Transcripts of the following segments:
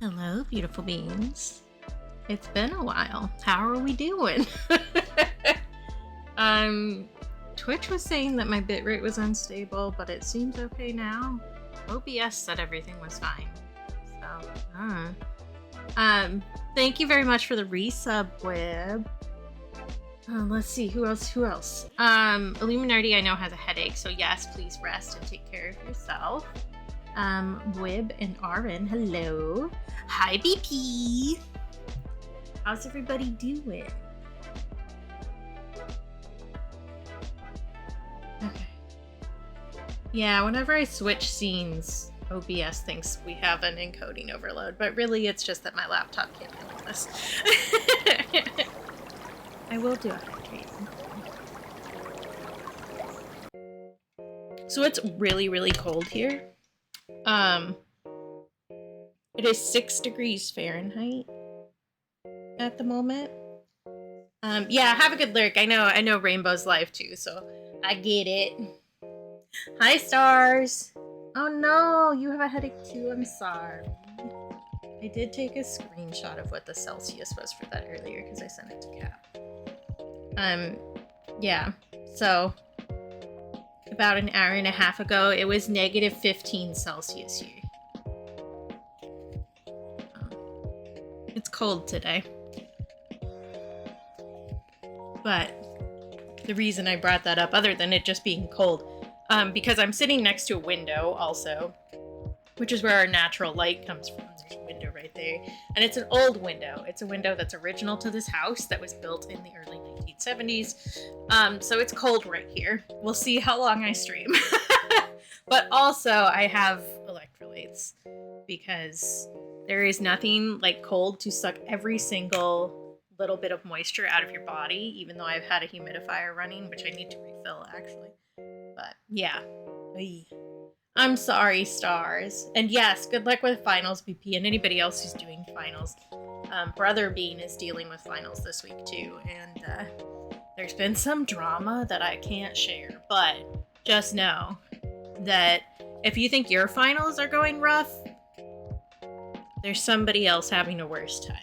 Hello, beautiful beings. It's been a while. How are we doing? Twitch was saying that my bitrate was unstable, but it seems okay now. OBS said everything was fine. So, thank you very much for the resub, Wib. Let's see, who else? Illuminati I know has a headache, so yes, please rest and take care of yourself. Wib and Arin, hello. Hi, BP. How's everybody doing? Okay. Yeah, whenever I switch scenes, OBS thinks we have an encoding overload, but really it's just that my laptop can't handle this. I will do it. So it's really, really cold here. It is 6 degrees Fahrenheit at the moment. Yeah, have a good lurk. I know Rainbow's live too, so I get it. Hi, Stars. Oh no, you have a headache too. I'm sorry. I did take a screenshot of what the Celsius was for that earlier because I sent it to Cap. Yeah. So about an hour and a half ago, it was negative 15 Celsius here. It's cold today. But the reason I brought that up, other than it just being cold, because I'm sitting next to a window also, which is where our natural light comes from. There's a window right there. And it's an old window. It's a window that's original to this house that was built in the early 1970s. So it's cold right here. We'll see how long I stream. But also I have electrolytes because there is nothing like cold to suck every single little bit of moisture out of your body, even though I've had a humidifier running, which I need to refill actually. But yeah. I'm sorry, Stars. And yes, good luck with finals, BP, and anybody else who's doing finals. Brother Bean is dealing with finals this week too, and there's been some drama that I can't share, but just know that if you think your finals are going rough, there's somebody else having a worse time.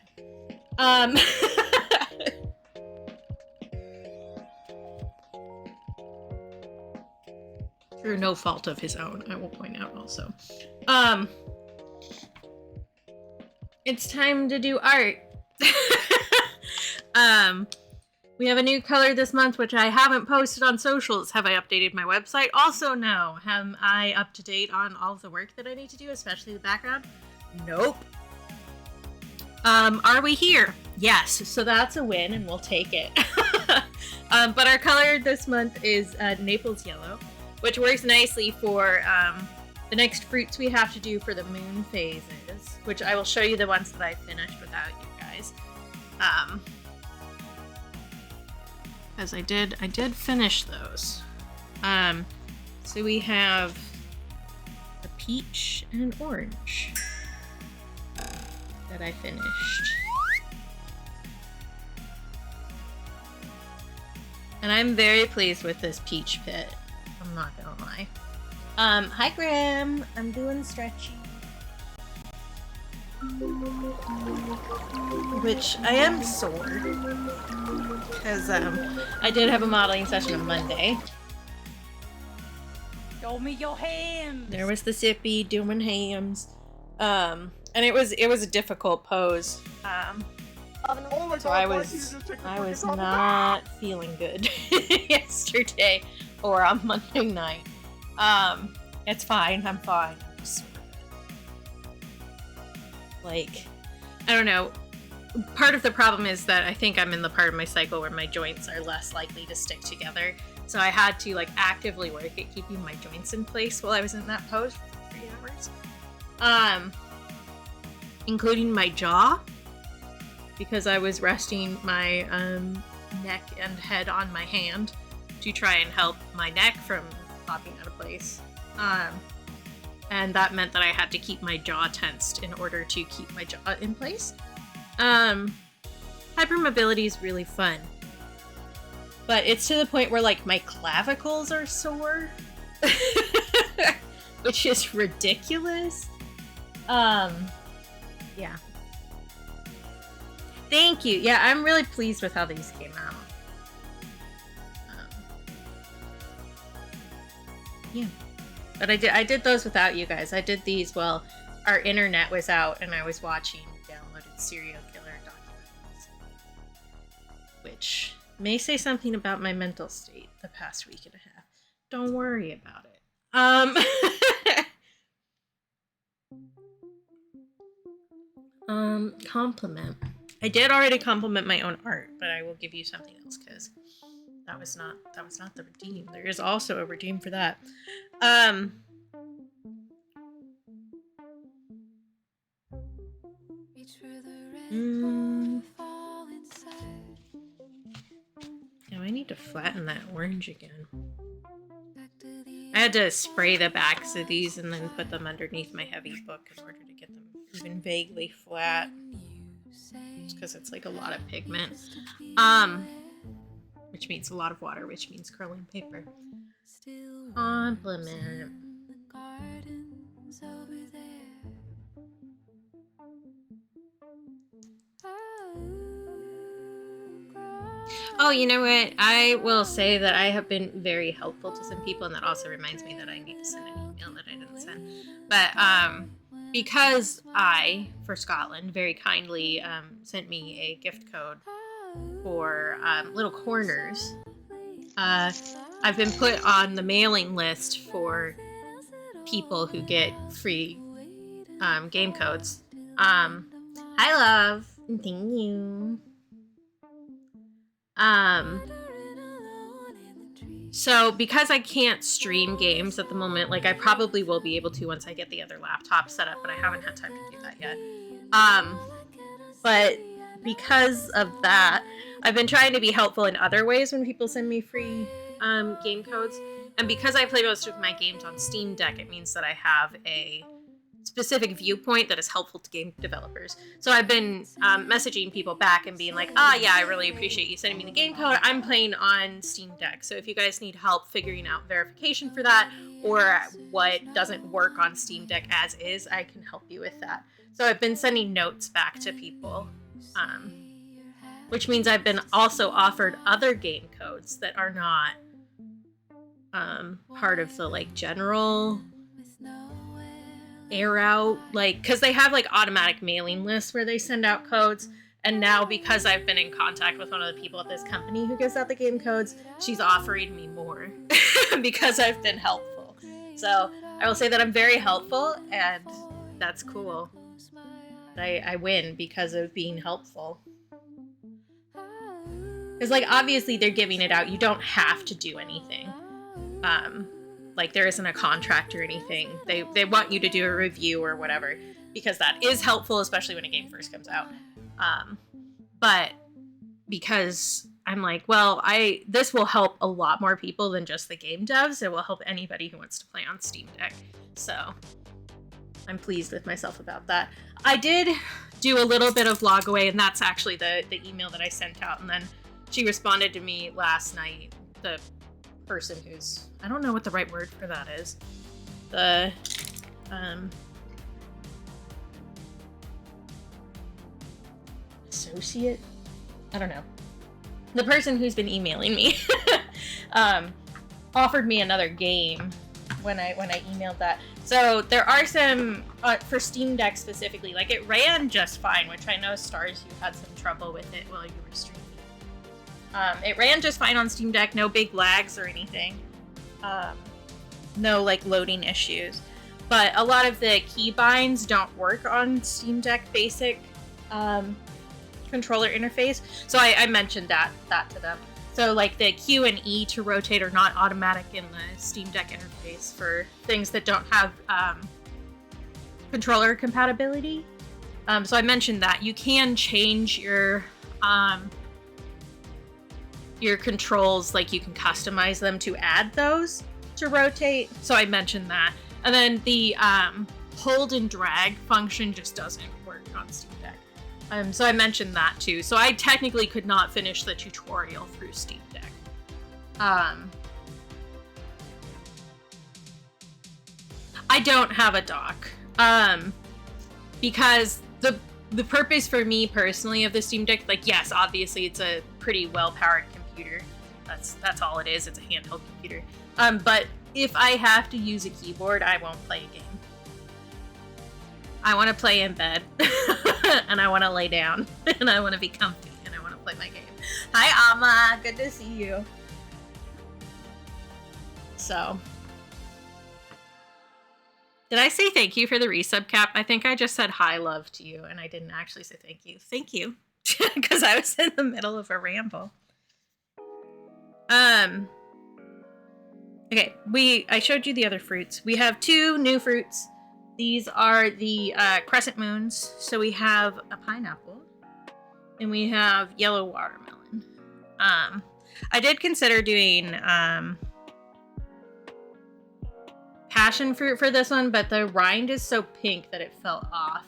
Through no fault of his own, I will point out also. It's time to do art. We have a new color this month, which I haven't posted on socials. Have I updated my website? Also, no. Am I up to date on all of the work that I need to do, especially the background? Nope. Are we here? Yes. So that's a win, and we'll take it. But our color this month is Naples Yellow, which works nicely for the next fruits we have to do for the moon phases, which I will show you the ones that I finished without you guys. Because I did finish those. So we have a peach and an orange that I finished. And I'm very pleased with this peach pit. I'm not gonna lie. Hi Graham. I'm doing stretchy. Which I am sore. Because I did have a modeling session on Monday. Show me your hands. There was the sippy doing hams. And it was a difficult pose. So I was not feeling good yesterday or on Monday night. It's fine. I'm fine. I'm just like, I don't know. Part of the problem is that I think I'm in the part of my cycle where my joints are less likely to stick together. So I had to like actively work at keeping my joints in place while I was in that pose for 3 hours. Including my jaw, because I was resting my neck and head on my hand to try and help my neck from popping out of place. And that meant that I had to keep my jaw tensed in order to keep my jaw in place. Hypermobility is really fun. But it's to the point where like my clavicles are sore. Which is ridiculous. yeah. Thank you. Yeah, I'm really pleased with how these came out. Yeah. But I did those without you guys. I did these while our internet was out and I was watching downloaded serial killer documentaries. Which may say something about my mental state the past week and a half. Don't worry about it. Compliment. I did already compliment my own art, but I will give you something else because that was not the redeem. There is also a redeem for that. Now I need to flatten that orange again. I had to spray the backs of these and then put them underneath my heavy book in order to get them even vaguely flat. Just because it's like a lot of pigment. Which means a lot of water, which means curling paper. Compliment. Oh, you know what? I will say that I have been very helpful to some people, and that also reminds me that I need to send an email that I didn't send. But because for Scotland, very kindly sent me a gift code for Little Corners, I've been put on the mailing list for people who get free game codes. Hi, love. Thank you. So because I can't stream games at the moment, like I probably will be able to once I get the other laptop set up, but I haven't had time to do that yet. But because of that, I've been trying to be helpful in other ways when people send me free game codes. And because I play most of my games on Steam Deck, it means that I have a specific viewpoint that is helpful to game developers. So I've been messaging people back and being like, yeah, I really appreciate you sending me the game code. I'm playing on Steam Deck. So if you guys need help figuring out verification for that or what doesn't work on Steam Deck as is, I can help you with that. So I've been sending notes back to people, which means I've been also offered other game codes that are not part of the like general air out, like, because they have like automatic mailing lists where they send out codes, and now because I've been in contact with one of the people at this company who gives out the game codes, she's offering me more because I've been helpful. So I will say that I'm very helpful, and that's cool. I win because of being helpful. Because like obviously they're giving it out, you don't have to do anything. Like there isn't a contract or anything. They want you to do a review or whatever because that is helpful, especially when a game first comes out. But because I'm like, well, this will help a lot more people than just the game devs. It will help anybody who wants to play on Steam Deck. So I'm pleased with myself about that. I did do a little bit of log away, and that's actually the email that I sent out. And then she responded to me last night, the person who's, I don't know what the right word for that is. The associate? I don't know. The person who's been emailing me offered me another game when I emailed that. So there are some for Steam Deck specifically, like it ran just fine, which I know Stars, you had some trouble with it while you were streaming. It ran just fine on Steam Deck, no big lags or anything. No like loading issues. But a lot of the keybinds don't work on Steam Deck basic controller interface. So I mentioned that to them. So like the Q and E to rotate are not automatic in the Steam Deck interface for things that don't have controller compatibility. So I mentioned that you can change your controls, like you can customize them to add those to rotate. So I mentioned that. And then the hold and drag function just doesn't work on Steam Deck. So I mentioned that too. So I technically could not finish the tutorial through Steam Deck. I don't have a dock. Because the purpose for me personally of the Steam Deck, like, yes, obviously it's a pretty well-powered computer. That's all it is. It's a handheld computer. But if I have to use a keyboard, I won't play a game. I want to play in bed, and I want to lay down, and I want to be comfy, and I want to play my game. Hi, Amma. Good to see you. So, did I say thank you for the resub cap? I think I just said hi, love to you, and I didn't actually say thank you. Thank you, because I was in the middle of a ramble. Okay, I showed you the other fruits. We have 2 new fruits. These are the Crescent Moons. So we have a pineapple, and we have yellow watermelon. I did consider doing passion fruit for this one, but the rind is so pink that it fell off.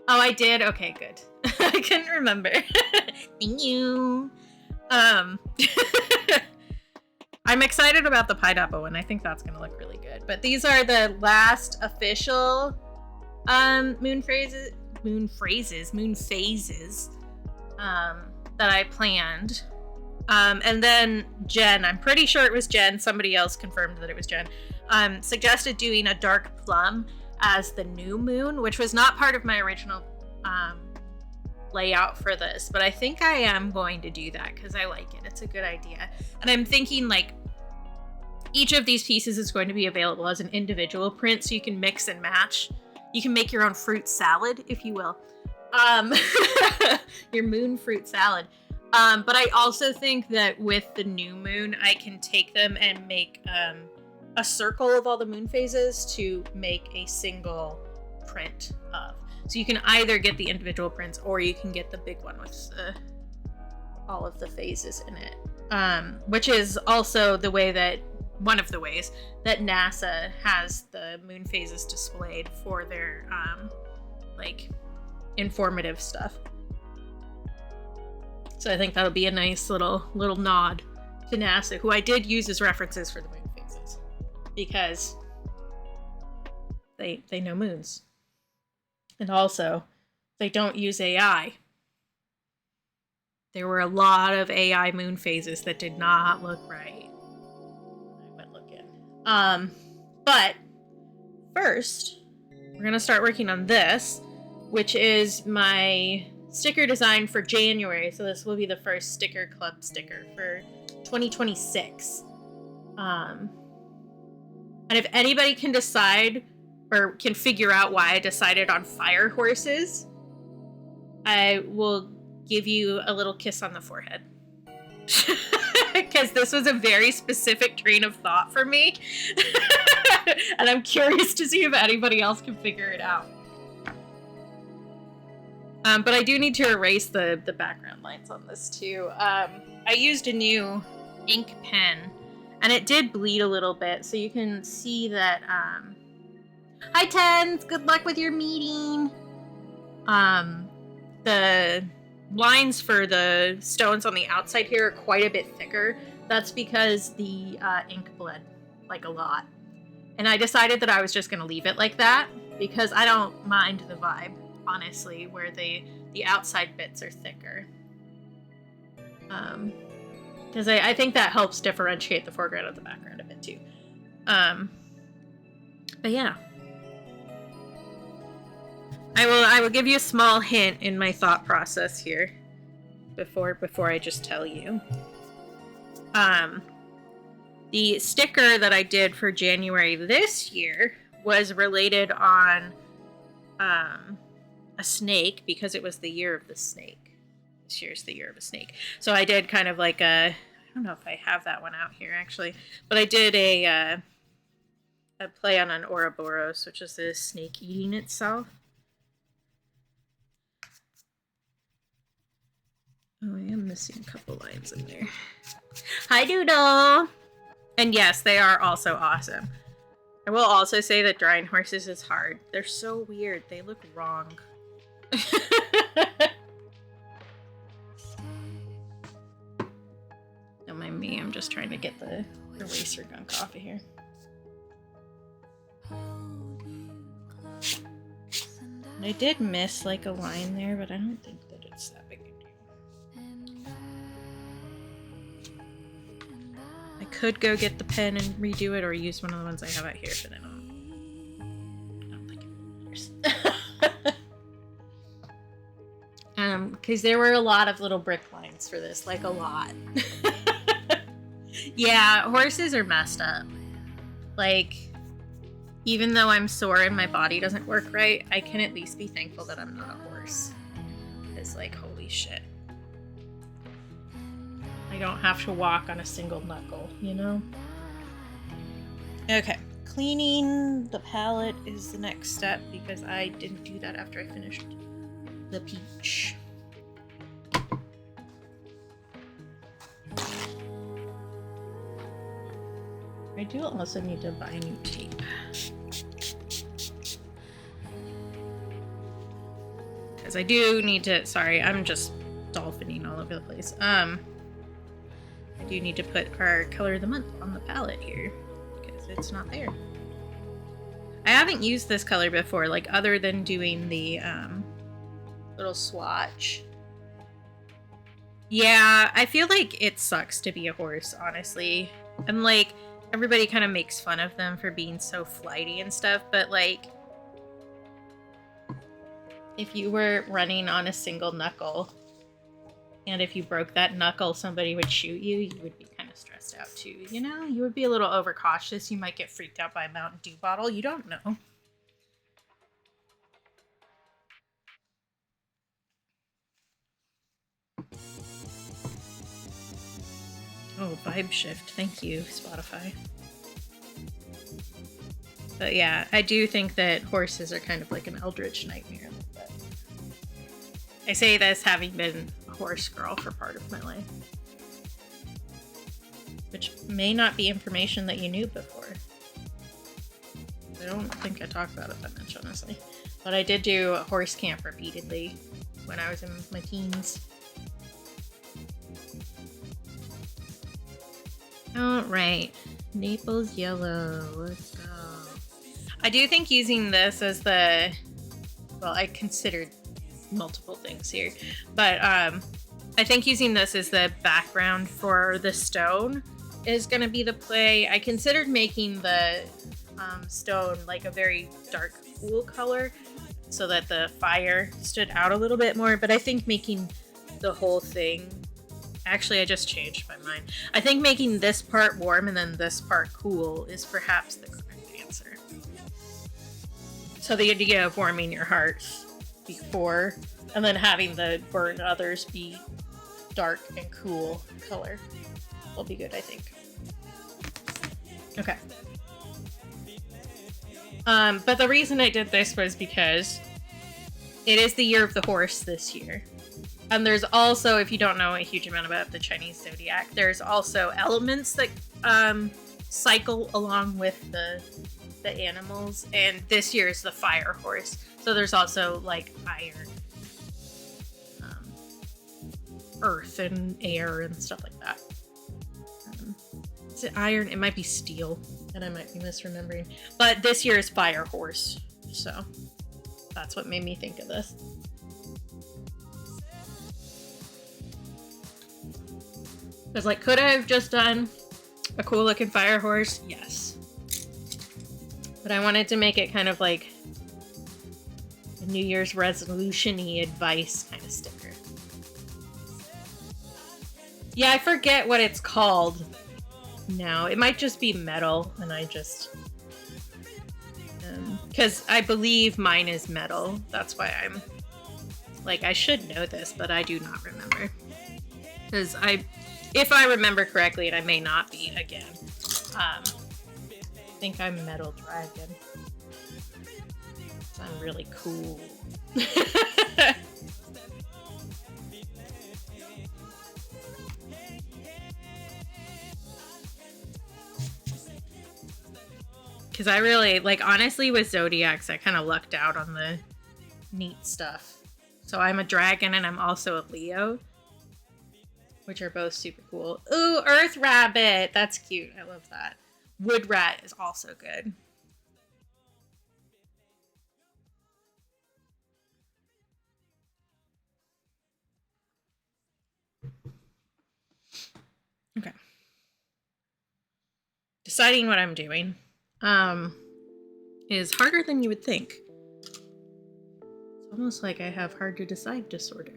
Oh, I did? Okay, good. I couldn't remember. Thank you. I'm excited about the pineapple one. I think that's going to look really good. But these are the last official moon phases that I planned. And then Jen, I'm pretty sure it was Jen, somebody else confirmed that it was Jen, suggested doing a dark plum as the new moon, which was not part of my original layout for this, but I think I am going to do that because I like it. It's a good idea. And I'm thinking like each of these pieces is going to be available as an individual print, so you can mix and match. You can make your own fruit salad, if you will. Your moon fruit salad. But I also think that with the new moon, I can take them and make a circle of all the moon phases to make a single print of. So you can either get the individual prints or you can get the big one with all of the phases in it. Which is also one of the ways that NASA has the moon phases displayed for their like informative stuff. So I think that'll be a nice little nod to NASA, who I did use as references for the moon phases because they know moons. And also, they don't use AI. There were a lot of AI moon phases that did not look right. I went looking. But first, we're gonna start working on this, which is my sticker design for January. So this will be the first sticker club sticker for 2026. And if anybody can decide or can figure out why I decided on fire horses, I will give you a little kiss on the forehead. Because this was a very specific train of thought for me. And I'm curious to see if anybody else can figure it out. But I do need to erase the background lines on this too. I used a new ink pen, and it did bleed a little bit, so you can see that... Hi, Tens! Good luck with your meeting! The lines for the stones on the outside here are quite a bit thicker. That's because the ink bled, like, a lot. And I decided that I was just going to leave it like that, because I don't mind the vibe, honestly, where the outside bits are thicker. Because I think that helps differentiate the foreground and the background a bit, too. But yeah. I will give you a small hint in my thought process here before I just tell you. The sticker that I did for January this year was related on a snake, because it was the year of the snake. This year's the year of a snake. So I did kind of like I don't know if I have that one out here actually, but I did a play on an Ouroboros, which is a snake eating itself. Oh, I am missing a couple lines in there. Hi, Doodle! And yes, they are also awesome. I will also say that drawing horses is hard. They're so weird. They look wrong. Don't mind me. I'm just trying to get the eraser gunk off of here. I did miss like a line there, but I don't think that it's that big a deal. I could go get the pen and redo it or use one of the ones I have out here, but I don't think it matters. Because there were a lot of little brick lines for this, like a lot. Yeah, horses are messed up. Like, even though I'm sore and my body doesn't work right, I can at least be thankful that I'm not a horse. It's like, holy shit. I don't have to walk on a single knuckle, you know? Okay, cleaning the palette is the next step because I didn't do that after I finished the peach. I do also need to buy new tape. Because I do need to, sorry, I'm just dolphining all over the place. I do need to put our color of the month on the palette here because it's not there. I haven't used this color before, like other than doing the little swatch. Yeah, I feel like it sucks to be a horse, honestly. And like, everybody kind of makes fun of them for being so flighty and stuff, but like, if you were running on a single knuckle, and if you broke that knuckle, somebody would shoot you, you would be kind of stressed out too, you know? You would be a little overcautious. You might get freaked out by a Mountain Dew bottle. You don't know. Oh, vibe shift. Thank you, Spotify. But yeah, I do think that horses are kind of like an eldritch nightmare. But I say this having been a horse girl for part of my life. Which may not be information that you knew before. I don't think I talked about it that much, honestly. But I did do a horse camp repeatedly when I was in my teens. Alright. Naples yellow. Let's go. I do think using this as the... Well, I considered multiple things here. But I think using this as the background for the stone is going to be the play. I considered making the stone like a very dark, cool color so that the fire stood out a little bit more. But I think making the whole thing... Actually, I just changed my mind. I think making this part warm and then this part cool is perhaps the correct answer. So the idea of warming your heart before and then having the burn others be dark and cool color will be good, I think. Okay. But the reason I did this was because it is the year of the horse this year. And there's also, if you don't know a huge amount about the Chinese zodiac, there's also elements that cycle along with the animals. And this year is the fire horse. So there's also like iron, earth and air and stuff like that. Is it iron? It might be steel, and I might be misremembering. But this year is fire horse. So that's what made me think of this. Because, like, could I have just done a cool looking fire horse? Yes. But I wanted to make it kind of like a New Year's resolution-y advice kind of sticker. Yeah, I forget what it's called now. It might just be metal, and I just... Because I believe mine is metal. That's why I'm... Like, I should know this, but I do not remember. Because if I remember correctly, and I may not be again, I think I'm Metal Dragon. So I'm really cool. Because I really, like, honestly, with Zodiacs, I kind of lucked out on the neat stuff. So I'm a dragon, and I'm also a Leo. Which are both super cool. Ooh, Earth Rabbit! That's cute. I love that. Wood Rat is also good. deciding what I'm doing is harder than you would think. It's almost like I have hard to decide disorder.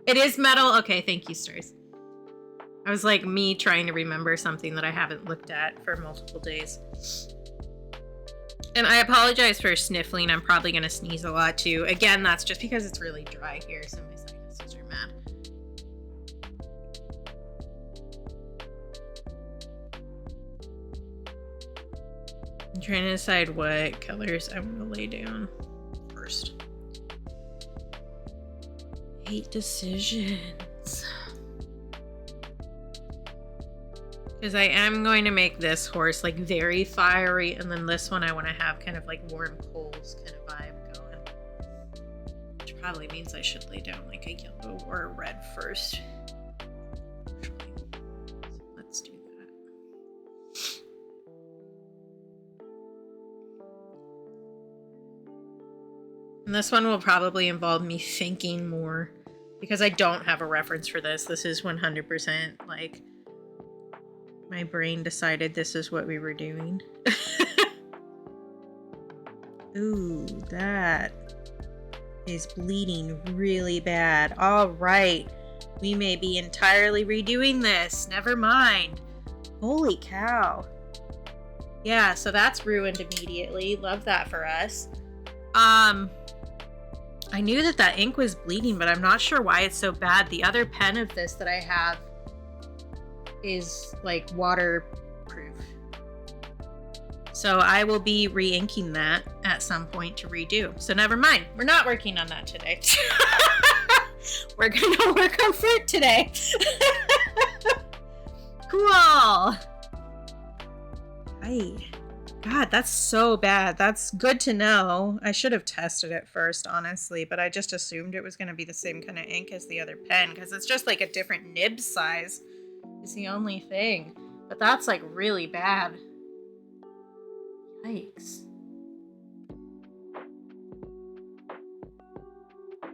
It is metal. Okay, thank you, stars. I was like me trying to remember something that I haven't looked at for multiple days. And I apologize for sniffling. I'm probably going to sneeze a lot too. Again, that's just because it's really dry here, so my sinuses are mad. I'm trying to decide what colors I want to lay down first. Hate decisions. Because I am going to make this horse like very fiery, and then this one I want to have kind of like warm coals kind of vibe going. Which probably means I should lay down like a yellow or a red first. So let's do that. And this one will probably involve me thinking more because I don't have a reference for this. This is 100% like my brain decided this is what we were doing. Ooh, that is bleeding really bad. All right. We may be entirely redoing this. Never mind. Holy cow. Yeah, so that's ruined immediately. Love that for us. I knew that ink was bleeding, but I'm not sure why it's so bad. The other pen of this that I have is like waterproof. So I will be re-inking that at some point to redo. So never mind. We're not working on that today. We're gonna work on fruit today. Cool. Hi. God, that's so bad. That's good to know. I should have tested it first, honestly, but I just assumed it was going to be the same kind of ink as the other pen because it's just like a different nib size. Is the only thing. But that's like really bad. Yikes. I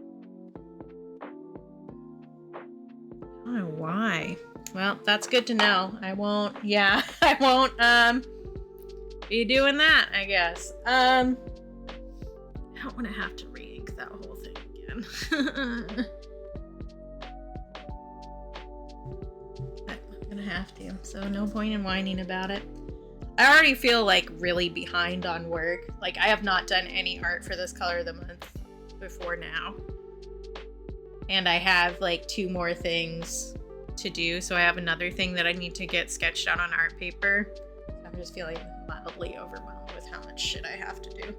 don't know why. Well, that's good to know. I won't be doing that, I guess. I don't want to have to re-ink that whole thing again. But I'm gonna have to, so no point in whining about it. I already feel like really behind on work. Like I have not done any art for this color of the month before now. And I have like 2 more things to do. So I have another thing that I need to get sketched out on art paper. I'm just feeling mildly overwhelmed with how much shit I have to do.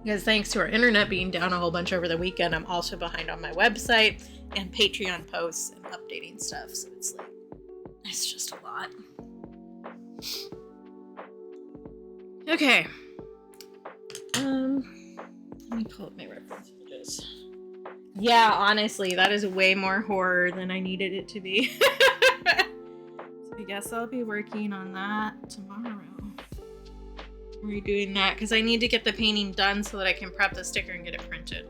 Because thanks to our internet being down a whole bunch over the weekend, I'm also behind on my website and Patreon posts and updating stuff. So it's just a lot. Okay. Let me pull up my reference images. Yeah, honestly, that is way more horror than I needed it to be. I guess I'll be working on that tomorrow. Redoing that because I need to get the painting done so that I can prep the sticker and get it printed.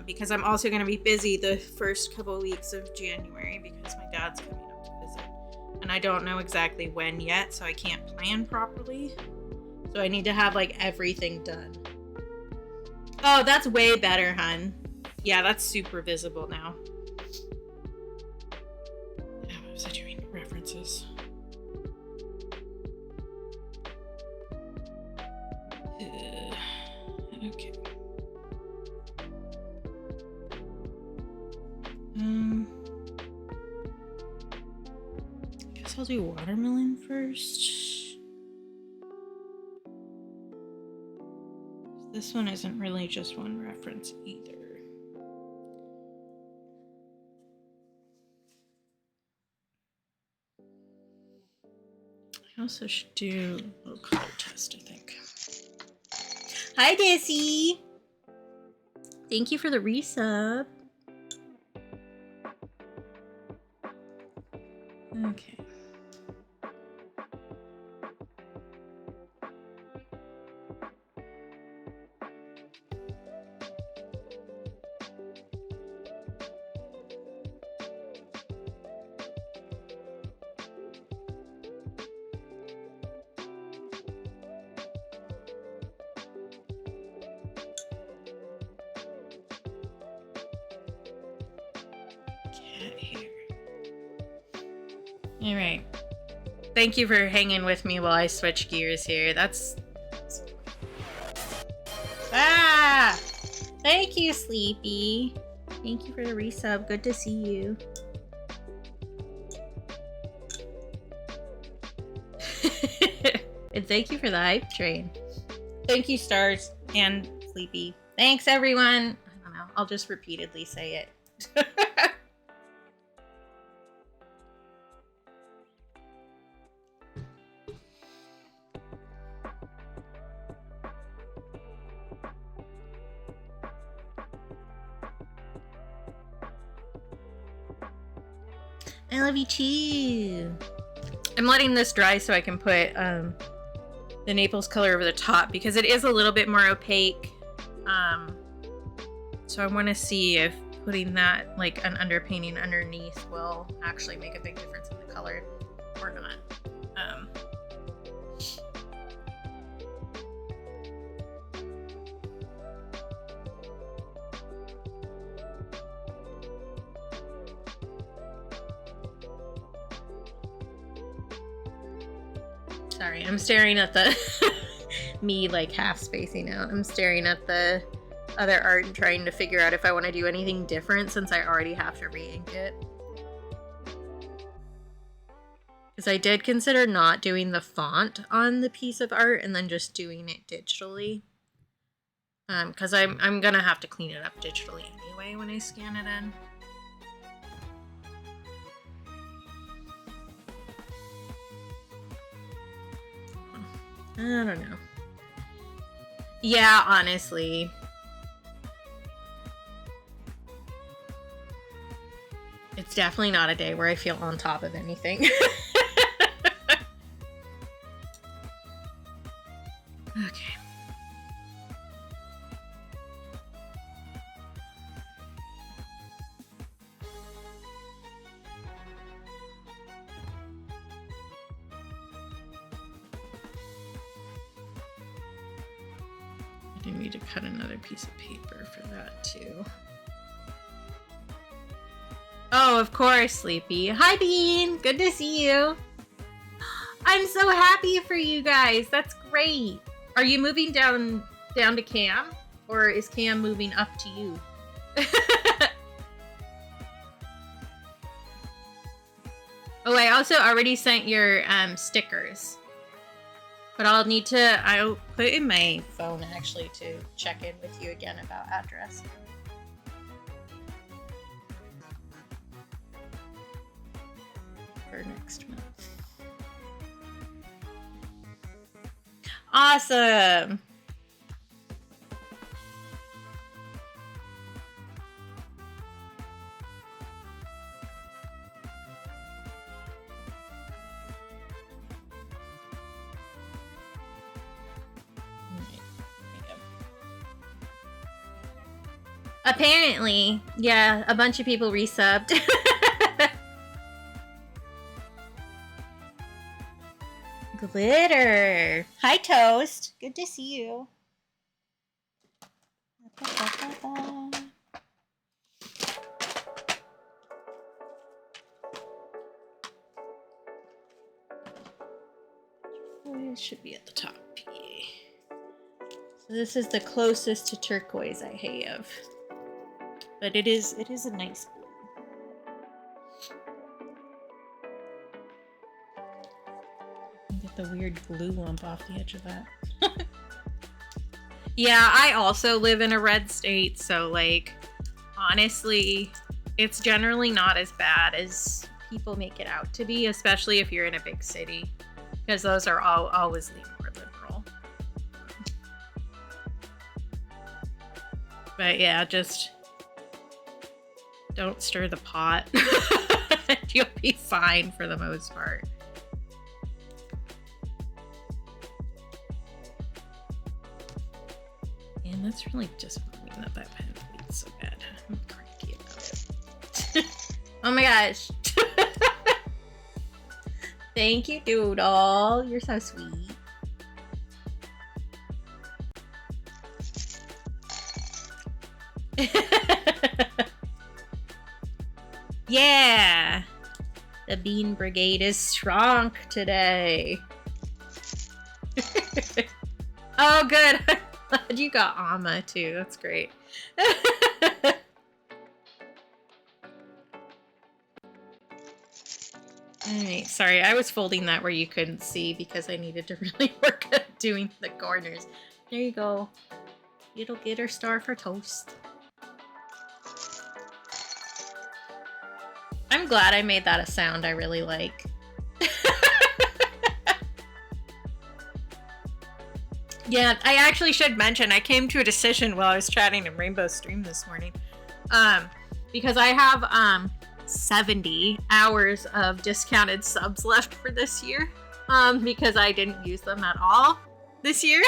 Because I'm also going to be busy the first couple weeks of January because my dad's coming up to visit. And I don't know exactly when yet, so I can't plan properly. So I need to have like everything done. Oh, that's way better, hun. Yeah, that's super visible now. What was I doing? References. Okay. I guess I'll do watermelon first. This one isn't really just one reference either. I also should do a little color test, I think. Hi, Dissy! Thank you for the resub. Okay. at here? All right. Thank you for hanging with me while I switch gears here. That's... Ah! Thank you, Sleepy. Thank you for the resub. Good to see you. And thank you for the hype train. Thank you, Stars and Sleepy. Thanks, everyone. I don't know. I'll just repeatedly say it. I love you too. I'm letting this dry so I can put the Naples color over the top because it is a little bit more opaque. So I want to see if putting that like an underpainting underneath will actually make a big difference in the color or not. Sorry, I'm staring at the me like half spacing out. I'm staring at the other art and trying to figure out if I want to do anything different since I already have to re-ink it. Because I did consider not doing the font on the piece of art and then just doing it digitally. Because I'm gonna have to clean it up digitally anyway when I scan it in. I don't know. Yeah, honestly. It's definitely not a day where I feel on top of anything. Okay. I need to cut another piece of paper for that too. Oh, of course, Sleepy. Hi, Bean. Good to see you. I'm so happy for you guys. That's great. Are you moving down to Cam, or is Cam moving up to you? Oh, I also already sent your stickers. But I'll put in my phone actually to check in with you again about address. For next month. Awesome! Apparently, yeah, a bunch of people resubbed. Glitter. Hi, Toast. Good to see you. It should be at the top. So this is the closest to turquoise I have. But it is a nice blue. Get the weird glue lump off the edge of that. Yeah, I also live in a red state, so like honestly, it's generally not as bad as people make it out to be, especially if you're in a big city, because those are always more liberal. But yeah, just don't stir the pot. You'll be fine for the most part. And that's really disappointing that pen bleeds so bad. I'm cranky about it. Oh my gosh. Thank you, Doodle. You're so sweet. Yeah! The Bean Brigade is strong today. Oh, good. I'm glad you got Amma too. That's great. Alright, sorry, I was folding that where you couldn't see because I needed to really work at doing the corners. There you go. It'll get her star for toast. I'm glad I made that a sound I really like. Yeah, I actually should mention, I came to a decision while I was chatting in Rainbow Stream this morning. Because I have 70 hours of discounted subs left for this year. Because I didn't use them at all this year.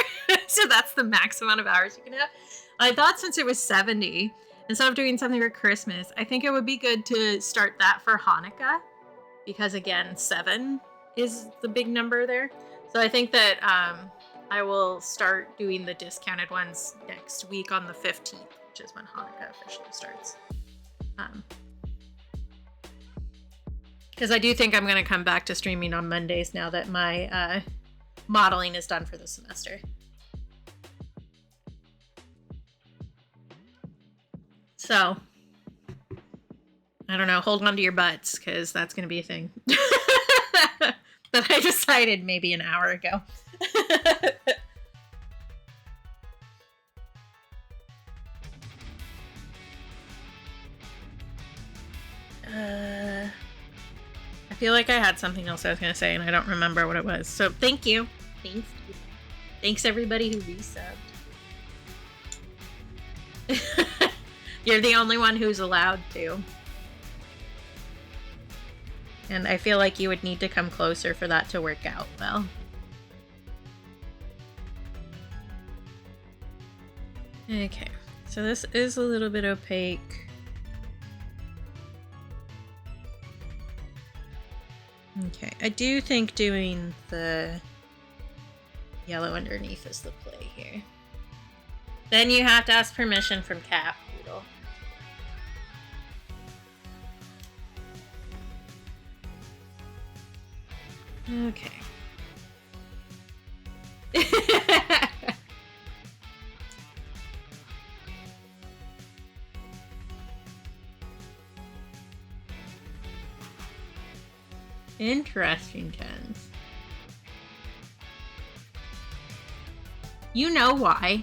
So that's the max amount of hours you can have. I thought since it was 70, instead of doing something for Christmas, I think it would be good to start that for Hanukkah. Because again, 7 is the big number there. So I think that I will start doing the discounted ones next week on the 15th, which is when Hanukkah officially starts. Because I do think I'm going to come back to streaming on Mondays now that my modeling is done for the semester. So, I don't know, hold on to your butts, because that's going to be a thing. That I decided maybe an hour ago. I feel like I had something else I was going to say and I don't remember what it was. So thank you. Thanks everybody who resubbed. You're the only one who's allowed to. And I feel like you would need to come closer for that to work out well. Okay, so this is a little bit opaque. Okay, I do think doing the yellow underneath is the play here. Then you have to ask permission from Cap Poodle. Okay. Interesting, Tens. You know why.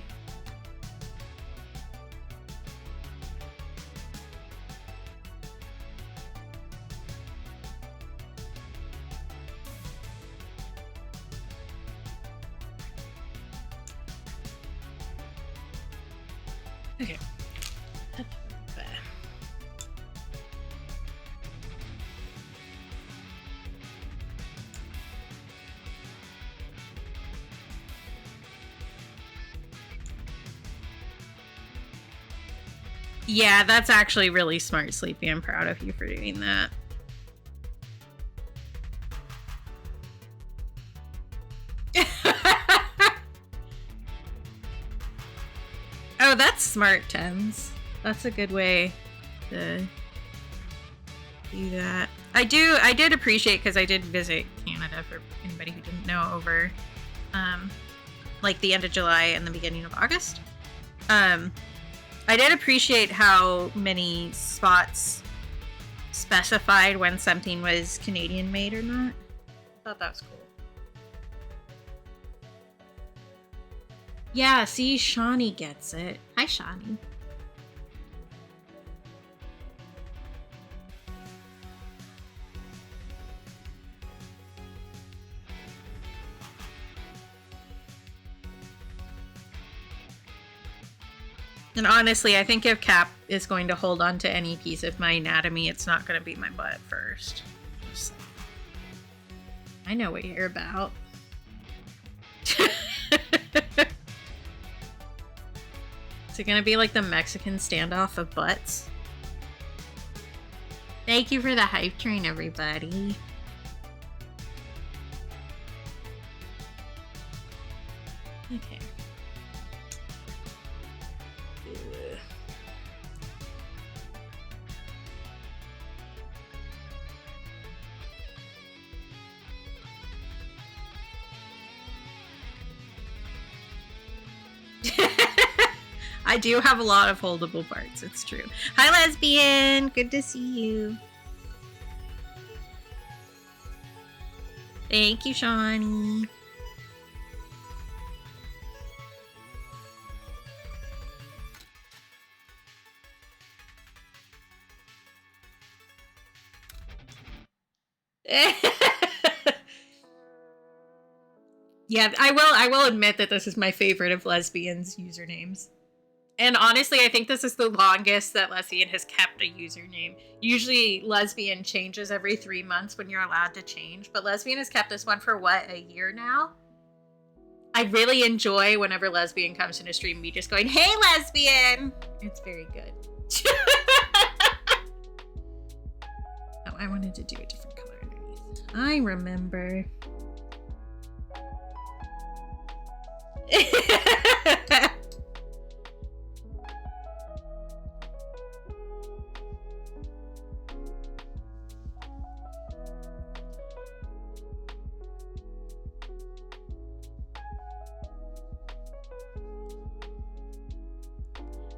Okay. Yeah, that's actually really smart, Sleepy. I'm proud of you for doing that. Oh, that's smart, Tens. That's a good way to do that. I did appreciate, because I did visit Canada, for anybody who didn't know, over like the end of July and the beginning of August. I did appreciate how many spots specified when something was Canadian made or not. I thought that was cool. Yeah, see, Shawnee gets it. Hi, Shawnee. And honestly, I think if Cap is going to hold on to any piece of my anatomy, it's not going to be my butt first. Just, I know what you're about. Is it going to be like the Mexican standoff of butts? Thank you for the hype train, everybody. Okay. I do have a lot of holdable parts, it's true. Hi, lesbian! Good to see you. Thank you, Shawnee. Yeah, I will admit that this is my favorite of lesbians' usernames. And honestly, I think this is the longest that lesbian has kept a username. Usually lesbian changes every 3 months when you're allowed to change, but lesbian has kept this one for what, a year now? I really enjoy whenever lesbian comes into stream, me just going, hey lesbian! It's very good. Oh, I wanted to do a different color underneath. I remember.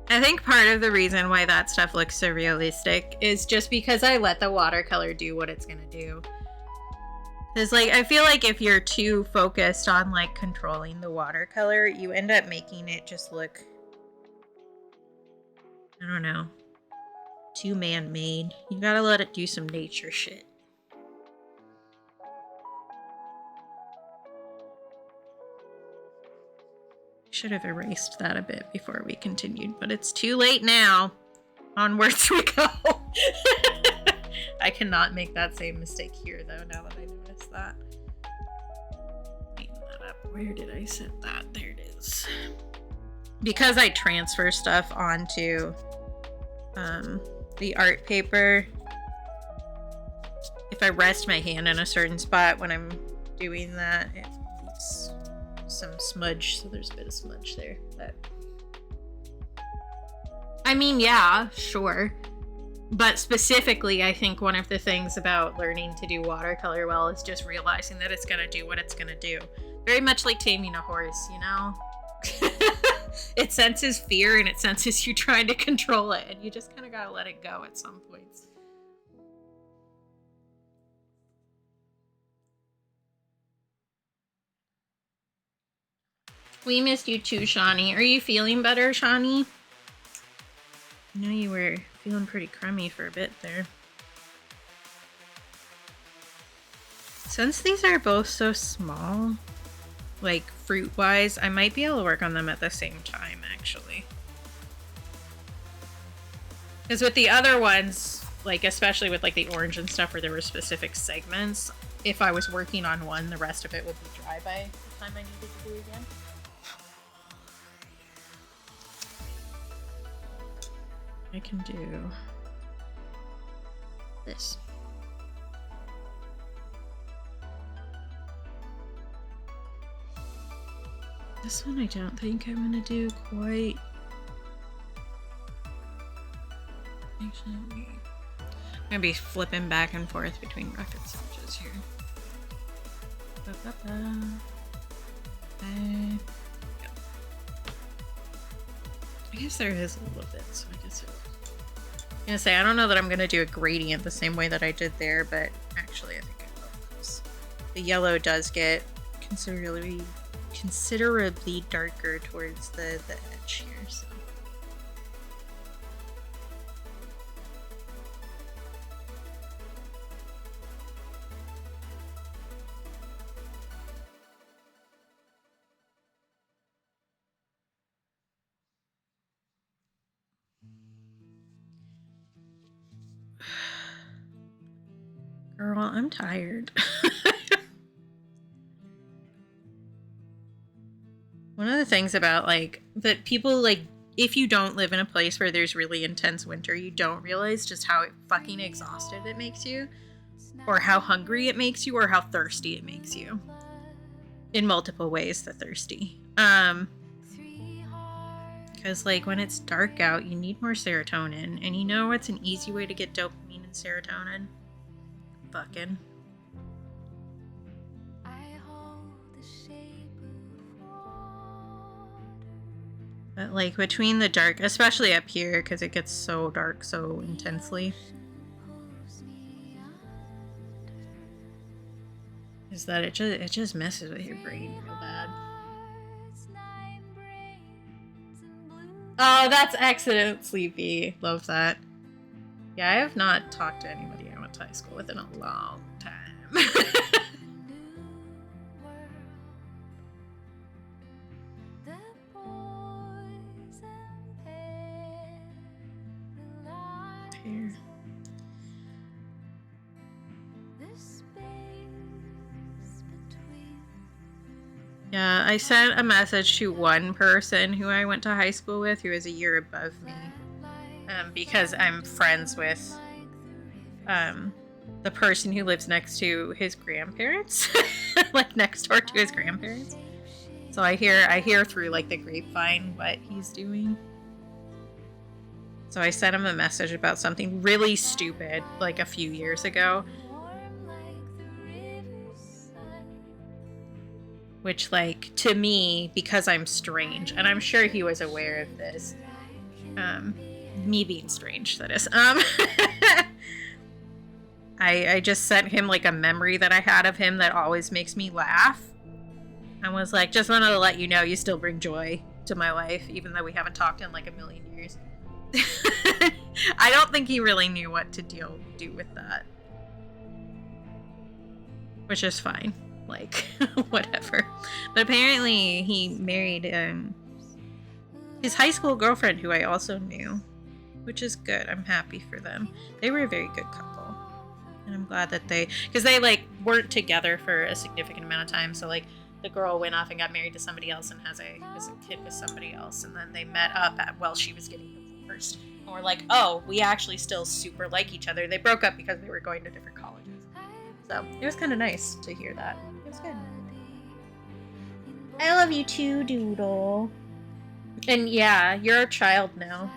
I think part of the reason why that stuff looks so realistic is just because I let the watercolor do what it's gonna do. Because, like, I feel like if you're too focused on, like, controlling the watercolor, you end up making it just look, I don't know, too man-made. You gotta let it do some nature shit. Should have erased that a bit before we continued, but it's too late now. Onwards we go. I cannot make that same mistake here, though, now that I noticed that. Tighten that up. Where did I set that? There it is. Because I transfer stuff onto the art paper, if I rest my hand in a certain spot when I'm doing that, it leaves some smudge, so there's a bit of smudge there. But I mean, yeah, sure. But specifically, I think one of the things about learning to do watercolor well is just realizing that it's gonna do what it's gonna do. Very much like taming a horse, you know? It senses fear and it senses you trying to control it, and you just kind of gotta let it go at some points. We missed you too, Shawnee. Are you feeling better, Shawnee? I know you were feeling pretty crummy for a bit there. Since these are both so small, like fruit-wise, I might be able to work on them at the same time, actually. Because with the other ones, like especially with like the orange and stuff where there were specific segments, if I was working on one, the rest of it would be dry by the time I needed to do it again. I can do this. This one I don't think I'm gonna do quite. Actually, I'm gonna be flipping back and forth between rough and switches here. I guess there is a little bit, so I guess I'm gonna say I don't know that I'm gonna do a gradient the same way that I did there, but actually I think I will, because the yellow does get considerably darker towards the edge here, so. Girl, I'm tired. One of the things about, like, that people, like, if you don't live in a place where there's really intense winter, you don't realize just how fucking exhausted it makes you, or how hungry it makes you, or how thirsty it makes you. In multiple ways, the thirsty. Because, like, when it's dark out, you need more serotonin, and you know what's an easy way to get dopamine and serotonin? Fucking. But like between the dark, especially up here, because it gets so dark so intensely, is that it just messes with your brain real bad. Oh, that's excellent, Sleepy. Love that. Yeah, I have not talked to anybody I went to high school with in a long time. Here. Yeah, I sent a message to one person who I went to high school with who is a year above me, because I'm friends with the person who lives next to his grandparents, like next door to his grandparents. So I hear through like the grapevine what he's doing. So I sent him a message about something really stupid like a few years ago. Which, like, to me, because I'm strange, and I'm sure he was aware of this, me being strange, that is, I just sent him, like, a memory that I had of him that always makes me laugh. And was like, just wanted to let you know you still bring joy to my life, even though we haven't talked in, like, a million years. I don't think he really knew what to do with that. Which is fine. Like, whatever. But apparently he married his high school girlfriend, who I also knew, which is good. I'm happy for them. They were a very good couple, and I'm glad that because they like weren't together for a significant amount of time. So like the girl went off and got married to somebody else and has a kid with somebody else, and then they met up while she was getting divorced, and we're like, oh, we actually still super like each other. They broke up because they were going to different colleges. So it was kind of nice to hear that. It was good. I love you too, Doodle. And yeah, you're a child now.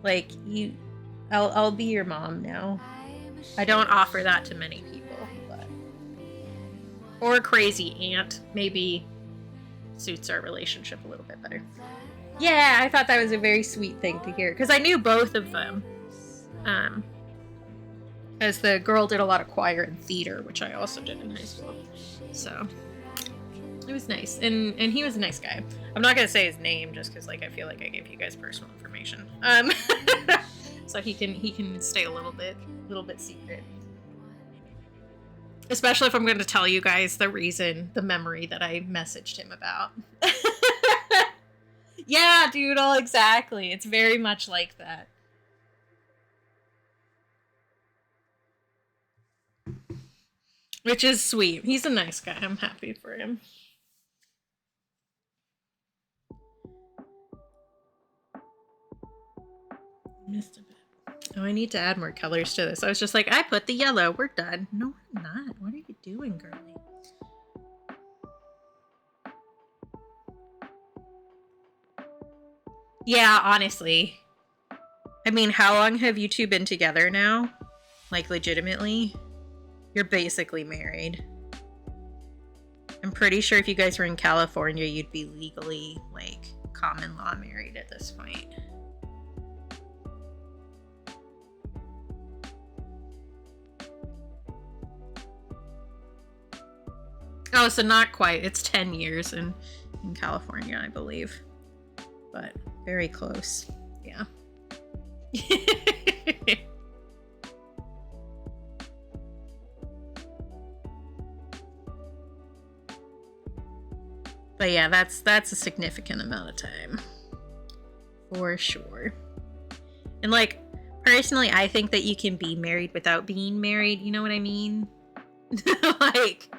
Like, I'll be your mom now. I don't offer that to many people, but... Or a crazy aunt. Maybe suits our relationship a little bit better. Yeah, I thought that was a very sweet thing to hear, because I knew both of them. As the girl did a lot of choir and theater, which I also did in high school. So it was nice, and he was a nice guy. I'm not gonna say his name just because like I feel like I gave you guys personal information. So he can stay a little bit secret. Especially if I'm going to tell you guys the memory that I messaged him about. Yeah, Doodle, exactly. It's very much like that. Which is sweet. He's a nice guy. I'm happy for him. Missed a bit. Oh, I need to add more colors to this. I was just like, I put the yellow. We're done. No, we're not. What are you doing, girlie? Yeah, honestly. I mean, how long have you two been together now? Like, legitimately? You're basically married. I'm pretty sure if you guys were in California, you'd be legally, like, common law married at this point. Oh, so not quite. It's 10 years in California, I believe. But very close. Yeah. But yeah, that's a significant amount of time. For sure. And like, personally, I think that you can be married without being married. You know what I mean? Like...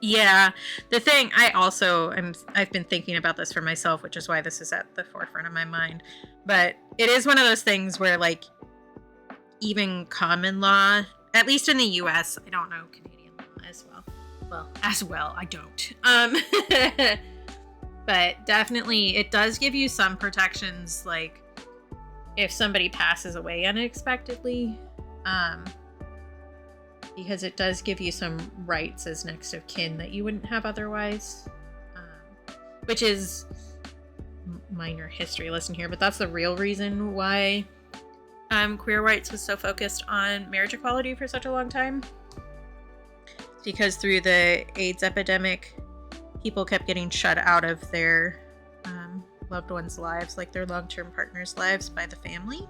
Yeah, the thing I've been thinking about this for myself, which is why this is at the forefront of my mind. But it is one of those things where, like, even common law, at least in the US, I don't know Canadian law as well. I don't. But definitely, it does give you some protections, like if somebody passes away unexpectedly. because it does give you some rights as next of kin that you wouldn't have otherwise, which is minor history lesson here, but that's the real reason why queer rights was so focused on marriage equality for such a long time. It's because through the AIDS epidemic, people kept getting shut out of their loved ones' lives, like their long-term partners' lives, by the family.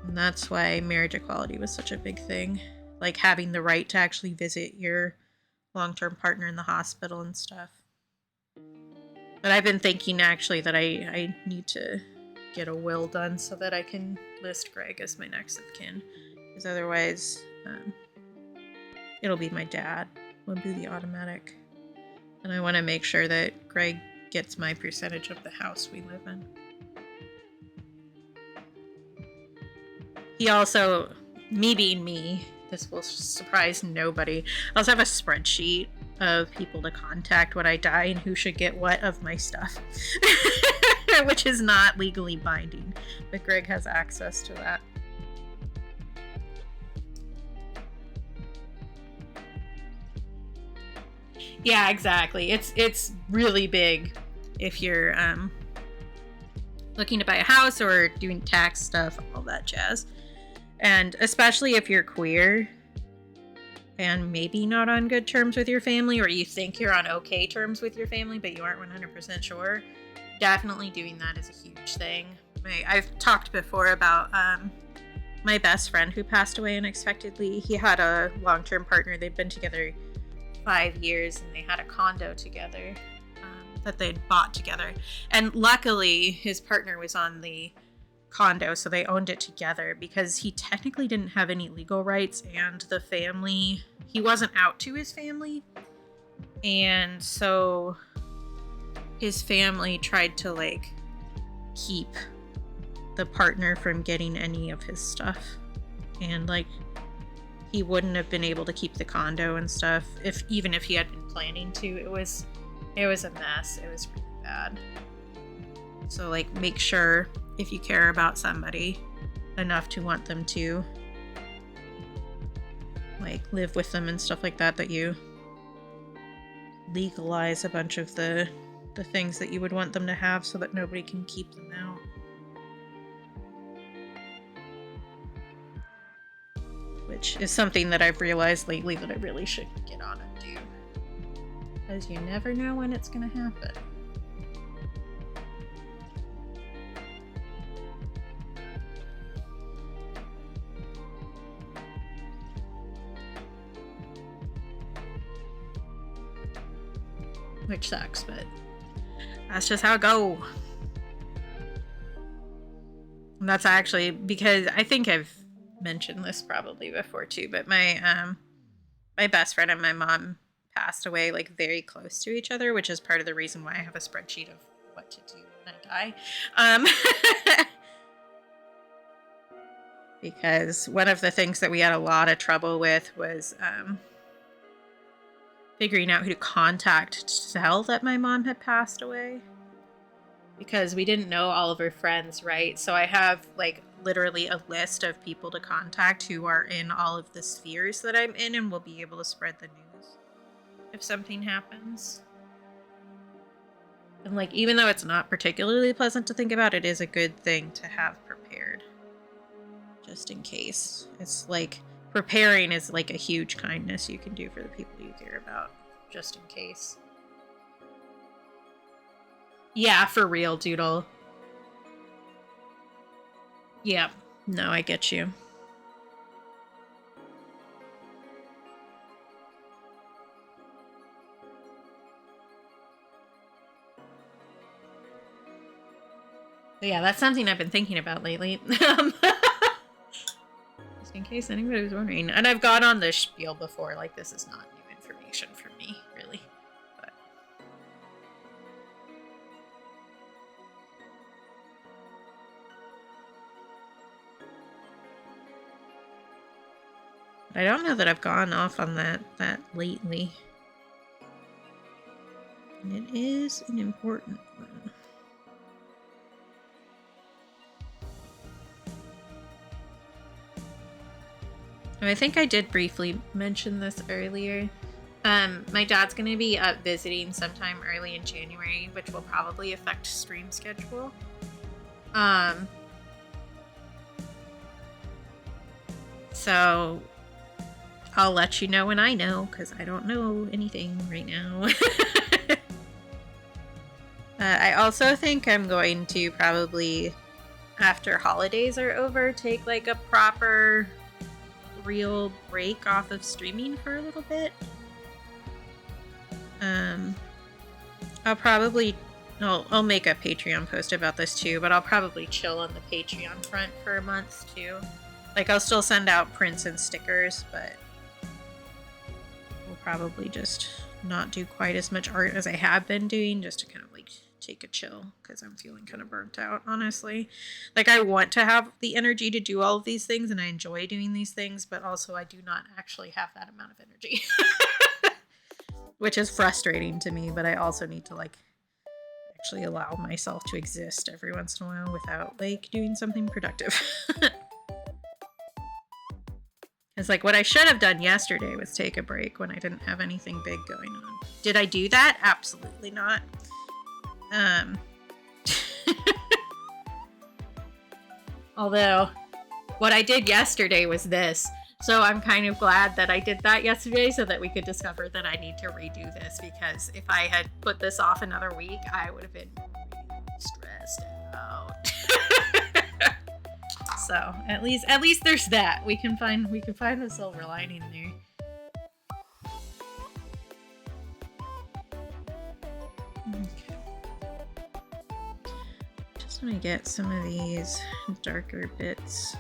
And that's why marriage equality was such a big thing. Like having the right to actually visit your long-term partner in the hospital and stuff. But I've been thinking actually that I need to get a will done so that I can list Greg as my next of kin. Because otherwise, it'll be my dad. Will be the automatic. And I want to make sure that Greg gets my percentage of the house we live in. He also, me being me, this will surprise nobody, I also have a spreadsheet of people to contact when I die and who should get what of my stuff. Which is not legally binding, but Greg has access to that. Yeah, exactly. It's really big if you're looking to buy a house or doing tax stuff, all that jazz. And especially if you're queer and maybe not on good terms with your family, or you think you're on okay terms with your family, but you aren't 100% sure, definitely doing that is a huge thing. I've talked before about my best friend who passed away unexpectedly. He had a long-term partner. They'd been together 5 years, and they had a condo together that they'd bought together. And luckily, his partner was on the condo, so they owned it together, because he technically didn't have any legal rights, and the family, he wasn't out to his family, and so his family tried to like keep the partner from getting any of his stuff, and like he wouldn't have been able to keep the condo and stuff even if he had been planning to. It was a mess. It was really bad. So like make sure, if you care about somebody enough to want them to like live with them and stuff like that, that you legalize a bunch of the things that you would want them to have so that nobody can keep them out. Which is something that I've realized lately that I really should get on and do. Because you never know when it's going to happen. Which sucks, but that's just how it goes. And that's actually because I think I've mentioned this probably before too, but my best friend and my mom passed away like very close to each other, which is part of the reason why I have a spreadsheet of what to do when I die. Because one of the things that we had a lot of trouble with was figuring out who to contact to tell that my mom had passed away, because we didn't know all of her friends, right? So I have like literally a list of people to contact who are in all of the spheres that I'm in and will be able to spread the news if something happens. And like, even though it's not particularly pleasant to think about, it is a good thing to have prepared just in case. It's like preparing is like a huge kindness you can do for the people you care about, just in case. Yeah, for real, Doodle. Yeah, no, I get you. But yeah, that's something I've been thinking about lately. Just in case anybody was wondering. And I've gone on this spiel before, like this is not new information for me, really. But I don't know that I've gone off on that lately. And it is an important one. I think I did briefly mention this earlier. My dad's going to be up visiting sometime early in January, which will probably affect stream schedule. So I'll let you know when I know, because I don't know anything right now. I also think I'm going to probably, after holidays are over, take like a proper real break off of streaming for a little bit. I'll make a Patreon post about this too, but I'll probably chill on the Patreon front for a month too. Like, I'll still send out prints and stickers, but we'll probably just not do quite as much art as I have been doing, just to kind of like take a chill, because I'm feeling kind of burnt out, honestly. Like, I want to have the energy to do all of these things, and I enjoy doing these things, but also I do not actually have that amount of energy. Which is frustrating to me, but I also need to like actually allow myself to exist every once in a while without like doing something productive. It's like what I should have done yesterday was take a break when I didn't have anything big going on. Did I do that? Absolutely not. Although what I did yesterday was this. So I'm kind of glad that I did that yesterday so that we could discover that I need to redo this, because if I had put this off another week, I would have been really stressed out. So at least there's that. We can find the silver lining there. Okay. Just want to get some of these darker bits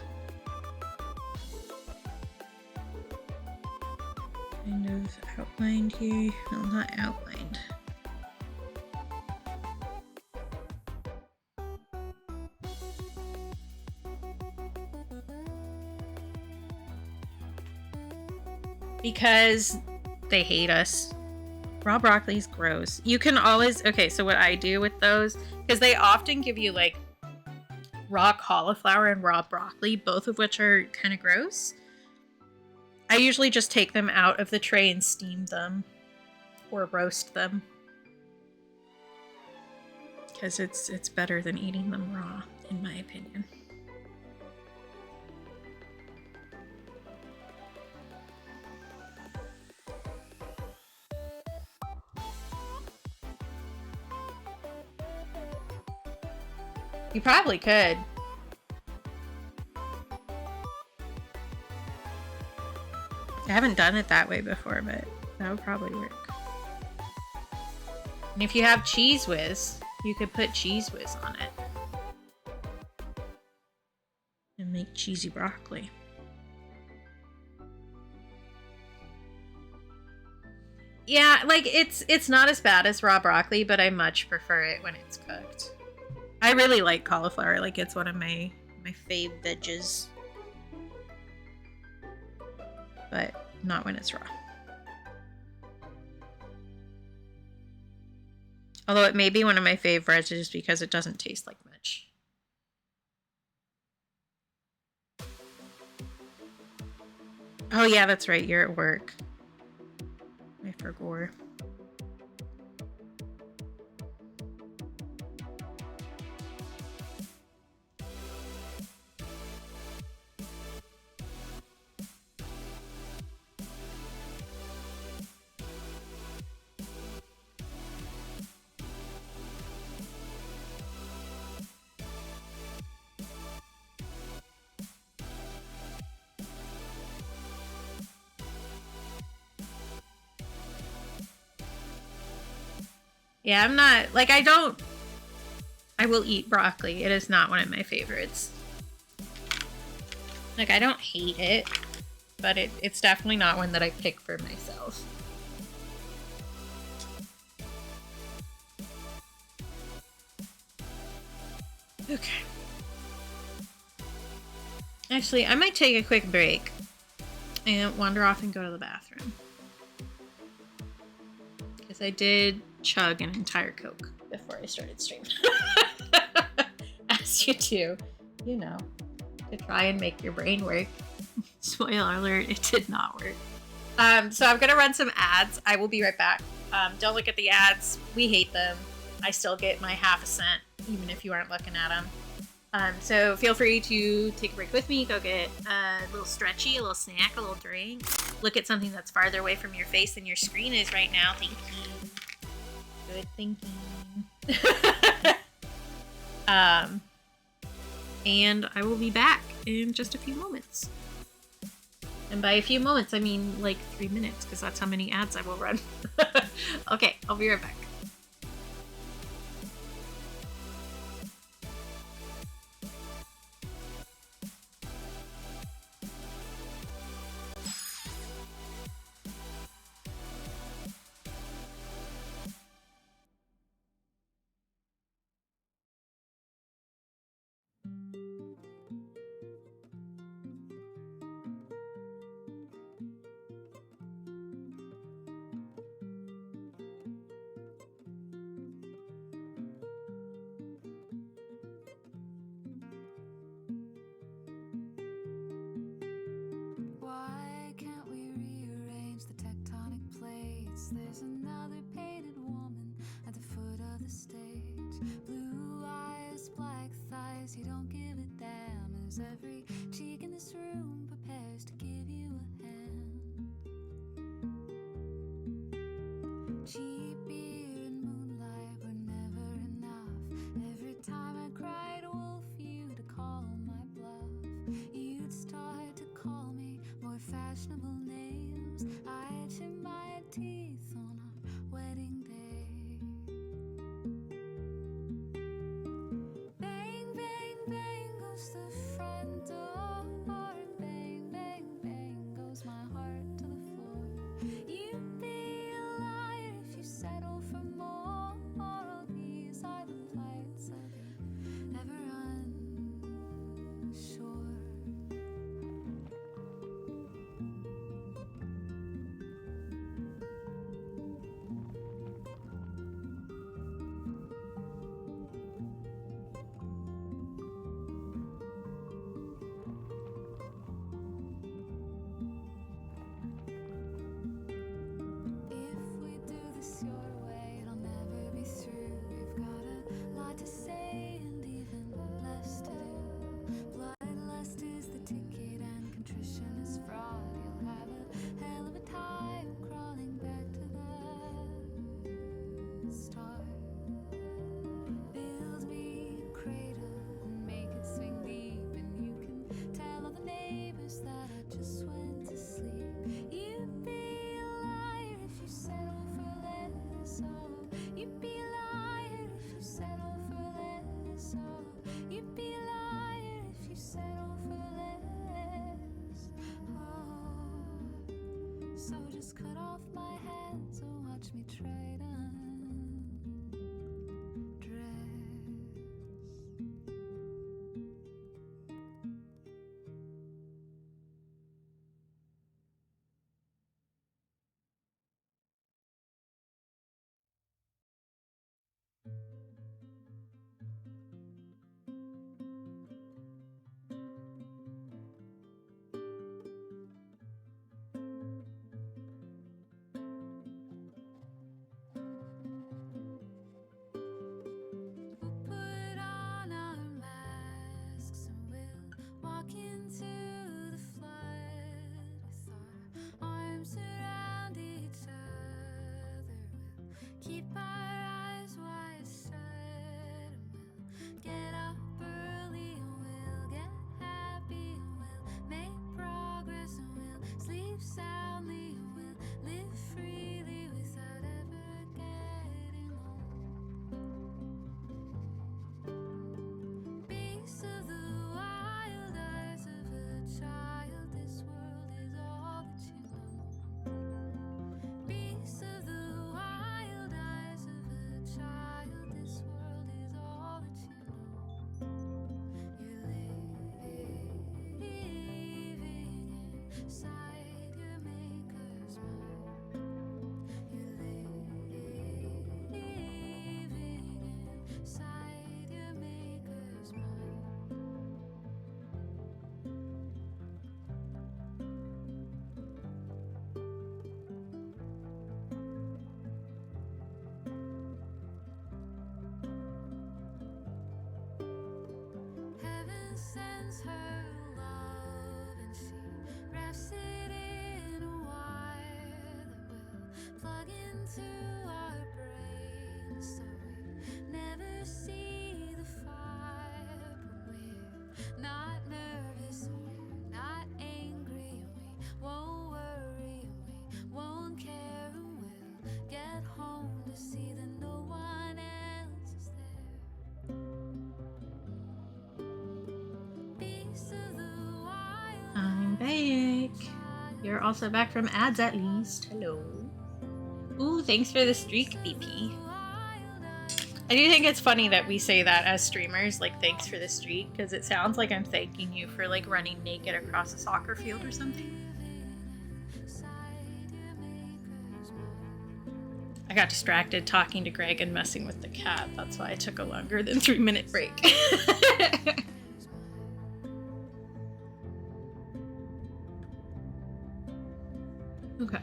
kind of outlined here. Well, not outlined. Because they hate us. Raw broccoli is gross. You can always, okay, so what I do with those, because they often give you like raw cauliflower and raw broccoli, both of which are kind of gross. I usually just take them out of the tray and steam them or roast them, because it's better than eating them raw, in my opinion. You probably could. I haven't done it that way before, but that would probably work. And if you have Cheese Whiz, you could put Cheese Whiz on it and make cheesy broccoli. Yeah, like it's not as bad as raw broccoli, but I much prefer it when it's cooked. I really like cauliflower. Like, it's one of my fave veggies. But not when it's raw. Although it may be one of my favorites just because it doesn't taste like much. Oh yeah, that's right. You're at work. I forgot. Yeah, I'm not, like, I will eat broccoli. It is not one of my favorites. Like, I don't hate it, but it's definitely not one that I pick for myself. Okay. Actually, I might take a quick break and wander off and go to the bathroom. Because I did chug an entire Coke before I started streaming. As you do, you know, to try and make your brain work. Spoiler alert, it did not work. So I'm gonna run some ads. I will be right back. Don't look at the ads. We hate them. I still get my half a cent, even if you aren't looking at them. So feel free to take a break with me. Go get a little stretchy, a little snack, a little drink. Look at something that's farther away from your face than your screen is right now. Thank you. Good thinking. And I will be back in just a few moments. And by a few moments, I mean like 3 minutes, because that's how many ads I will run. Okay, I'll be right back. Why can't we rearrange the tectonic plates? There's another painted woman at the foot of the stage. Blue eyes, black thighs, you don't give a damn. As every cheek in this room prepares to give you a hand. Cheap beer and moonlight were never enough. Every time I cried wolf, you'd call my bluff. You'd start to call me more fashionable names. I chip my teeth on our wedding day. Bang, bang, bang goes the front door. Bang, bang, bang goes my heart to the floor. You'd be a liar if you settle for more. All these are the plights of the ever unsure. If we do this your way, it'll never be through. You've got a lot to say and even less to do. Bloodlust is the ticket and contrition is fraud. You'll have a hell of a time crawling back to the start. Build me a cradle and make it swing deep, and you can tell all the neighbors that I just went to sleep. You'd be a liar if you settle for less. Oh, you'd be a liar if you settle for less. Oh, you'd be a liar if you settle for less. Oh, so just cut off my hands and watch me try to undress. brings her love and she wraps it in a wire that will plug into our brains so we never see the fire. But we're not nervous, we're not angry, and we won't worry, and we won't care, and we'll get home to see that no one else is there. Beast of the wild, I'm back. You're also back from ads at least. Hello. Ooh, thanks for the streak, BP. I do think it's funny that we say that as streamers, like, thanks for the streak, because it sounds like I'm thanking you for, like, running naked across a soccer field or something. I got distracted talking to Greg and messing with the cat. That's why I took a longer than 3-minute break. Okay.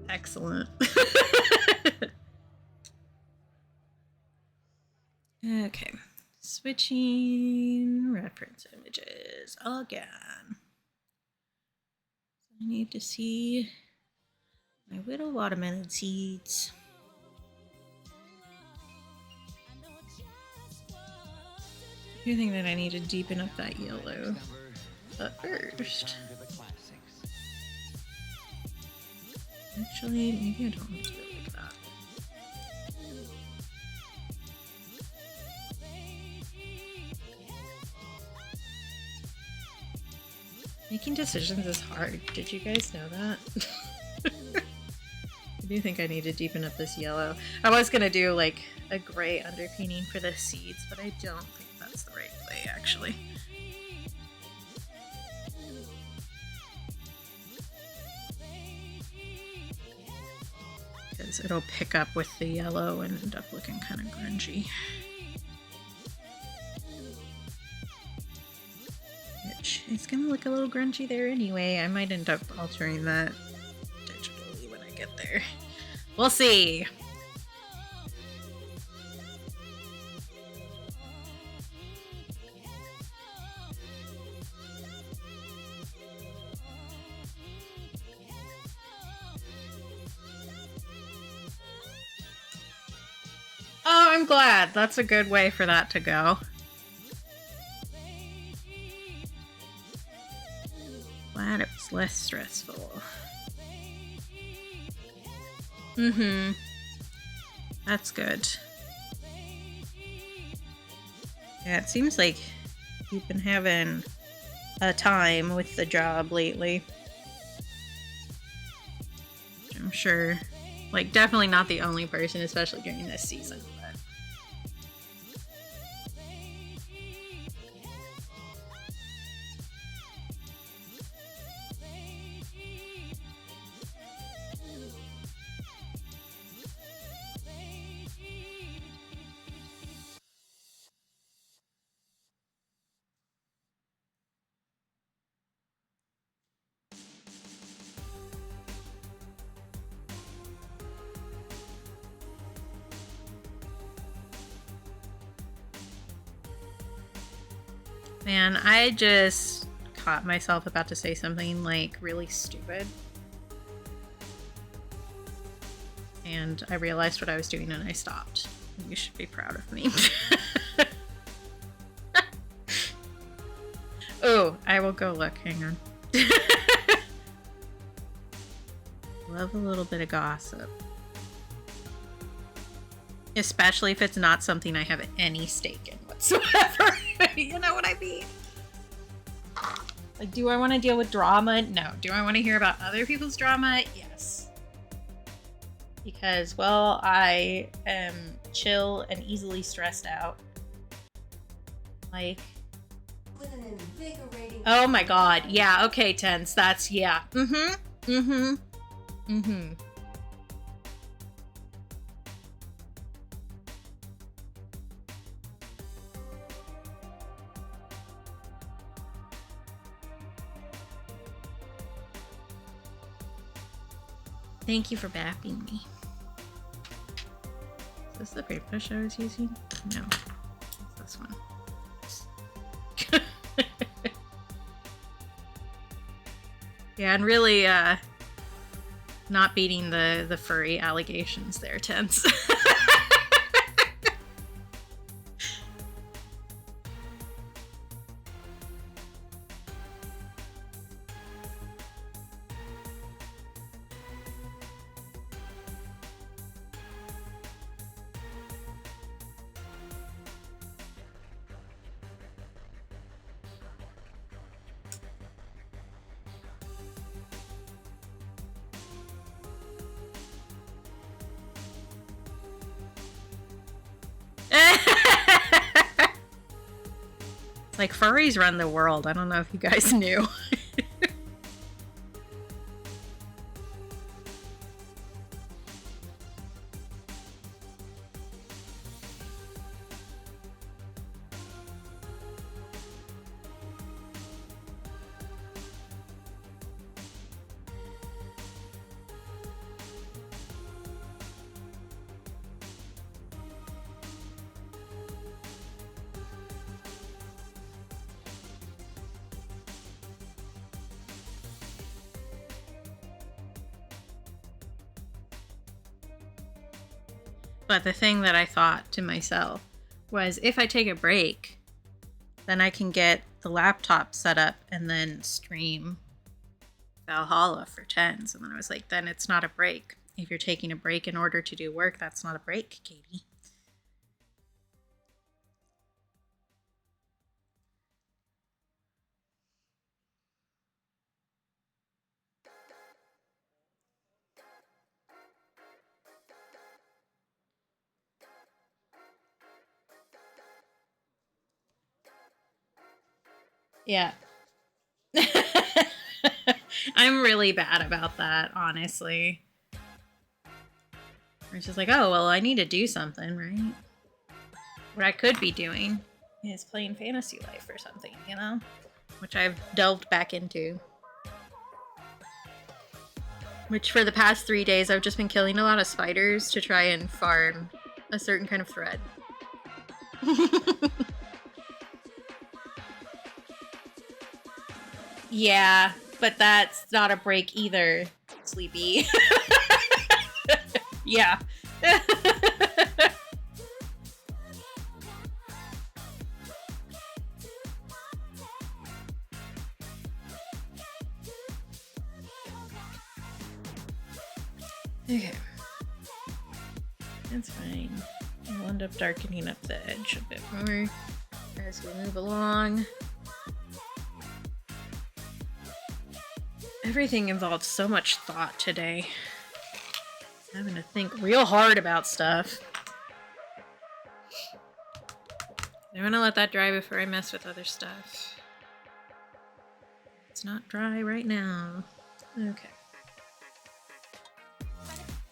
Excellent. Okay. Switching reference images again. I need to see my little watermelon seeds. I do think that I need to deepen up that yellow. But first, actually, maybe I don't want to do it like that. Making decisions is hard. Did you guys know that? I do think I need to deepen up this yellow. I was gonna do like a gray underpainting for the seeds, but I don't think that's the right way, actually. Because it'll pick up with the yellow and end up looking kind of grungy. Which is gonna look a little grungy there anyway. I might end up altering that digitally when I get there. We'll see. Oh, I'm glad. That's a good way for that to go. Glad it was less stressful. Mm-hmm. That's good. Yeah, it seems like you've been having a time with the job lately. I'm sure. Like, definitely not the only person, especially during this season. But man, I just caught myself about to say something like really stupid. And I realized what I was doing and I stopped. You should be proud of me. Oh, I will go look. Hang on. Love a little bit of gossip. Especially if it's not something I have any stake in whatsoever. You know what I mean? Like, do I want to deal with drama? No. Do I want to hear about other people's drama? Yes. Because, well, I am chill and easily stressed out. Like, With an invigorating. oh my god. Yeah, okay, Tense. That's, yeah. Mm-hmm. Mm-hmm. Mm-hmm. Thank you for bapping me. Is this the paintbrush I was using? No. It's this one. Yeah, and really not beating the furry allegations there, Tense. It's like furries run the world. I don't know if you guys knew. But the thing that I thought to myself was if I take a break, then I can get the laptop set up and then stream Valhalla for tens. And then I was like, then it's not a break. If you're taking a break in order to do work, that's not a break, Katie. Yeah. I'm really bad about that, honestly. It's just like, oh, well, I need to do something, right? What I could be doing is playing Fantasy Life or something, you know? Which I've delved back into. Which for the past 3 days, I've just been killing a lot of spiders to try and farm a certain kind of thread. Yeah, but that's not a break either, Sleepy. Yeah. Okay. That's fine. I'll end up darkening up the edge a bit more as we move along. Everything involves so much thought today. I'm having to think real hard about stuff. I want to let that dry before I mess with other stuff. It's not dry right now. Okay.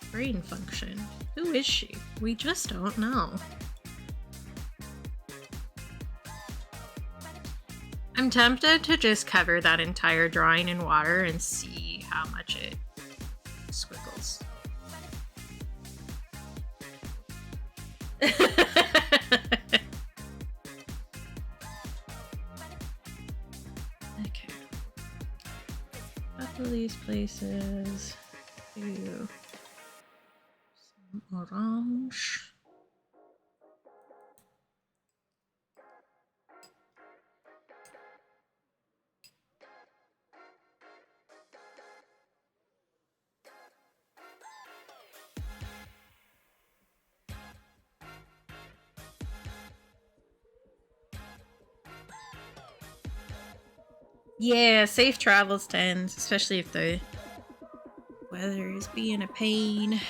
Brain function. Who is she? We just don't know. I'm tempted to just cover that entire drawing in water and see how much it squiggles. Okay. Couple of these places. Do some orange. Yeah, safe travels, Tens, especially if the weather is being a pain.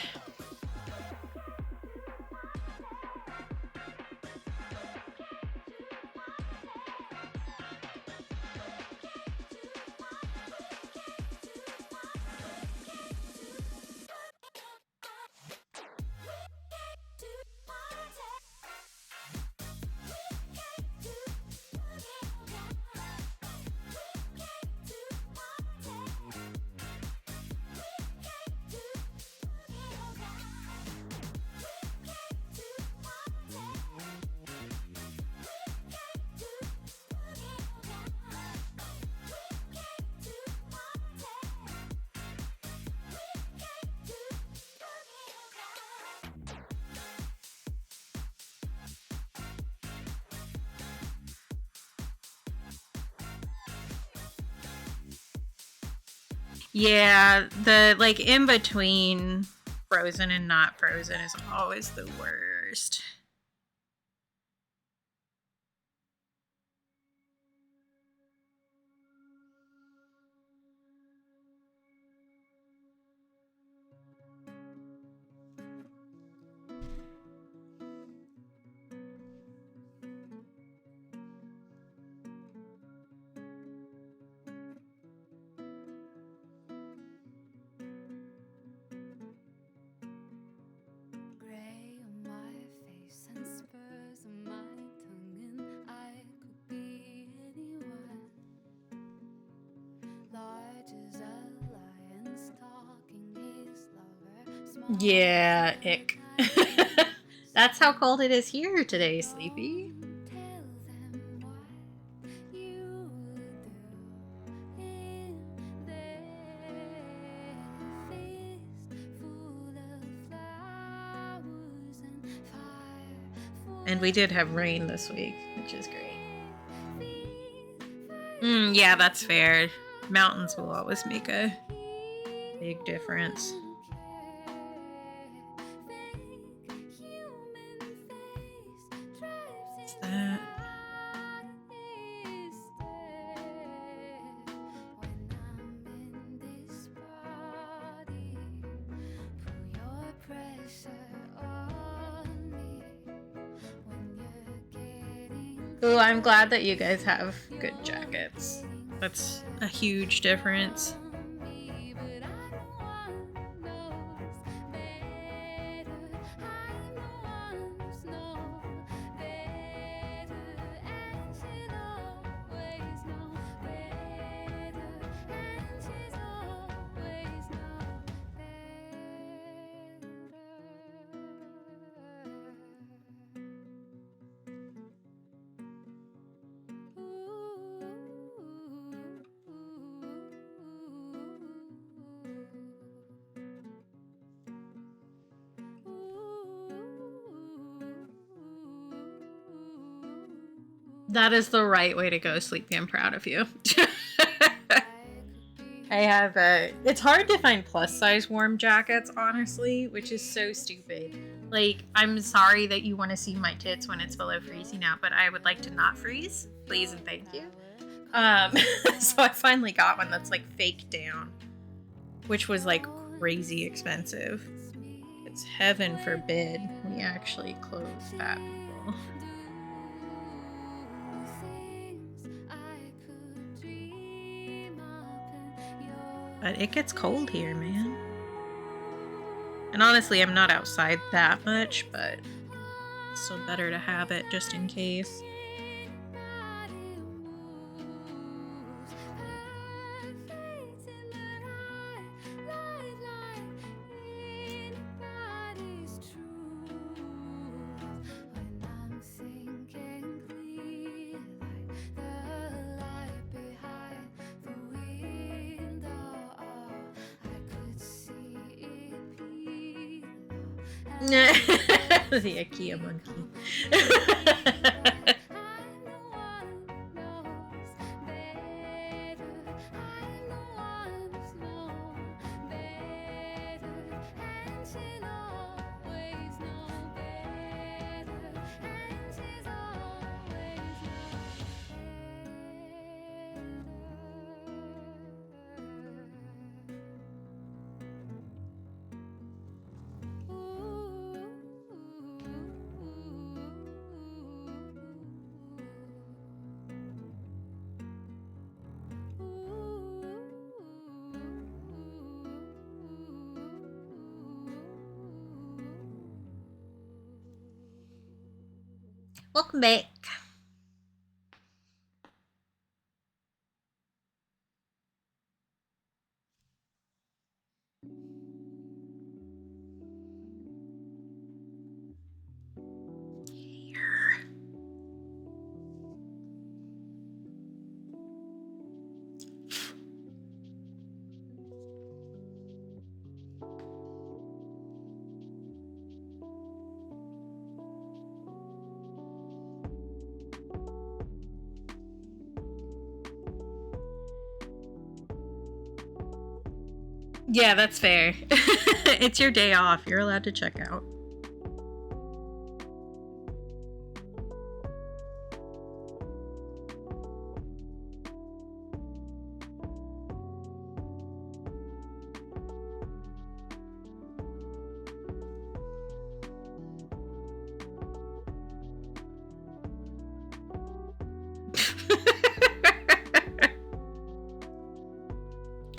Yeah, the like in between frozen and not frozen is always the worst. Gray on my face and spurs on my tongue, and I could be anyone. Large as a lion stalking his lover. Small Yeah, as a ick. tiger. That's how cold it is here today, Sleepy. Tell them what you do in their fist full of flowers and fire. And we did have rain this week, which is great. Yeah, that's fair. Mountains will always make a big difference. What's that? Oh, I'm glad that you guys have good jackets. That's a huge difference. That is the right way to go, Sleepy. I'm proud of you. I have it's hard to find plus size warm jackets, honestly, which is so stupid. Like, I'm sorry that you want to see my tits when it's below freezing out, but I would like to not freeze, please and thank you. So I finally got one that's like fake down, which was like crazy expensive. It's heaven forbid we actually clothe fat people. But it gets cold here, man. And honestly, I'm not outside that much, but it's still better to have it just in case. The IKEA monkey. Welcome back. Yeah, that's fair. It's your day off. You're allowed to check out.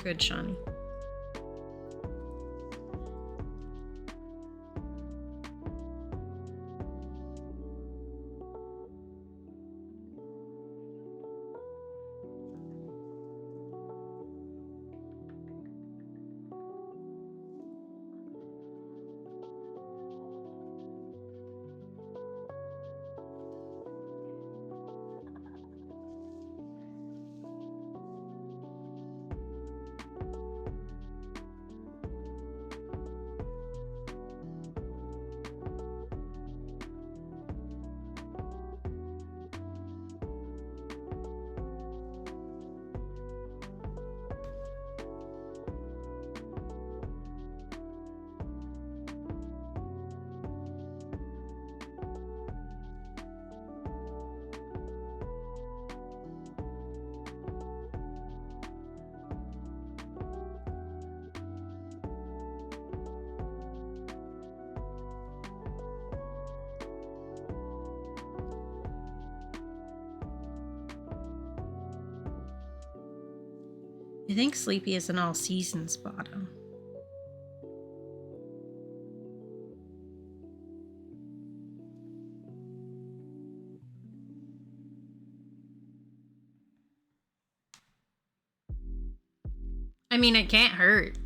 Good, Shawnee. I think Sleepy is an all seasons bottom. I mean, it can't hurt.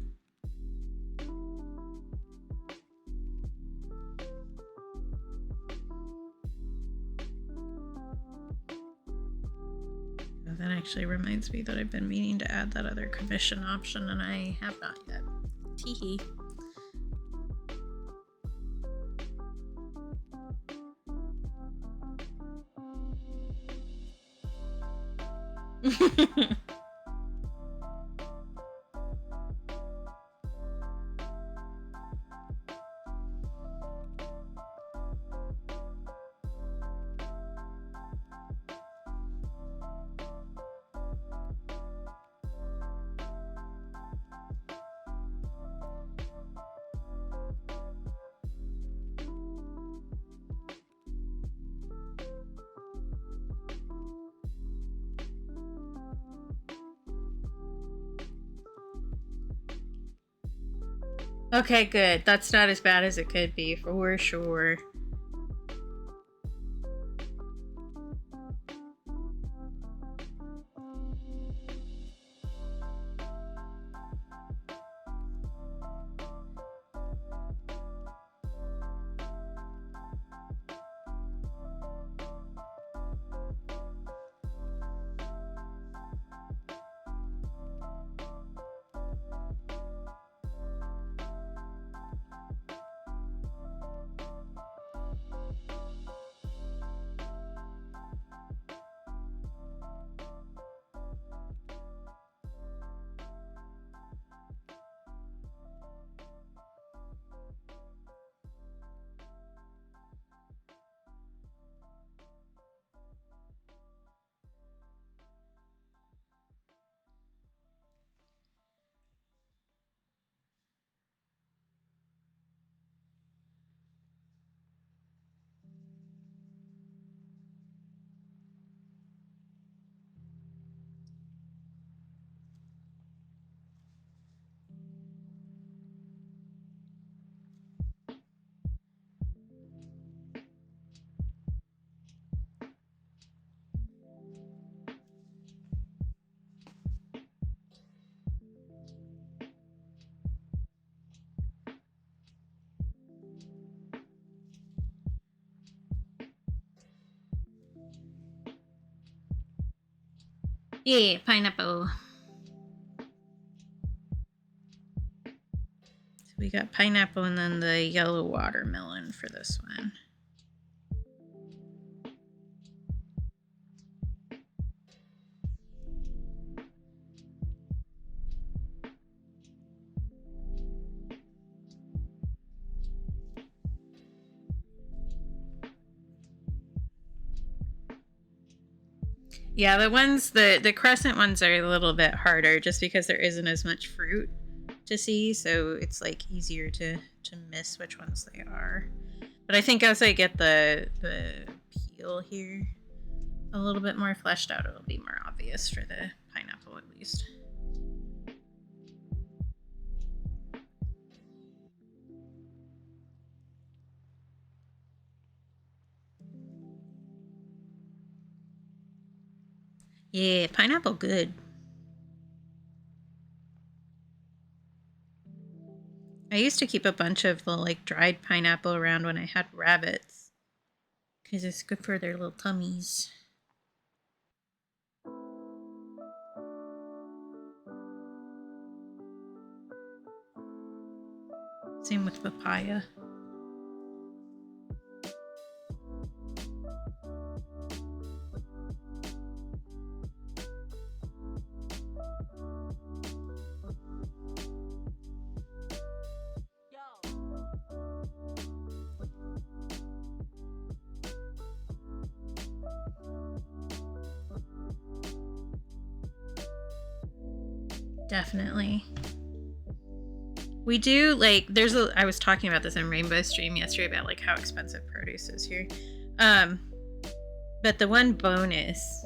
That actually reminds me that I've been meaning to add that other commission option and I have not yet. Teehee. Okay, good. That's not as bad as it could be, for sure. Yeah, pineapple. So we got pineapple and then the yellow watermelon for this one. Yeah, the crescent ones are a little bit harder just because there isn't as much fruit to see, so it's like easier to miss which ones they are. But I think as I get the peel here a little bit more fleshed out, it'll be more obvious for the pineapple at least. Yeah, pineapple good. I used to keep a bunch of the like dried pineapple around when I had rabbits because it's good for their little tummies. Same with papaya. Definitely. We do like I was talking about this in Rainbow Stream yesterday about like how expensive produce is here. But the one bonus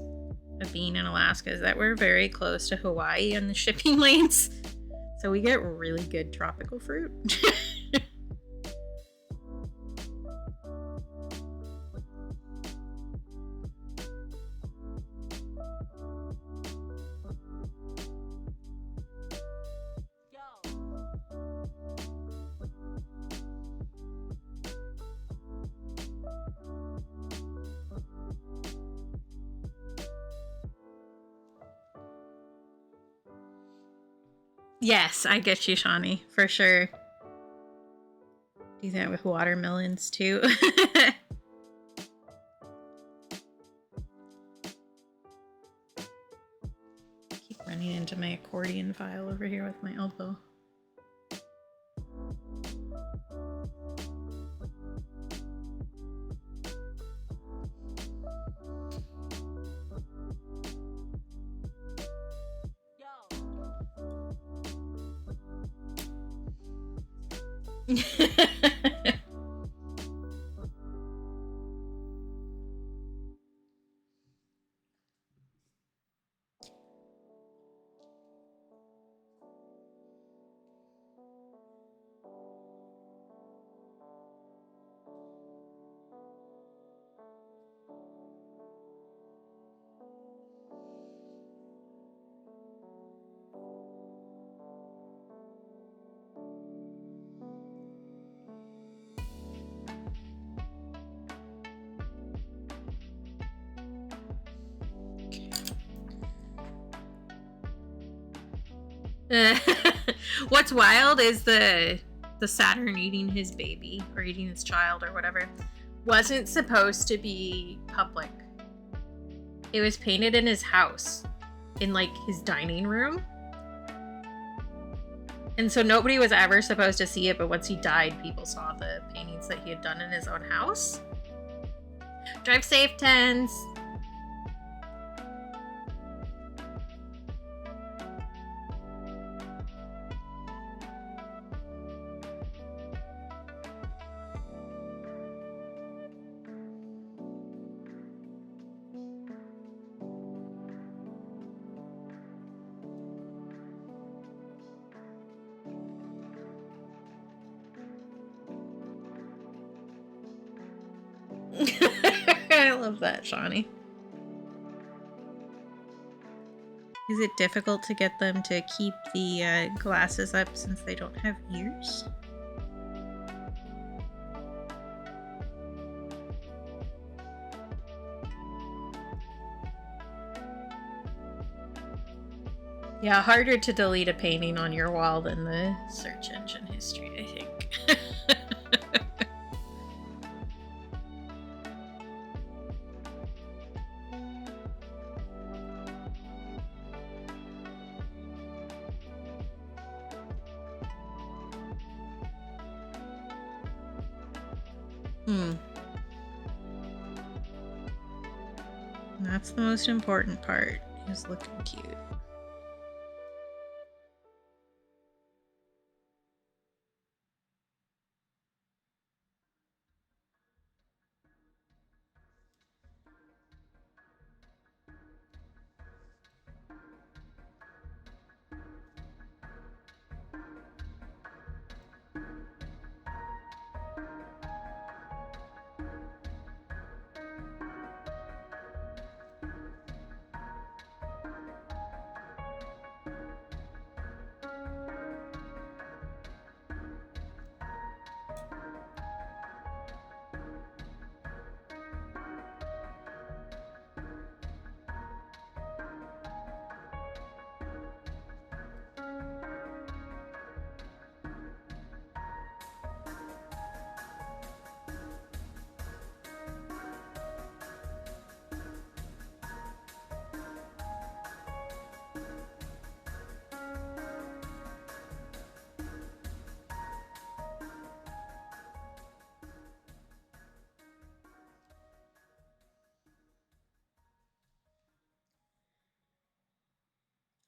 of being in Alaska is that we're very close to Hawaii on the shipping lanes. So we get really good tropical fruit. Yes, I get you, Shawnee, for sure. Do that with watermelons too. Keep running into my accordion file over here with my elbow. What's wild is the Saturn eating his baby or eating his child or whatever wasn't supposed to be public. It was painted in his house, in like his dining room. And so nobody was ever supposed to see it, but once he died, people saw the paintings that he had done in his own house. Drive safe, Tens. I love that, Shawnee. Is it difficult to get them to keep the glasses up since they don't have ears? Yeah, harder to delete a painting on your wall than the search engine history, I think. That's the most important part, is looking cute.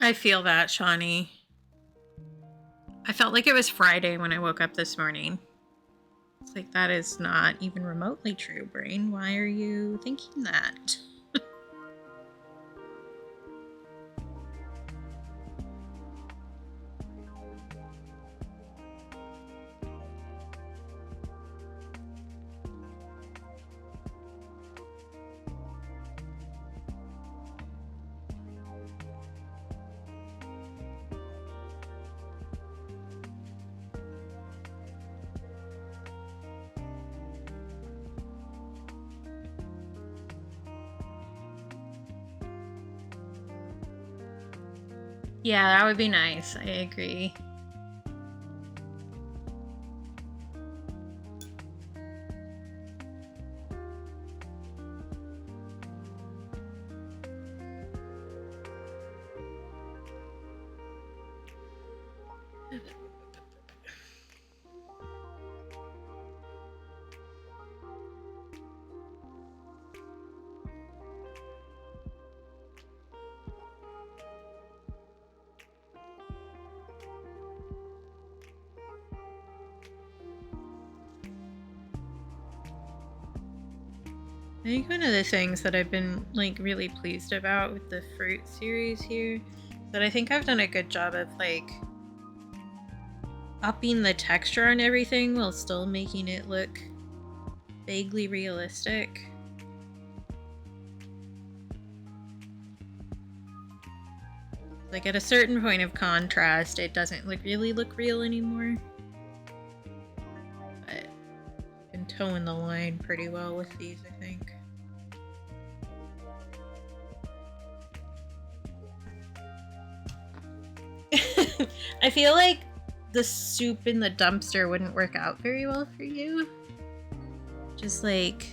I feel that, Shawnee. I felt like it was Friday when I woke up this morning. It's like, that is not even remotely true, brain. Why are you thinking that? Yeah, that would be nice. I agree. I think one of the things that I've been like really pleased about with the fruit series here is that I think I've done a good job of like upping the texture on everything while still making it look vaguely realistic. Like at a certain point of contrast, it doesn't really look real anymore. But I've been towing the line pretty well with these, I think. I feel like the soup in the dumpster wouldn't work out very well for you. Just like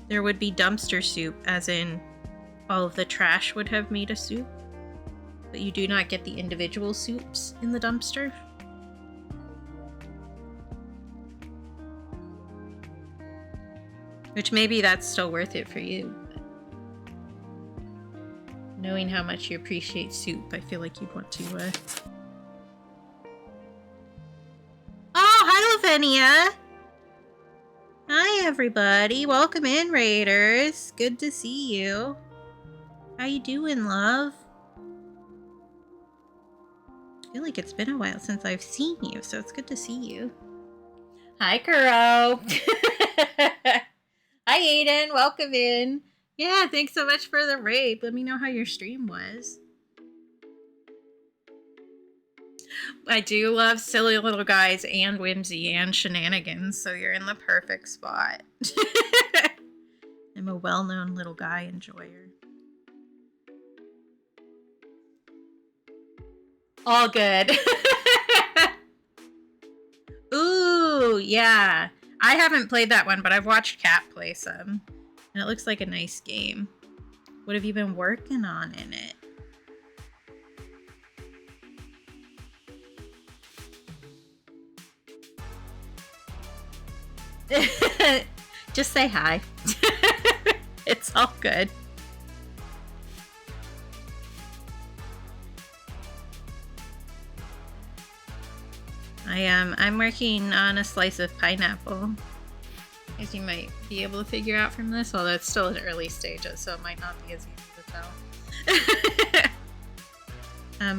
there would be dumpster soup, as in all of the trash would have made a soup, but you do not get the individual soups in the dumpster. Which maybe that's still worth it for you. But knowing how much you appreciate soup, I feel like you'd want to Oh, hi, Lavinia! Hi, everybody. Welcome in, Raiders. Good to see you. How you doing, love? I feel like it's been a while since I've seen you, so it's good to see you. Hi, Kuro. Hi, Aiden. Welcome in. Yeah, thanks so much for the raid. Let me know how your stream was. I do love silly little guys and whimsy and shenanigans, so you're in the perfect spot. I'm a well-known little guy enjoyer. All good. Ooh, yeah. I haven't played that one, but I've watched Kat play some. And it looks like a nice game. What have you been working on in it? Just say hi. It's all good. I'm working on a slice of pineapple, as you might be able to figure out from this, although it's still in early stages, so it might not be as easy to tell.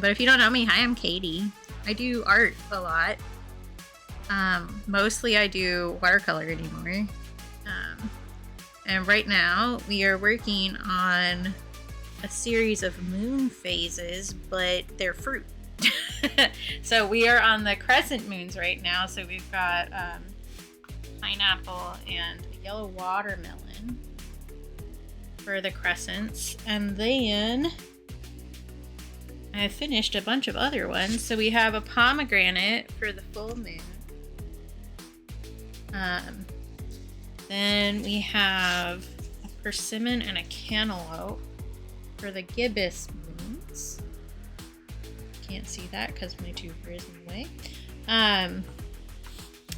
But if you don't know me, hi, I'm Katie. I do art a lot. Mostly I do watercolor anymore. And right now we are working on a series of moon phases, but they're fruit. So we are on the Crescent Moons right now. So we've got pineapple and a yellow watermelon for the crescents. And then I have finished a bunch of other ones. So we have a pomegranate for the full moon. Then we have a persimmon and a cantaloupe for the gibbous moons. Can't see that because my tuber is in the way. And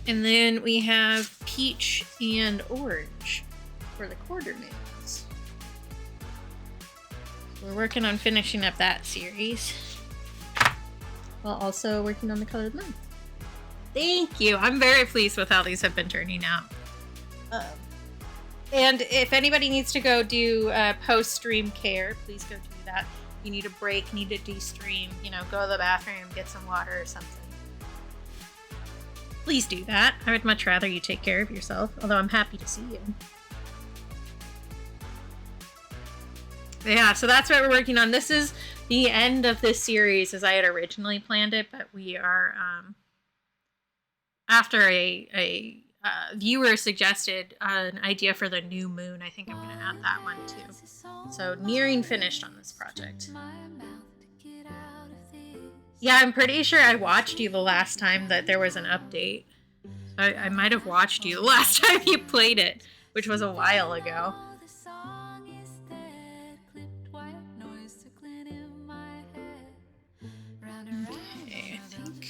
then we have peach and orange for the quarter moons. So we're working on finishing up that series, while also working on the color of the moon. Thank you. I'm very pleased with how these have been turning out. And if anybody needs to go do post-stream care, please go do that. You need a break, need to de-stream, go to the bathroom, get some water or something. Please do that. I would much rather you take care of yourself, although I'm happy to see you. Yeah, so that's what we're working on. This is the end of this series as I had originally planned it, but we are, after a viewer suggested an idea for the new moon, I think I'm going to add that one too. So nearing finished on this project. Yeah, I'm pretty sure I watched you the last time that there was an update. I might have watched you the last time you played it, which was a while ago. Okay, I think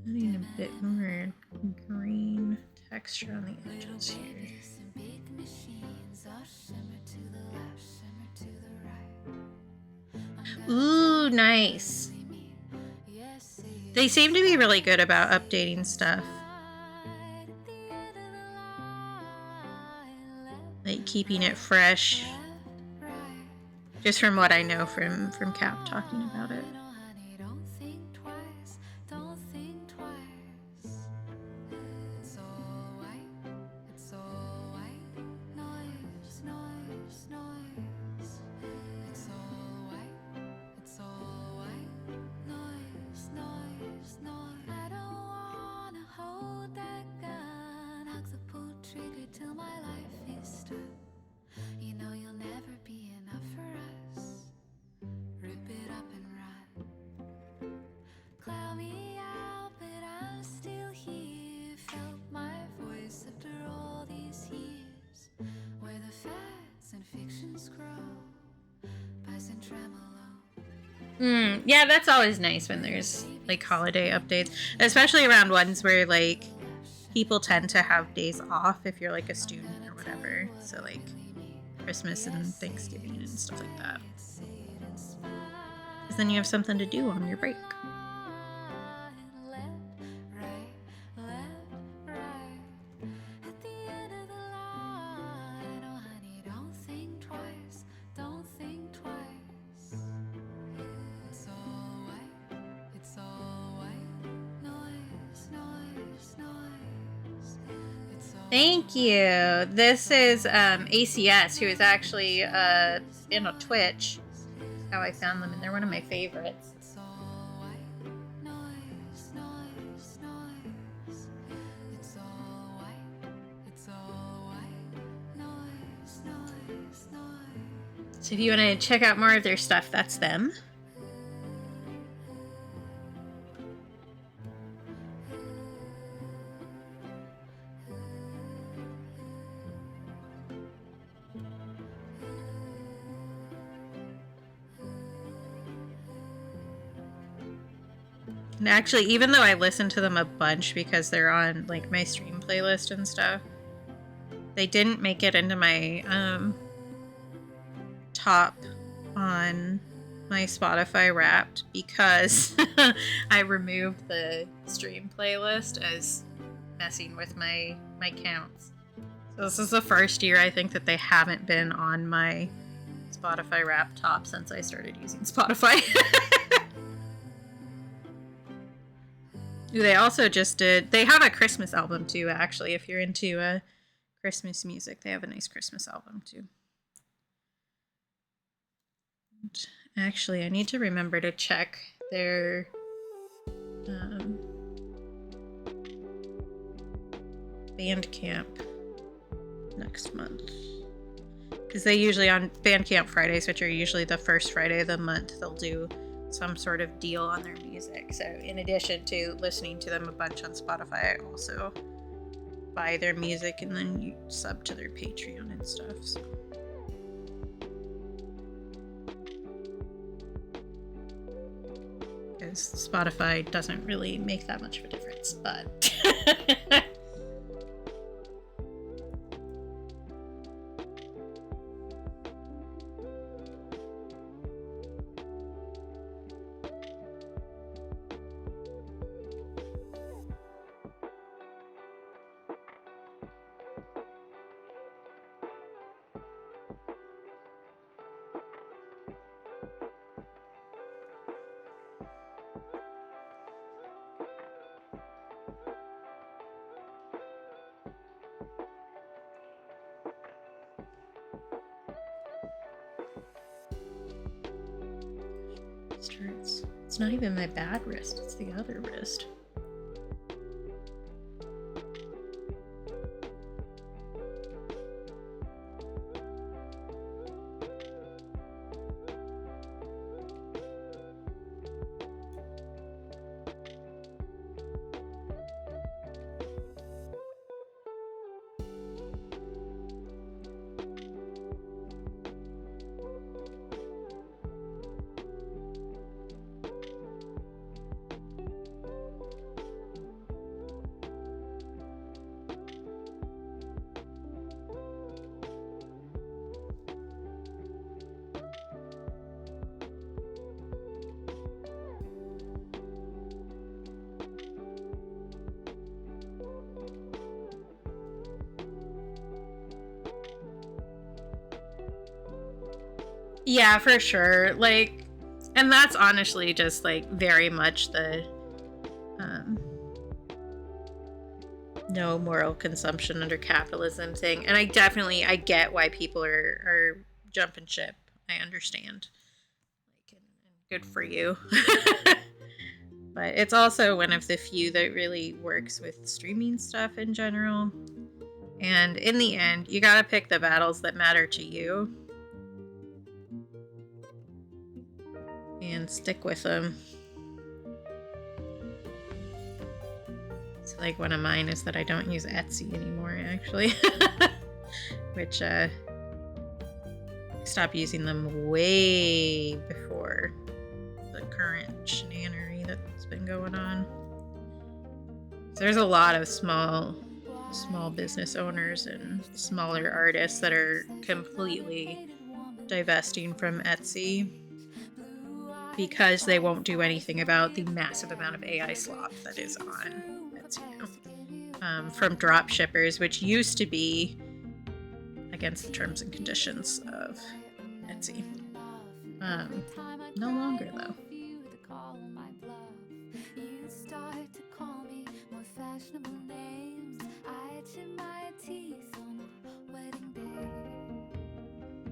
I need a bit more green texture on the edges here. Ooh, nice. They seem to be really good about updating stuff. Like keeping it fresh. Just from what I know from Cap talking about it. Yeah, that's always nice when there's like holiday updates, especially around ones where like people tend to have days off if you're like a student or whatever. So like Christmas and Thanksgiving and stuff like that. Because then you have something to do on your break. Thank you. This is ACS, who is actually in a Twitch. That's how I found them, and they're one of my favorites. So if you want to check out more of their stuff, that's them. And actually, even though I listen to them a bunch because they're on like my stream playlist and stuff, they didn't make it into my top on my Spotify Wrapped because I removed the stream playlist as messing with my counts. So this is the first year I think that they haven't been on my Spotify Wrapped top since I started using Spotify. They also just they have a Christmas album too, actually. If you're into Christmas music, they have a nice Christmas album too. Actually, I need to remember to check their Bandcamp next month. Because they usually, on Bandcamp Fridays, which are usually the first Friday of the month, they'll do some sort of deal on their music. So in addition to listening to them a bunch on Spotify, I also buy their music and then you sub to their Patreon and stuff. So. Because Spotify doesn't really make that much of a difference, but it's not even my bad wrist, it's the other wrist. Yeah, for sure. Like, and that's honestly just like very much the no moral consumption under capitalism thing. And I get why people are jumping ship. I understand. Like, and good for you. But it's also one of the few that really works with streaming stuff in general. And in the end, you gotta pick the battles that matter to you. And stick with them. So like one of mine is that I don't use Etsy anymore, actually. Which I stopped using them way before the current shenanery that's been going on. So there's a lot of small business owners and smaller artists that are completely divesting from Etsy because they won't do anything about the massive amount of AI slop that is on Etsy now. From drop shippers, which used to be against the terms and conditions of Etsy. No longer, though.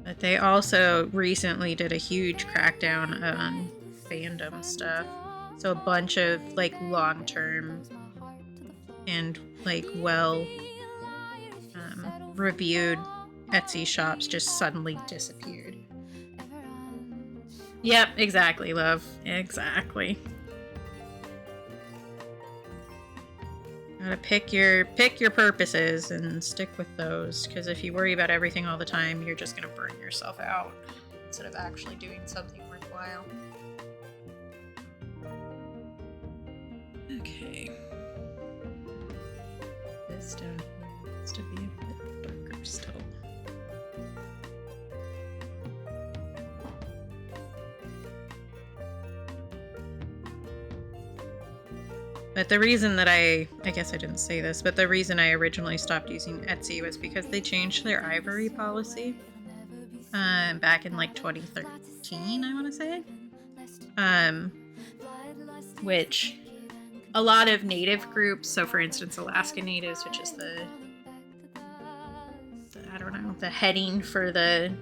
But they also recently did a huge crackdown on fandom stuff. So a bunch of like long-term and like reviewed Etsy shops just suddenly disappeared. Yep, exactly, love. Exactly. Gotta pick your purposes and stick with those, because if you worry about everything all the time, you're just gonna burn yourself out instead of actually doing something worthwhile. Okay. This down here needs to be a bit darker still. But the reason that I guess I didn't say this, but the reason I originally stopped using Etsy was because they changed their ivory policy back in like 2013, I want to say. Which a lot of native groups, so for instance, Alaska Natives, which is the I don't know, the heading for the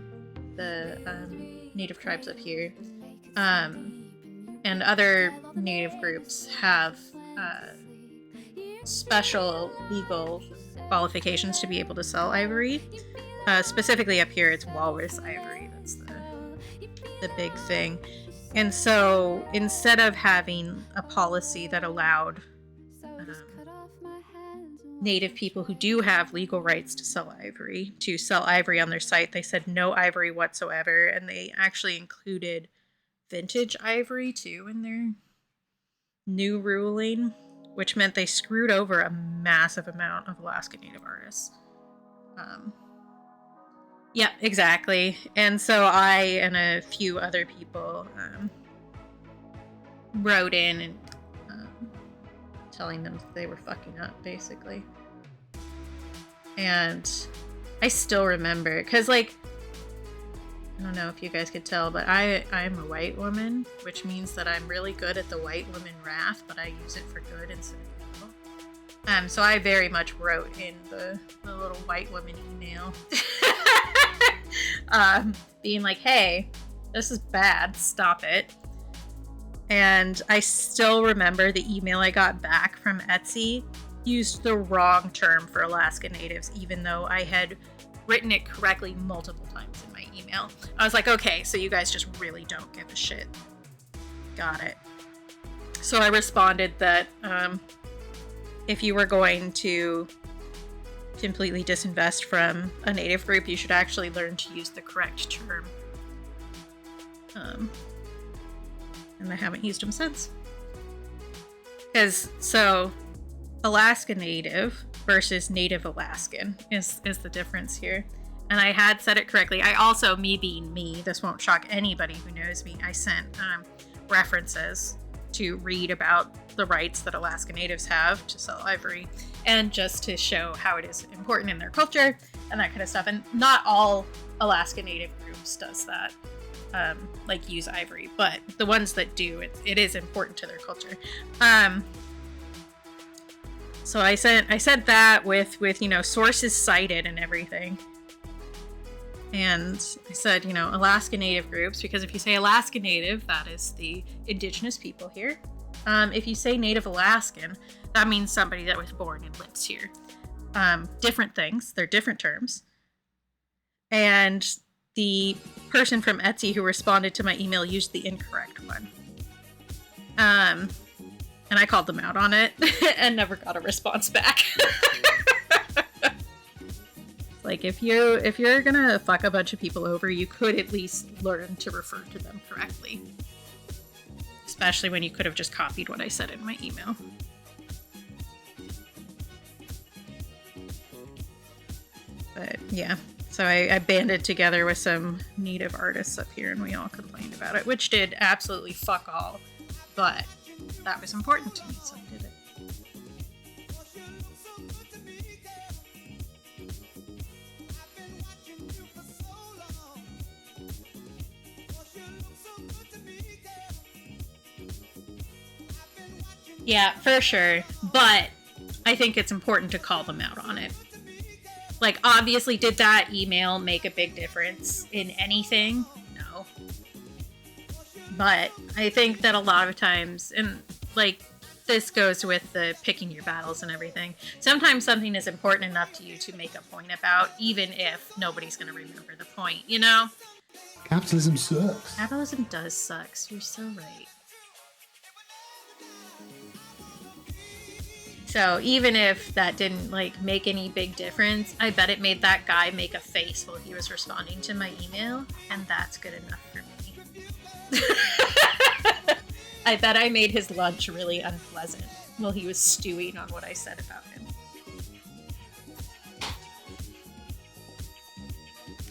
native tribes up here, and other native groups have special legal qualifications to be able to sell ivory. Specifically up here, it's walrus ivory. That's the big thing. And so instead of having a policy that allowed native people who do have legal rights to sell ivory on their site, they said no ivory whatsoever. And they actually included vintage ivory too in their new ruling, which meant they screwed over a massive amount of Alaska Native artists. Yeah, exactly. And so I and a few other people wrote in and telling them that they were fucking up, basically. And I still remember, because, like, I don't know if you guys could tell, but I'm a white woman, which means that I'm really good at the white woman wrath, but I use it for good instead of evil. So I very much wrote in the little white woman email being like, hey, this is bad, stop it. And I still remember the email I got back from Etsy used the wrong term for Alaska Natives, even though I had written it correctly multiple times in my email. I was like, okay, so you guys just really don't give a shit. Got it. So I responded that if you were going to completely disinvest from a native group, you should actually learn to use the correct term. And I haven't used them since. So Alaska Native versus Native Alaskan is the difference here. And I had said it correctly. I also, me being me, this won't shock anybody who knows me, I sent references to read about the rights that Alaska Natives have to sell ivory, and just to show how it is important in their culture and that kind of stuff. And not all Alaska Native groups does that, like use ivory, but the ones that do, it is important to their culture. So I said that with sources cited and everything. And I said, Alaska Native groups, because if you say Alaska Native, that is the indigenous people here. If you say Native Alaskan, that means somebody that was born and lives here. Different things. They're different terms. And the person from Etsy who responded to my email used the incorrect one. And I called them out on it and never got a response back. Like, if you're gonna fuck a bunch of people over, you could at least learn to refer to them correctly. Especially when you could have just copied what I said in my email. But yeah, so I banded together with some native artists up here and we all complained about it, which did absolutely fuck all. But that was important to me, so I did it. Yeah, for sure. But I think it's important to call them out on it. Like, obviously, did that email make a big difference in anything? No. But I think that a lot of times, and like, this goes with the picking your battles and everything, sometimes something is important enough to you to make a point about, even if nobody's going to remember the point, Capitalism sucks. Capitalism does suck. You're so right. So even if that didn't make any big difference, I bet it made that guy make a face while he was responding to my email, and that's good enough for me. I bet I made his lunch really unpleasant while he was stewing on what I said about him.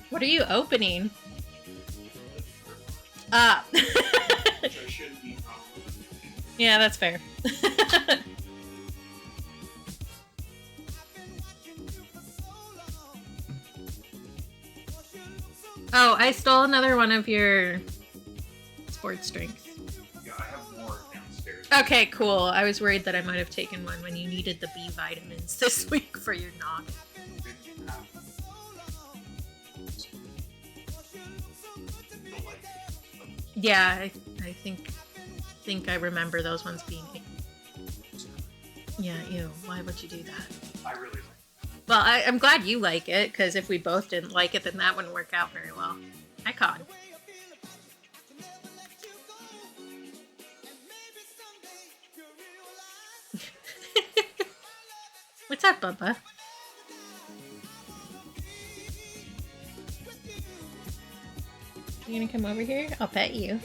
What are you opening? Ah. Which I shouldn't eat. Yeah, that's fair. Oh, I stole another one of your sports drinks. Yeah, I have more downstairs. Okay, cool. I was worried that I might have taken one when you needed the B vitamins this week for your knock. Yeah, I think I remember those ones being. Yeah, ew. Why would you do that? I really like it. Well, I'm glad you like it, because if we both didn't like it, then that wouldn't work out very well. Hi, Con. What's up, Bubba? You gonna come over here? I'll pet you.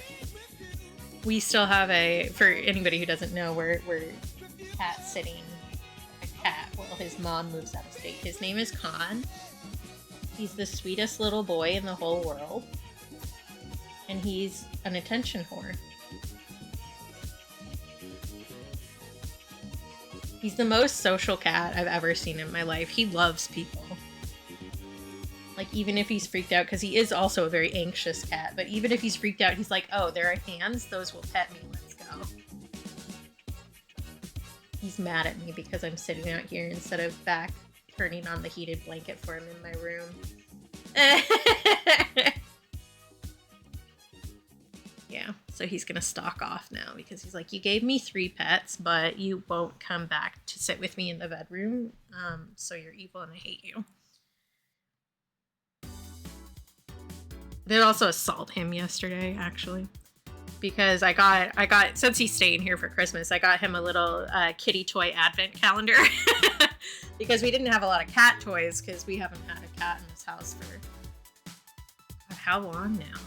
We still have for anybody who doesn't know, we're cat sitting a cat while his mom moves out of state. His name is Khan. He's the sweetest little boy in the whole world. And he's an attention whore. He's the most social cat I've ever seen in my life. He loves people. Like, even if he's freaked out, because he is also a very anxious cat, but even if he's freaked out, he's like, oh, there are hands, those will pet me, let's go. He's mad at me because I'm sitting out here instead of back turning on the heated blanket for him in my room. Yeah, so he's gonna stalk off now because he's like, you gave me 3 pets, but you won't come back to sit with me in the bedroom, so you're evil and I hate you. Did also assault him yesterday, actually, because I got since he's staying here for Christmas, I got him a little kitty toy advent calendar because we didn't have a lot of cat toys because we haven't had a cat in this house for God, how long now?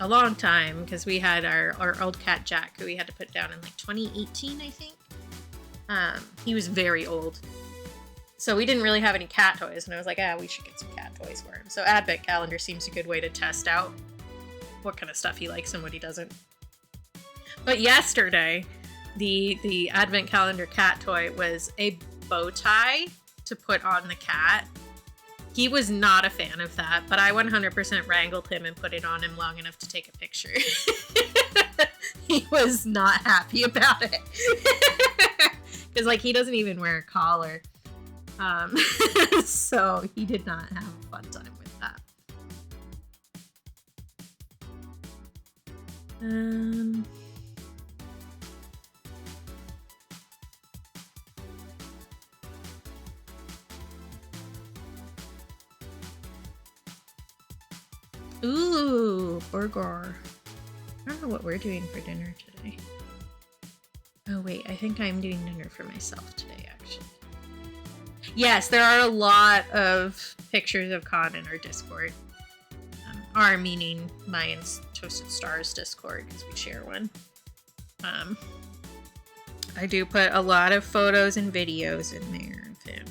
A long time, because we had our old cat Jack, who we had to put down in like 2018, I think. He was very old. So we didn't really have any cat toys, and I was like, we should get some cat toys for him. So Advent Calendar seems a good way to test out what kind of stuff he likes and what he doesn't. But yesterday, the Advent Calendar cat toy was a bow tie to put on the cat. He was not a fan of that, but I 100% wrangled him and put it on him long enough to take a picture. He was not happy about it. Because, like, he doesn't even wear a collar. So he did not have a fun time with that. Ooh, burger. I don't know what we're doing for dinner today. Oh wait, I think I'm doing dinner for myself today, actually. Yes, there are a lot of pictures of Khan in our Discord. Our meaning my and Toasted Stars Discord, because we share one. I do put a lot of photos and videos in there of him.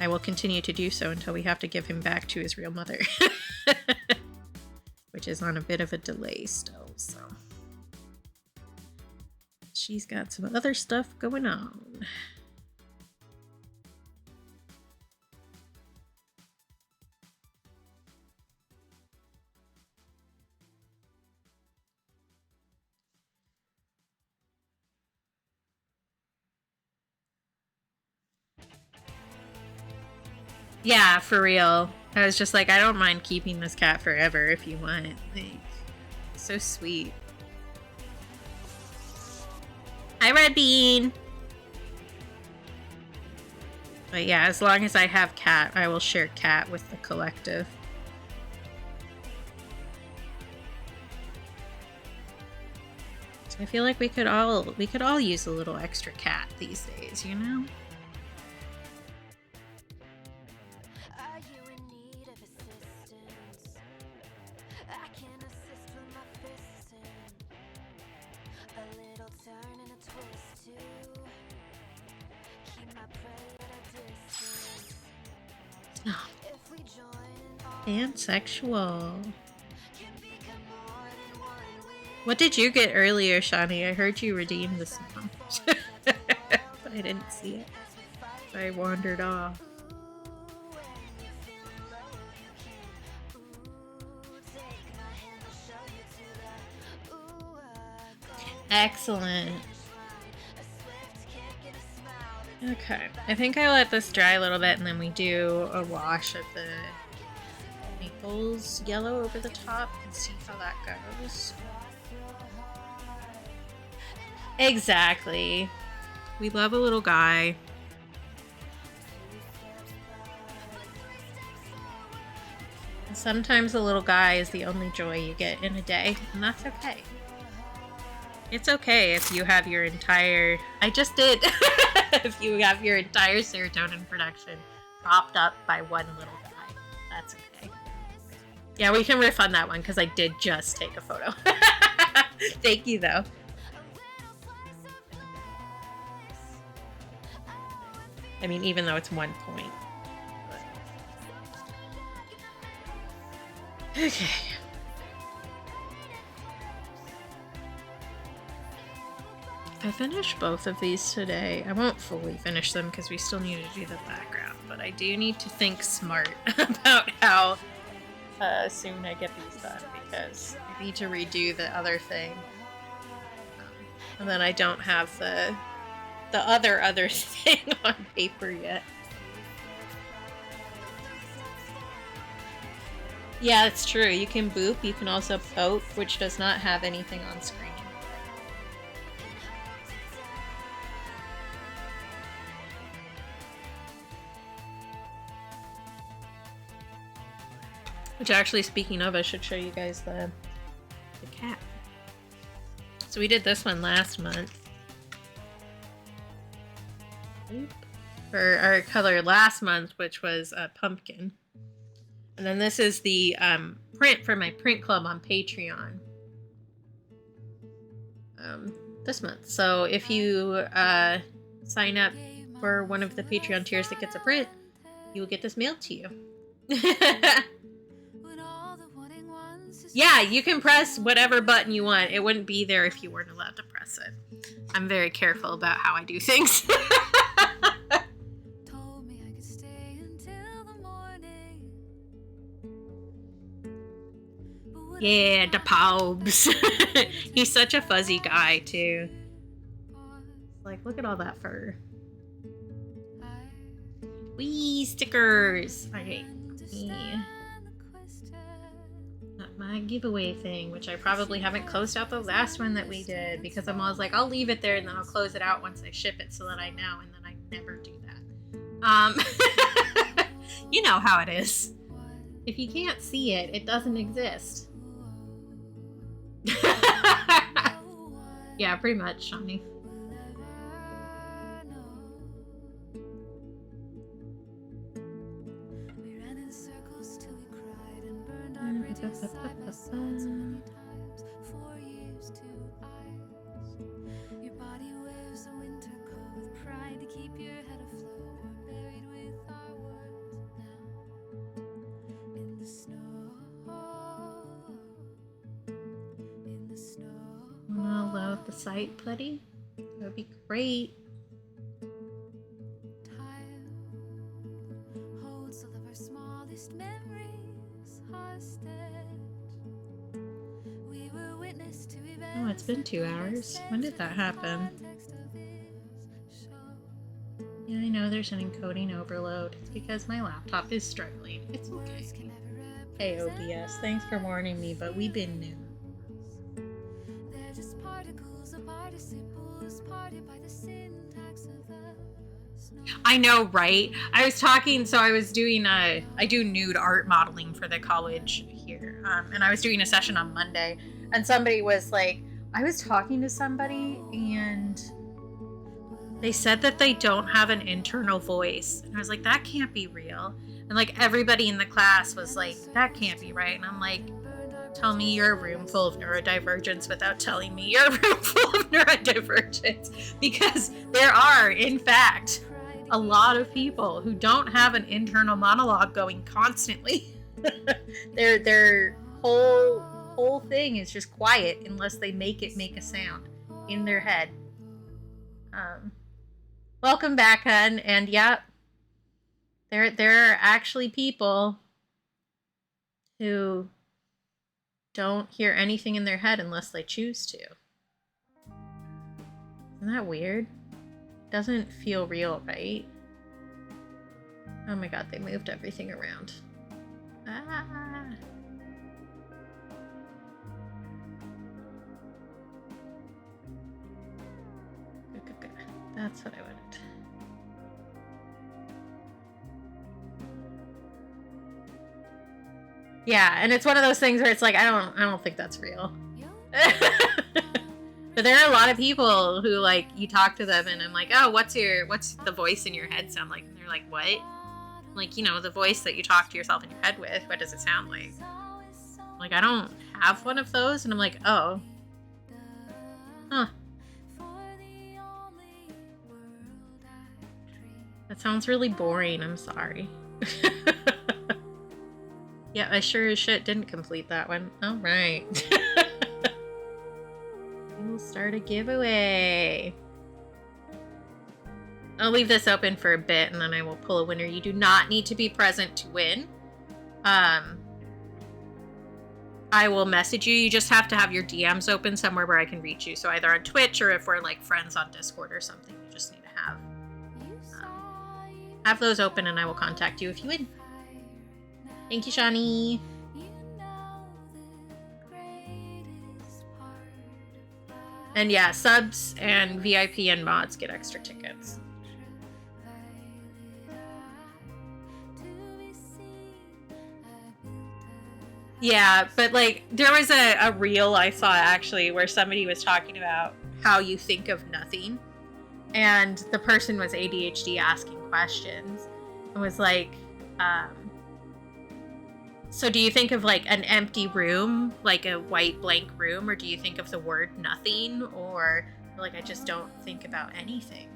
I will continue to do so until we have to give him back to his real mother. Which is on a bit of a delay still, so. She's got some other stuff going on. Yeah, for real. I was just like, I don't mind keeping this cat forever if you want. Like, so sweet. Hi, Red Bean! But yeah, as long as I have cat, I will share cat with the collective. So I feel like we could all use a little extra cat these days, you know? Are you in need of assistance? I can assist with my fisting. A little turn and a twist too. Keep my prey at a distance. Oh, If we join all pansexual. can become more than one we What did you get earlier, Shani? I heard you redeemed this one. But I didn't see it. as we fight I wandered off. Excellent. Okay, I think I let this dry a little bit and then we do a wash of the Maples yellow over the top and see how that goes. Exactly. We love a little guy. And sometimes a little guy is the only joy you get in a day, and that's okay. It's okay if you have your entire... I just did! If you have your entire serotonin production propped up by one little guy. That's okay. Yeah, we can riff on that one, because I did just take a photo. Thank you, though. I mean, even though it's 1 point. Okay. If I finish both of these today, I won't fully finish them because we still need to do the background, but I do need to think smart about how soon I get these done because I need to redo the other thing. And then I don't have the other thing on paper yet. Yeah, it's true. You can boop, you can also poke, which does not have anything on screen. Which actually, speaking of, I should show you guys the cat. So we did this one last month. For our color last month, which was pumpkin. And then this is the print for my print club on Patreon this month. So if you sign up for one of the Patreon tiers that gets a print, you will get this mailed to you. Yeah, you can press whatever button you want. It wouldn't be there if you weren't allowed to press it. I'm very careful about how I do things. Yeah, the Pobs. He's such a fuzzy guy, too. Like, look at all that fur. Wee, stickers. Okay. Yeah. Not my giveaway thing, which I probably haven't closed out the last one that we did because I'm always like, I'll leave it there and then I'll close it out once I ship it so that I know, and then I never do that. You know how it is. If you can't see it, it doesn't exist. Yeah, pretty much, Shawnee. Your body wears a winter coat with pride to keep your head afloat. We're buried with our words now in the snow. In the snow. Wanna load the site, Putty? That would be great. Time holds all of our smallest memories hostage. We were witness to events. Oh, it's been 2 hours. When did that happen? Yeah, I know there's an encoding overload. It's because my laptop is struggling. It's okay. Hey, OBS, thanks for warning me, but we've been new. They're just particles of participles parted by the syntax of the snow. I know, right? I was talking, so I was doing I do nude art modeling for the college here, and I was doing a session on Monday, and somebody was like, I was talking to somebody, and they said that they don't have an internal voice, and I was like, that can't be real, and like everybody in the class was like, that can't be right, and I'm like, tell me you're a room full of neurodivergence without telling me you're a room full of neurodivergence, because there are, in fact, a lot of people who don't have an internal monologue going constantly. Their whole thing is just quiet unless they make it make a sound in their head. Welcome back, hun. And yep, there are actually people who don't hear anything in their head unless they choose to. Isn't that weird? Doesn't feel real, right? Oh my god, they moved everything around. Ah. Good. That's what I wanted. Yeah, and it's one of those things where it's like I don't think that's real. But there are a lot of people who, like, you talk to them and I'm like, oh, what's the voice in your head sound like? And they're like, what? Like, you know, the voice that you talk to yourself in your head with, what does it sound like? Like, I don't have one of those. And I'm like, oh. Huh. That sounds really boring. I'm sorry. Yeah, I sure as shit didn't complete that one. All right. We'll start a giveaway. I'll leave this open for a bit and then I will pull a winner. You do not need to be present to win. I will message you. You just have to have your DMs open somewhere where I can reach you. So either on Twitch or if we're like friends on Discord or something, you just need to have those open and I will contact you if you win. Thank you, Shawnee. And yeah, subs and VIP and mods get extra tickets. Yeah, but like there was a reel I saw actually where somebody was talking about how you think of nothing. And the person was ADHD asking questions. It was like, so do you think of like an empty room, like a white blank room, or do you think of the word nothing? Or like, I just don't think about anything.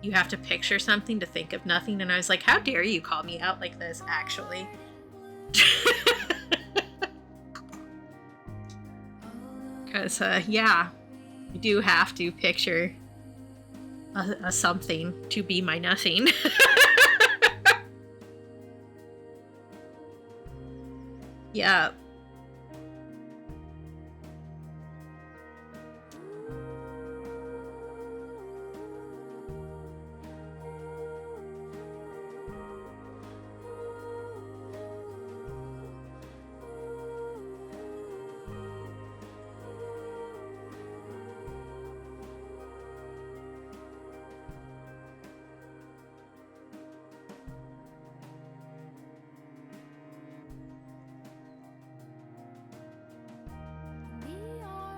You have to picture something to think of nothing. And I was like, how dare you call me out like this, actually? Because, yeah, I do have to picture a something to be my nothing. Yeah.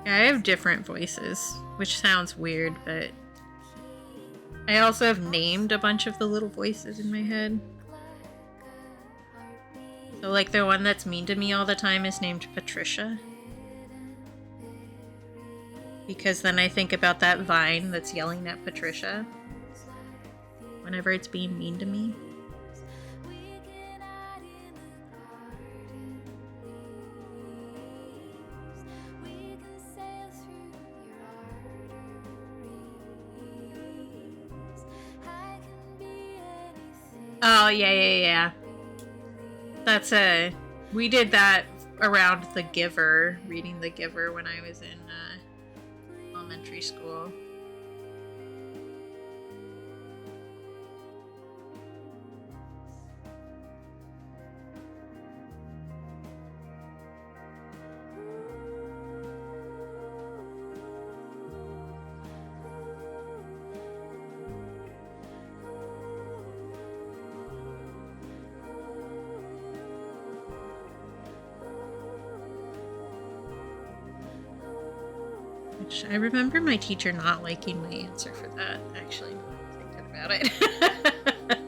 I have different voices, which sounds weird, but I also have named a bunch of the little voices in my head. So like the one that's mean to me all the time is named Patricia. Because then I think about that vine that's yelling at Patricia whenever it's being mean to me. Oh, yeah. That's we did that around The Giver, reading The Giver when I was in elementary school. Which I remember my teacher not liking my answer for that, actually, now that I'm thinking about it.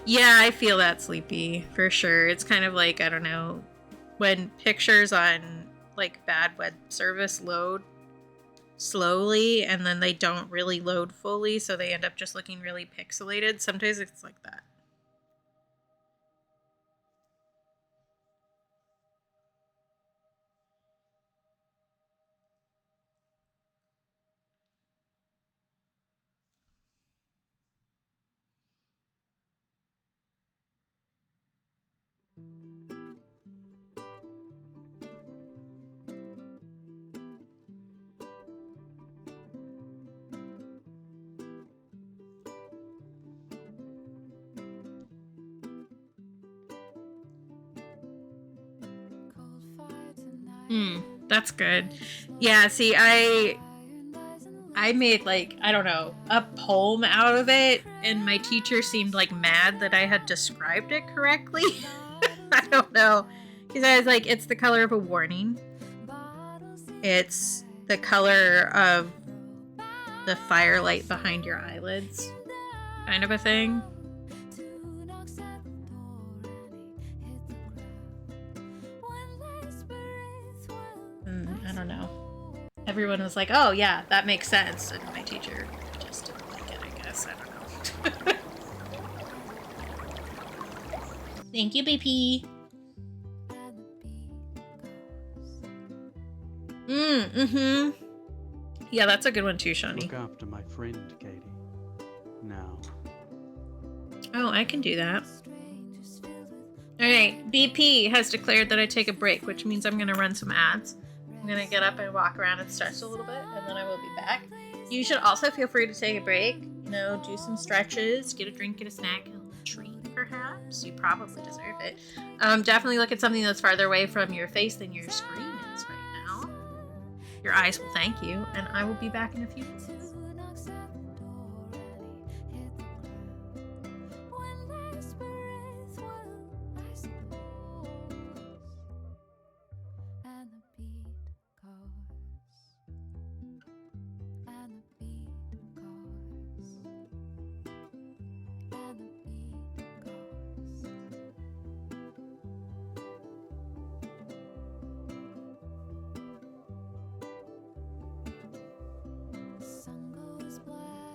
Yeah, I feel that, Sleepy, for sure. It's kind of like, I don't know, when pictures on like bad web service load slowly and then they don't really load fully, so they end up just looking really pixelated. Sometimes it's like that. That's good. Yeah, see, I made like, I don't know, a poem out of it, and my teacher seemed like mad that I had described it correctly. I don't know. Because I was like, it's the color of a warning. It's the color of the firelight behind your eyelids, kind of a thing. I don't know. Everyone was like, oh yeah, that makes sense. And my teacher just didn't like it, I guess. I don't know. Thank you, BP. Mm-hmm. Yeah, that's a good one too, Shawnee. Look after my friend, Katie. Now. Oh, I can do that. Alright, BP has declared that I take a break, which means I'm going to run some ads. I'm going to get up and walk around and stretch a little bit, and then I will be back. You should also feel free to take a break. You know, do some stretches, get a drink, get a snack, a little treat, perhaps. You probably deserve it. Definitely look at something that's farther away from your face than your screen is right now. Your eyes will thank you, and I will be back in a few minutes. Sun goes black.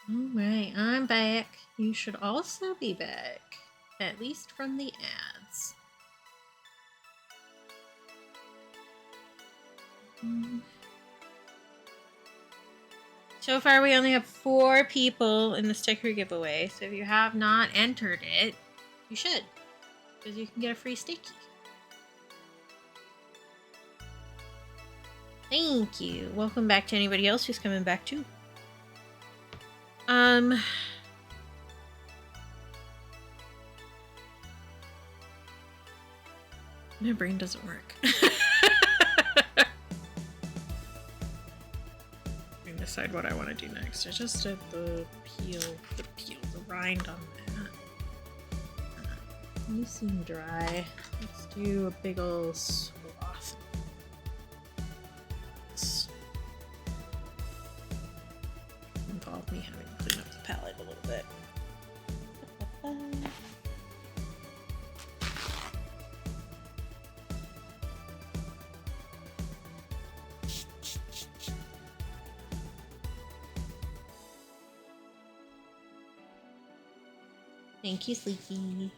Alright, I'm back. You should also be back. At least from the ads. So far, we only have 4 people in the sticker giveaway. So if you have not entered it, you should. Because you can get a free sticky. Thank you. Welcome back to anybody else who's coming back too. My brain doesn't work. Decide what I want to do next. I just did the rind on that. You seem dry. Let's do a big ol' swath. This involve me having to clean up the palette a little bit. Thank you, Sleepy.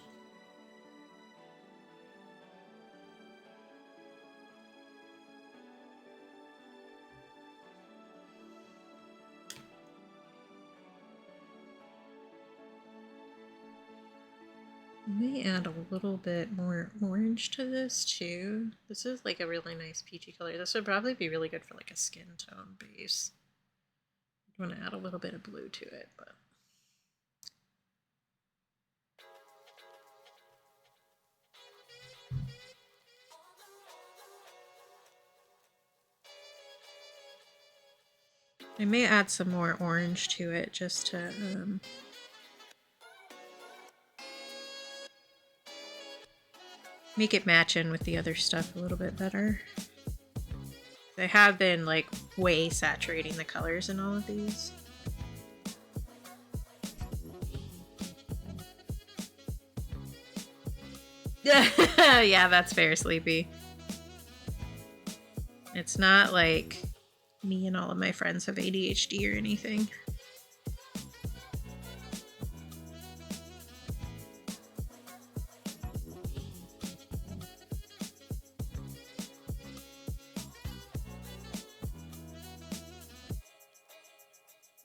I may add a little bit more orange to this too. This is like a really nice peachy color. This would probably be really good for like a skin tone base. I want to add a little bit of blue to it, but I may add some more orange to it just to make it match in with the other stuff a little bit better. I have been like way saturating the colors in all of these. Yeah, that's fair, Sleepy. It's not like me and all of my friends have ADHD or anything.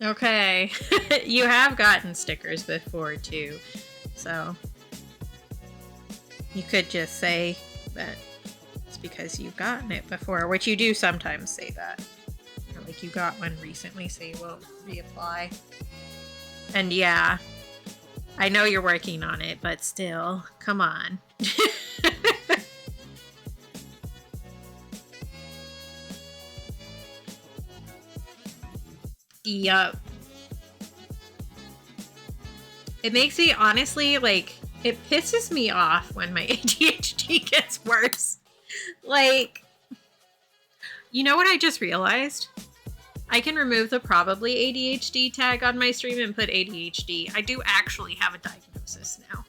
Okay, you have gotten stickers before too, so you could just say that it's because you've gotten it before, which you do sometimes say that. Or like you got one recently, so you won't reapply. And yeah, I know you're working on it, but still, come on. Yup. It makes me, honestly, like, it pisses me off when my ADHD gets worse. Like, you know what I just realized? I can remove the probably ADHD tag on my stream and put ADHD. I do actually have a diagnosis now.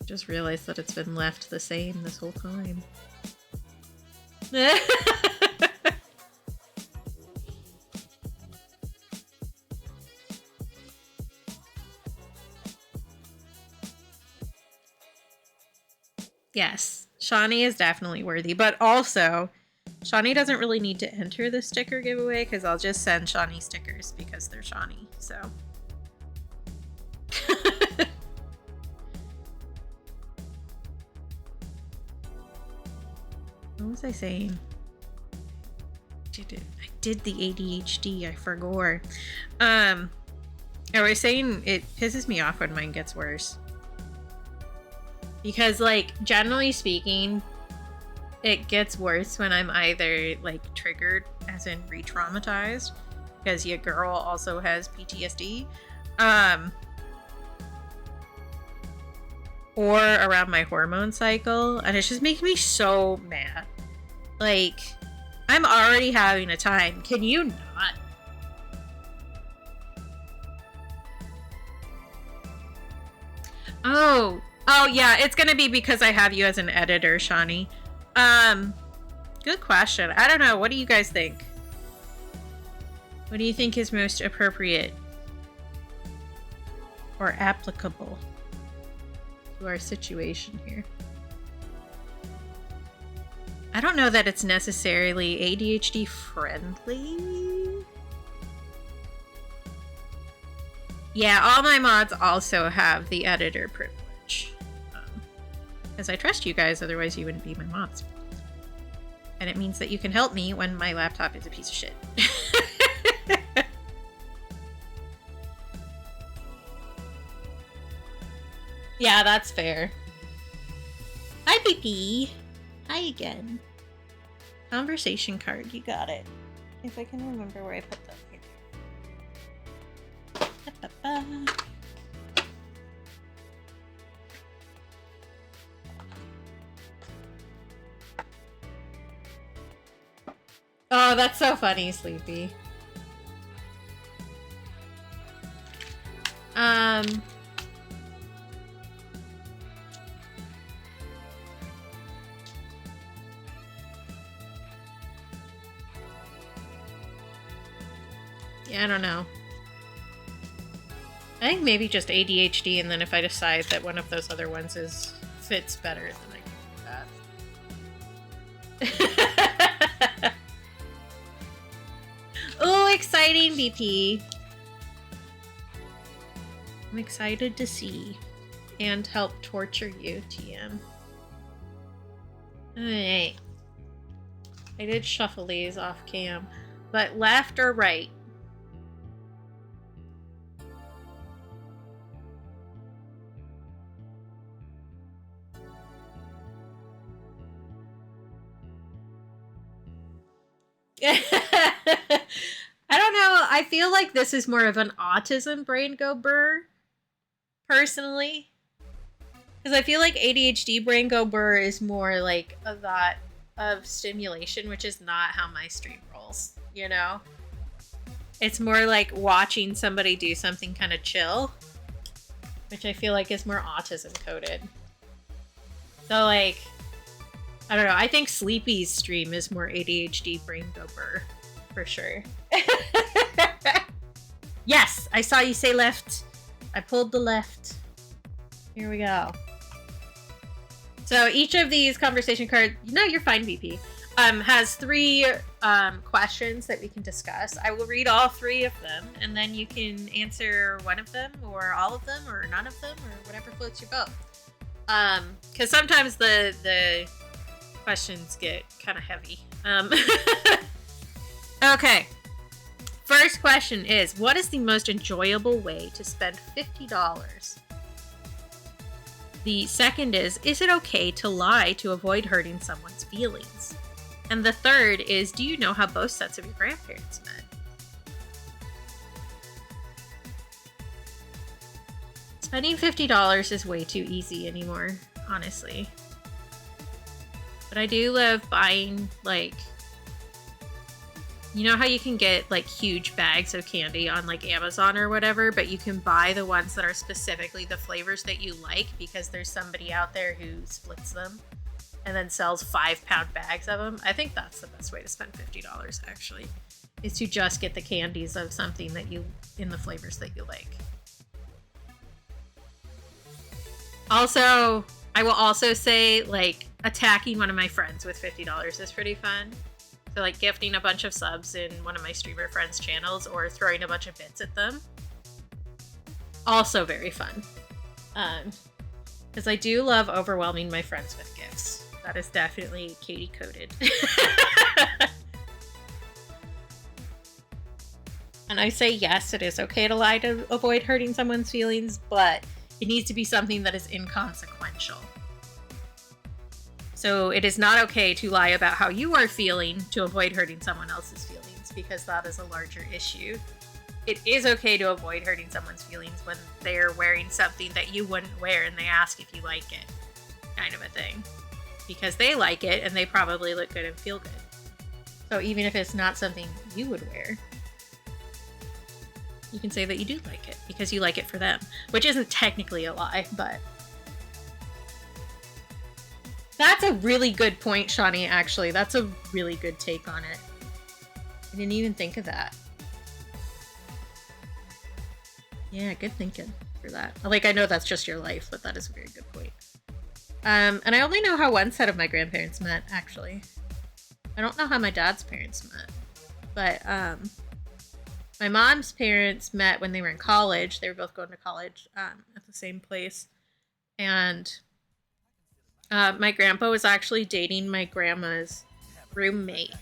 Just realized that it's been left the same this whole time. Yes, Shawnee is definitely worthy, but also Shawnee doesn't really need to enter the sticker giveaway because I'll just send Shawnee stickers because they're Shawnee, so. What was I saying? I did the ADHD, I forgot. I was saying it pisses me off when mine gets worse. Because, like, generally speaking, it gets worse when I'm either, like, triggered, as in re-traumatized, because your girl also has PTSD, or around my hormone cycle, and it's just making me so mad. Like, I'm already having a time. Can you not? Oh, Oh, yeah, it's gonna be because I have you as an editor, Shawnee. Good question. I don't know. What do you guys think? What do you think is most appropriate or applicable to our situation here? I don't know that it's necessarily ADHD friendly. Yeah, all my mods also have the editor privilege. Because I trust you guys, otherwise you wouldn't be my mods. And it means that you can help me when my laptop is a piece of shit. Yeah, that's fair. Hi, PP. Hi again. Conversation card, you got it. If I can remember where I put them here. Ba-ba-ba. Oh, that's so funny, Sleepy. Yeah, I don't know. I think maybe just ADHD, and then if I decide that one of those other ones fits better, then I can do that. Oh, exciting, BP. I'm excited to see and help torture you, TM. Alright. I did shuffle these off cam, but left or right? I don't know. I feel like this is more of an autism brain go burr, personally. Because I feel like ADHD brain go burr is more like a lot of stimulation, which is not how my stream rolls, you know? It's more like watching somebody do something kind of chill, which I feel like is more autism coded. So like, I don't know. I think Sleepy's stream is more ADHD brain go burr, for sure. Yes, I saw you say left. I pulled the left. Here we go. So each of these conversation cards, no, you're fine, BP, has 3 questions that we can discuss. I will read all 3 of them, and then you can answer one of them, or all of them, or none of them, or whatever floats your boat. Because sometimes the questions get kind of heavy. Okay. First question is, what is the most enjoyable way to spend $50? The second is it okay to lie to avoid hurting someone's feelings? And the third is, do you know how both sets of your grandparents met? Spending $50 is way too easy anymore, honestly. But I do love buying, like, you know how you can get like huge bags of candy on like Amazon or whatever, but you can buy the ones that are specifically the flavors that you like because there's somebody out there who splits them and then sells 5-pound bags of them. I think that's the best way to spend $50 actually, is to just get the candies of something that you, in the flavors that you like. Also, I will also say, like, attacking one of my friends with $50 is pretty fun. So, like, gifting a bunch of subs in one of my streamer friends' channels or throwing a bunch of bits at them. Also very fun. Because I do love overwhelming my friends with gifts. That is definitely Katie coded. And I say yes, it is okay to lie to avoid hurting someone's feelings, but it needs to be something that is inconsequential. So it is not okay to lie about how you are feeling to avoid hurting someone else's feelings, because that is a larger issue. It is okay to avoid hurting someone's feelings when they're wearing something that you wouldn't wear and they ask if you like it, kind of a thing. Because they like it and they probably look good and feel good. So even if it's not something you would wear, you can say that you do like it because you like it for them, which isn't technically a lie, but That's a really good point, Shawnee, actually. That's a really good take on it. I didn't even think of that. Yeah, good thinking for that. Like, I know that's just your life, but that is a very good point. And I only know how one set of my grandparents met, actually. I don't know how my dad's parents met. But my mom's parents met when they were in college. They were both going to college at the same place. And my grandpa was actually dating my grandma's roommate.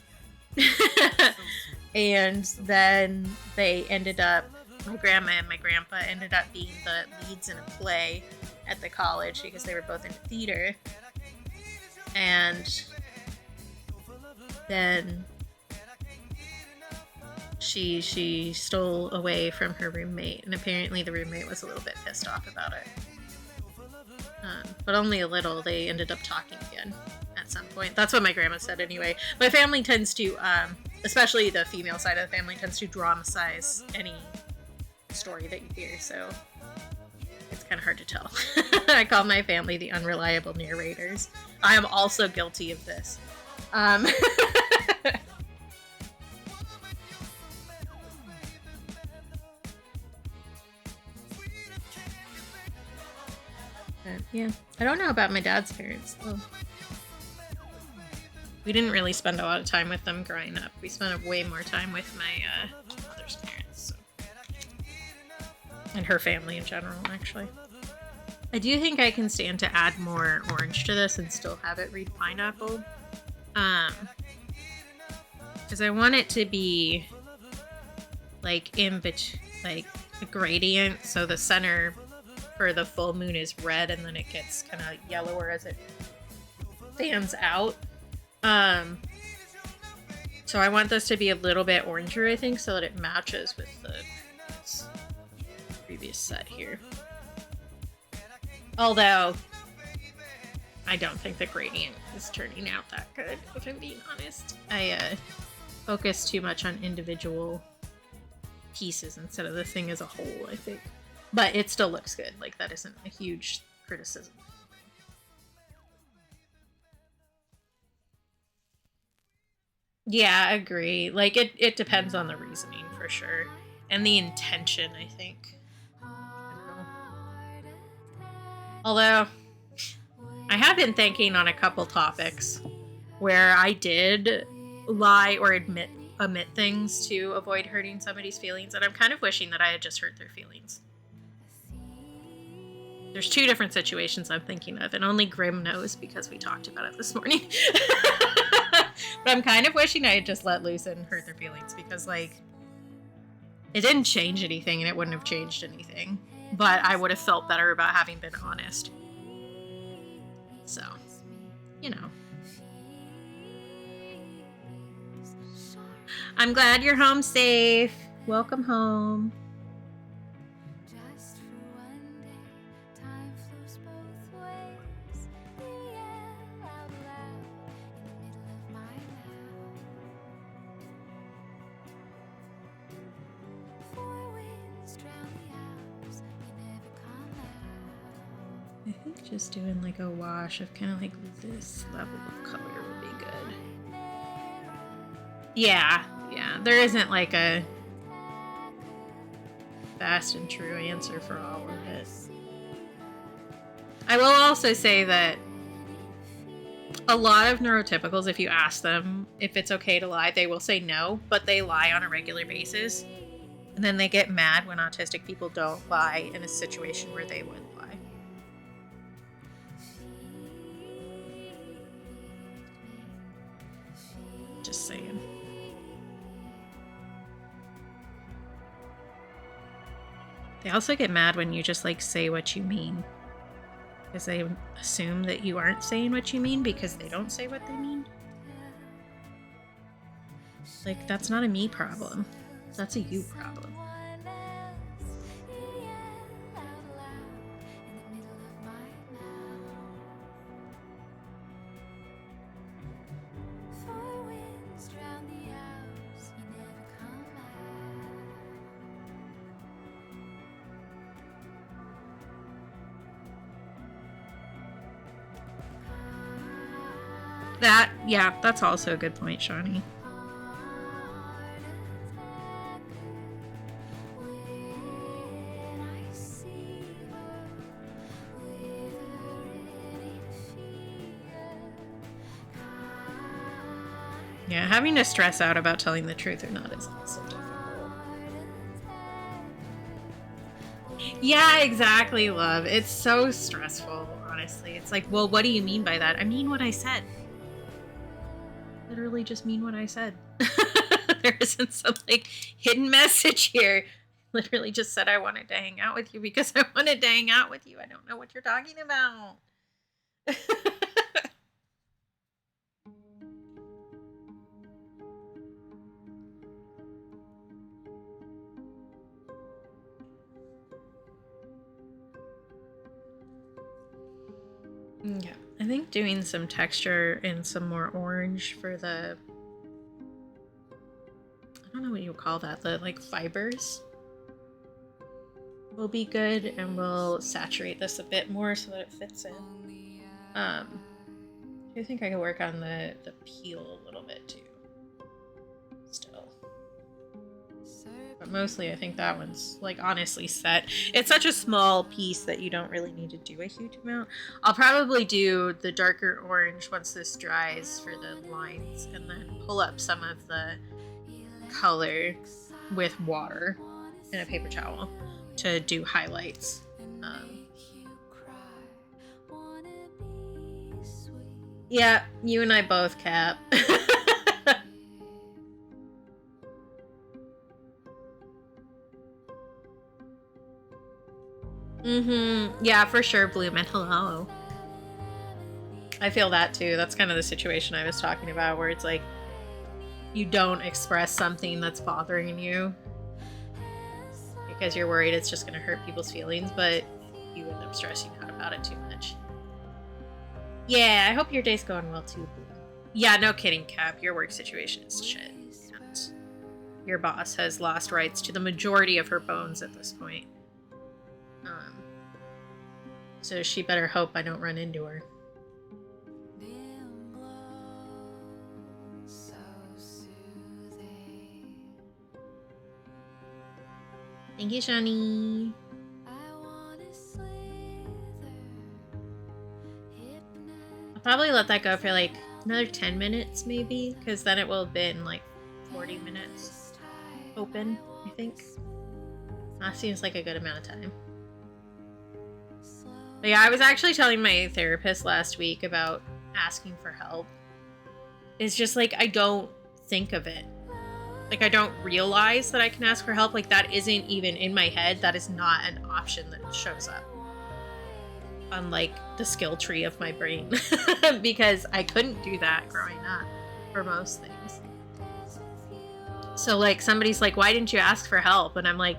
And then they ended up, my grandma and my grandpa ended up being the leads in a play at the college because they were both in theater. And then she stole away from her roommate, and apparently the roommate was a little bit pissed off about it. But only a little. They ended up talking again at some point. That's what my grandma said anyway. My family tends to, especially the female side of the family, tends to dramatize any story that you hear, so it's kind of hard to tell. I call my family the unreliable narrators. I am also guilty of this. Yeah, I don't know about my dad's parents. Well, we didn't really spend a lot of time with them growing up. We spent way more time with my mother's parents. So. And her family in general, actually. I do think I can stand to add more orange to this and still have it read pineapple. Because I want it to be like in between, like a gradient, so the center for the full moon is red and then it gets kind of yellower as it fans out. So I want this to be a little bit oranger, I think, so that it matches with the previous set here. Although I don't think the gradient is turning out that good, if I'm being honest. I focus too much on individual pieces instead of the thing as a whole, I think. But it still looks good. Like, that isn't a huge criticism. Yeah, I agree. Like, it depends on the reasoning, for sure. And the intention, I think. Although, I have been thinking on a couple topics where I did lie or omit things to avoid hurting somebody's feelings, and I'm kind of wishing that I had just hurt their feelings. There's two different situations I'm thinking of, and only Grim knows because we talked about it this morning. But I'm kind of wishing I had just let loose and hurt their feelings because, like, it didn't change anything and it wouldn't have changed anything. But I would have felt better about having been honest. So, you know. I'm glad you're home safe. Welcome home. Just for one day, time flows both ways. You yell out loud in the middle of my mouth. Four winds drown the hours, you never come out. I think just doing like a wash of kind of like this level of color would be good. Yeah, there isn't like a fast and true answer for all of it. I will also say that a lot of neurotypicals, if you ask them if it's okay to lie, they will say no, but they lie on a regular basis. And then they get mad when autistic people don't lie in a situation where they would lie. Just saying. They also get mad when you just like say what you mean. Because they assume that you aren't saying what you mean because they don't say what they mean. Like, that's not a me problem. That's a you problem. Yeah, that's also a good point, Shawnee. Yeah, having to stress out about telling the truth or not is also difficult. Yeah, exactly, love. It's so stressful, honestly. It's like, well, what do you mean by that? I mean what I said. Literally just mean what I said. There isn't some like hidden message here. Literally just said I wanted to hang out with you because I wanted to hang out with you. I don't know what you're talking about. Yeah, I think doing some texture and some more orange for the, I don't know what you call that, the like fibers will be good, and we'll saturate this a bit more so that it fits in. I think I could work on the peel a little bit too. Still. But mostly I think that one's like honestly set. It's such a small piece that you don't really need to do a huge amount. I'll probably do the darker orange once this dries for the lines, and then pull up some of the color with water in a paper towel to do highlights. Yeah, you and I both, Cap. Yeah, for sure, Bloom, and hello. I feel that too. That's kind of the situation I was talking about, where it's like you don't express something that's bothering you because you're worried it's just going to hurt people's feelings, but you end up stressing out about it too much. Yeah, I hope your day's going well too, Bloom. Yeah, no kidding, Cap. Your work situation is shit. And your boss has lost rights to the majority of her bones at this point. So she better hope I don't run into her. Thank you, Shani. I'll probably let that go for like another 10 minutes maybe, because then it will have been like 40 minutes open, I think. That seems like a good amount of time. But yeah, I was actually telling my therapist last week about asking for help. It's just like, I don't think of it. Like, I don't realize that I can ask for help. Like, that isn't even in my head. That is not an option that shows up on, like, the skill tree of my brain. Because I couldn't do that growing up for most things. So, like, somebody's like, why didn't you ask for help? And I'm like,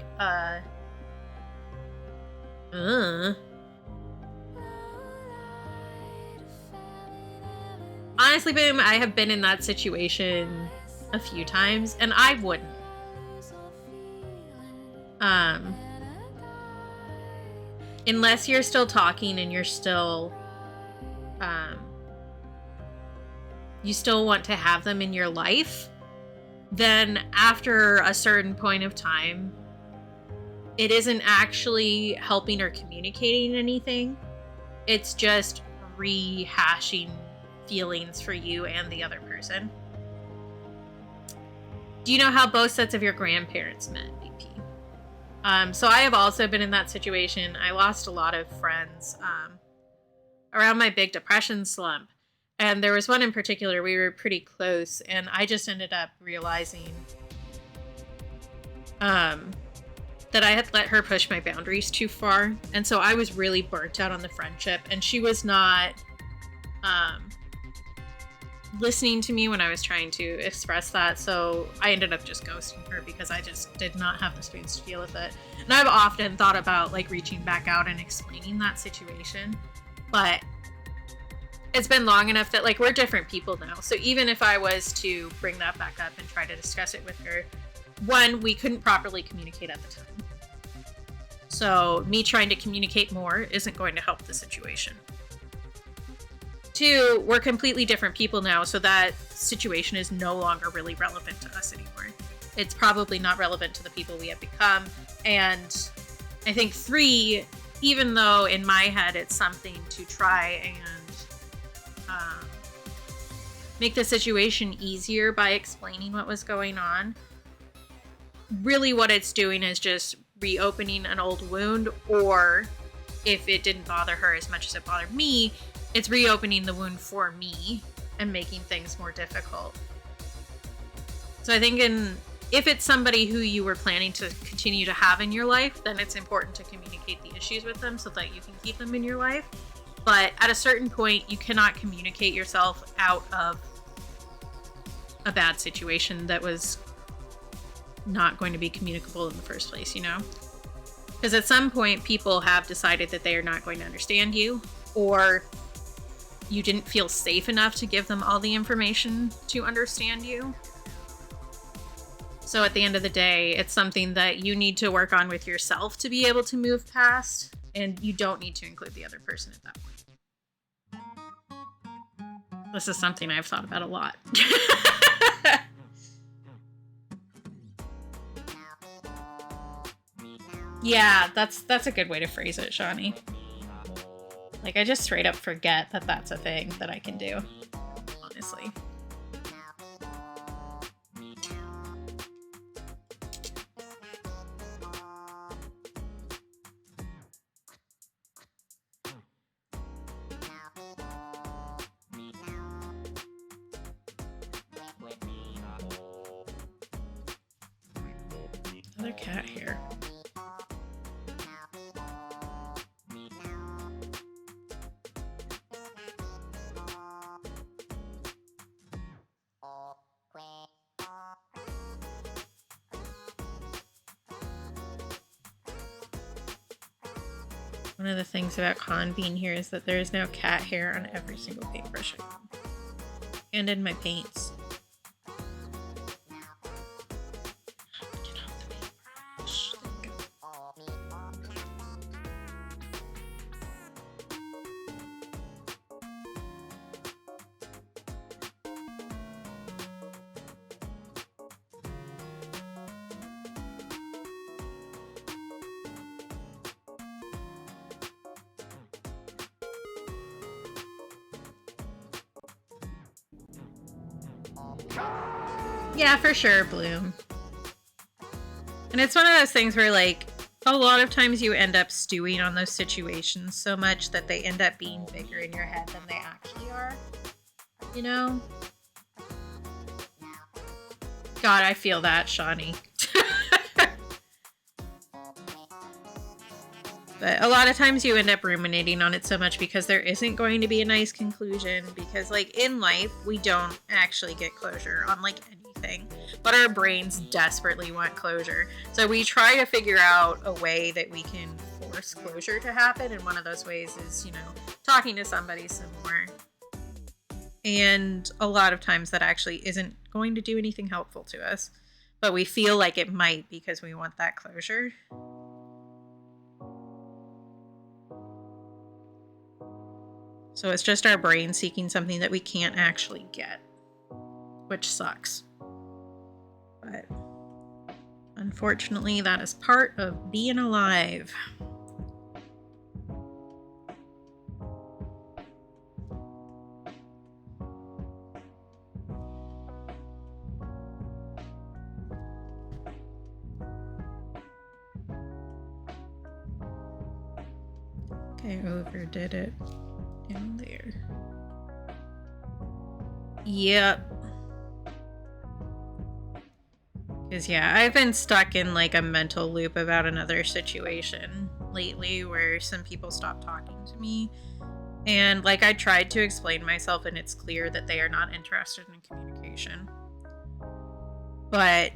Honestly, Boom, I have been in that situation a few times, and I wouldn't. Unless you're still talking and you're still, you still want to have them in your life, then after a certain point of time, it isn't actually helping or communicating anything. It's just rehashing feelings for you and the other person. Do you know how both sets of your grandparents met, BP? So I have also been in that situation. I lost a lot of friends around my big depression slump. And there was one in particular, we were pretty close, and I just ended up realizing that I had let her push my boundaries too far. And so I was really burnt out on the friendship, and she was not listening to me when I was trying to express that, so I ended up just ghosting her because I just did not have the space to deal with it. And I've often thought about like reaching back out and explaining that situation, but it's been long enough that like we're different people now. So even if I was to bring that back up and try to discuss it with her, one, we couldn't properly communicate at the time. So me trying to communicate more isn't going to help the situation. Two, we're completely different people now, so that situation is no longer really relevant to us anymore. It's probably not relevant to the people we have become. And I think three, even though in my head it's something to try and make the situation easier by explaining what was going on, really what it's doing is just reopening an old wound, or if it didn't bother her as much as it bothered me, it's reopening the wound for me and making things more difficult. So I think if it's somebody who you were planning to continue to have in your life, then it's important to communicate the issues with them so that you can keep them in your life. But at a certain point, you cannot communicate yourself out of a bad situation that was not going to be communicable in the first place, you know? Because at some point, people have decided that they are not going to understand you, or you didn't feel safe enough to give them all the information to understand you. So at the end of the day, it's something that you need to work on with yourself to be able to move past, and you don't need to include the other person at that point. This is something I've thought about a lot. Yeah, that's a good way to phrase it, Shawnee. Like, I just straight up forget that that's a thing that I can do, honestly. Another cat here. One of the things about Con being here is that there is now cat hair on every single paintbrush I own. And in my paints. Get off the paintbrush. There you Yeah, for sure, Bloom. And it's one of those things where, like, a lot of times you end up stewing on those situations so much that they end up being bigger in your head than they actually are. You know? God, I feel that, Shawnee. But a lot of times you end up ruminating on it so much because there isn't going to be a nice conclusion, because, like, in life, we don't actually get closure on, like, anything, but our brains desperately want closure. So we try to figure out a way that we can force closure to happen, and one of those ways is, you know, talking to somebody some more. And a lot of times that actually isn't going to do anything helpful to us, but we feel like it might because we want that closure. So it's just our brain seeking something that we can't actually get, which sucks. But unfortunately, that is part of being alive. Okay, overdid it. In there. Yep. Because, yeah, I've been stuck in, like, a mental loop about another situation lately where some people stopped talking to me. And, like, I tried to explain myself, and it's clear that they are not interested in communication. But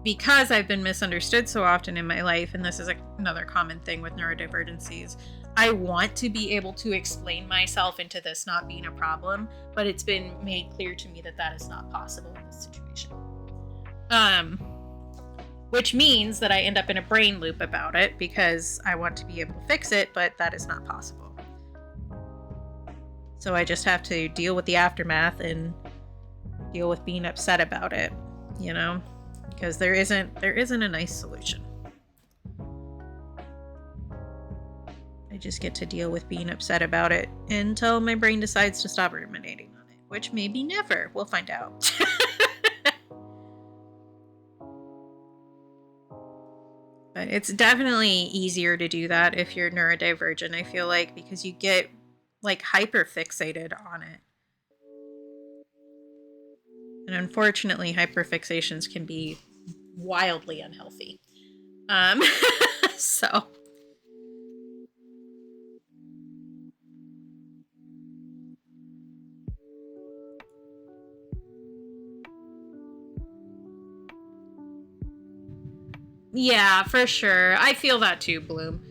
because I've been misunderstood so often in my life, and this is another common thing with neurodivergencies, I want to be able to explain myself into this not being a problem, but it's been made clear to me that that is not possible in this situation. Which means that I end up in a brain loop about it because I want to be able to fix it, but that is not possible. So I just have to deal with the aftermath and deal with being upset about it, you know, because there isn't a nice solution. I just get to deal with being upset about it until my brain decides to stop ruminating on it, which maybe never. We'll find out. But it's definitely easier to do that if you're neurodivergent, I feel like, because you get like hyper fixated on it. And unfortunately, hyperfixations can be wildly unhealthy. So yeah, for sure. I feel that too, Bloom.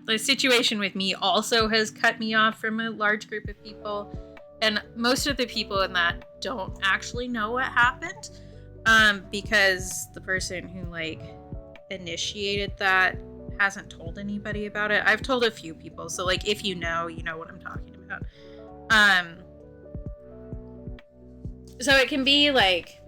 The situation with me also has cut me off from a large group of people. And most of the people in that don't actually know what happened. Because the person who like initiated that hasn't told anybody about it. I've told a few people. So like if you know what I'm talking about. So it can be like,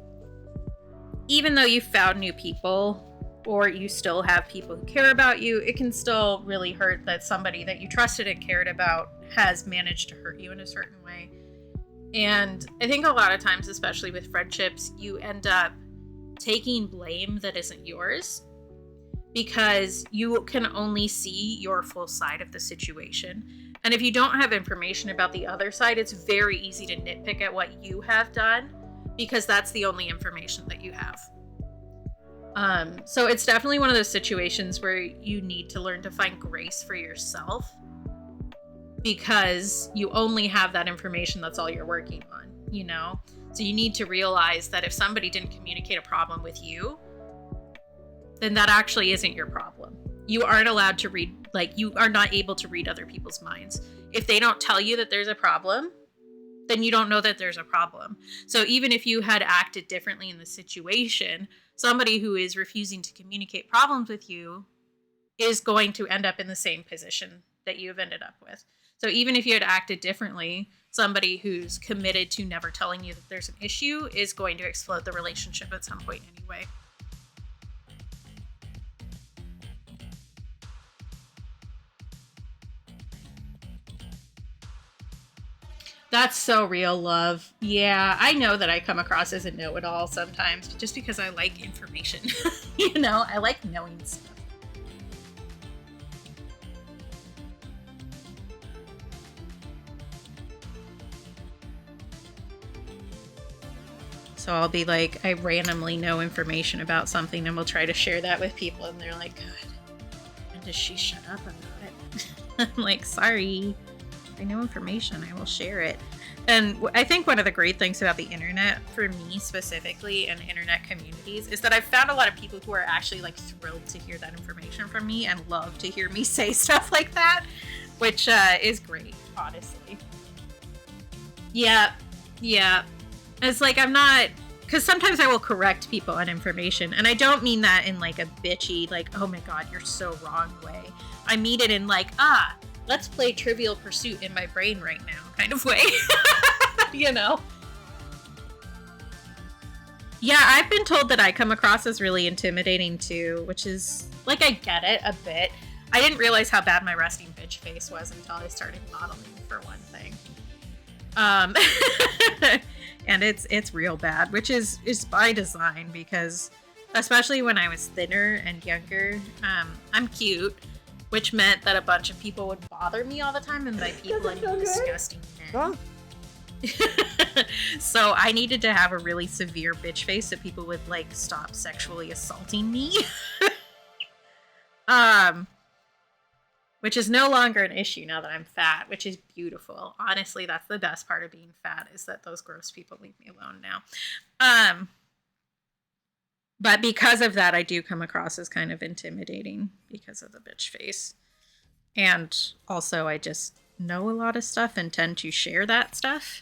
even though you found new people or you still have people who care about you, it can still really hurt that somebody that you trusted and cared about has managed to hurt you in a certain way. And I think a lot of times, especially with friendships, you end up taking blame that isn't yours because you can only see your full side of the situation. And if you don't have information about the other side, it's very easy to nitpick at what you have done because that's the only information that you have. So it's definitely one of those situations where you need to learn to find grace for yourself because you only have that information. That's all you're working on, you know? So you need to realize that if somebody didn't communicate a problem with you, then that actually isn't your problem. You aren't allowed to read, like, you are not able to read other people's minds. If they don't tell you that there's a problem, then you don't know that there's a problem. So even if you had acted differently in the situation, somebody who is refusing to communicate problems with you is going to end up in the same position that you've ended up with. So even if you had acted differently, somebody who's committed to never telling you that there's an issue is going to explode the relationship at some point anyway. That's so real, love. Yeah, I know that I come across as a know-it-all sometimes, just because I like information. You know, I like knowing stuff. So I'll be like, I randomly know information about something and we'll try to share that with people. And they're like, God, when does she shut up about it? I'm like, sorry. I know information, I will share it. And I think one of the great things about the internet, for me specifically, and internet communities, is that I've found a lot of people who are actually like thrilled to hear that information from me and love to hear me say stuff like that, which is great, honestly. Yeah. It's like, I'm not, because sometimes I will correct people on information, and I don't mean that in like a bitchy, like, oh my God, you're so wrong way. I mean it in like, let's play Trivial Pursuit in my brain right now kind of way. You know? Yeah, I've been told that I come across as really intimidating too, which is, like, I get it a bit. I didn't realize how bad my resting bitch face was until I started modeling, for one thing. And it's real bad, which is by design, because especially when I was thinner and younger, I'm cute, which meant that a bunch of people would bother me all the time, and by people I mean disgusting men. So I needed to have a really severe bitch face so people would like stop sexually assaulting me. Which is no longer an issue now that I'm fat, which is beautiful. Honestly, that's the best part of being fat, is that those gross people leave me alone now. But because of that, I do come across as kind of intimidating because of the bitch face. And also, I just know a lot of stuff and tend to share that stuff.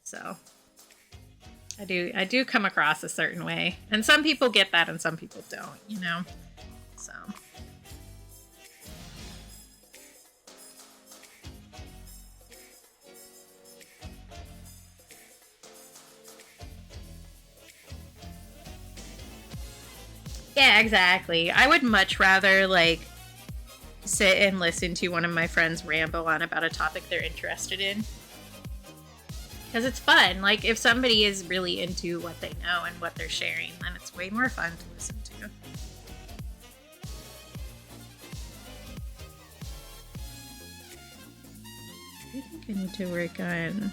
So I do come across a certain way. And some people get that and some people don't, you know? So Yeah, exactly. I would much rather, like, sit and listen to one of my friends ramble on about a topic they're interested in. Because it's fun. Like, if somebody is really into what they know and what they're sharing, then it's way more fun to listen to. I think I need to work on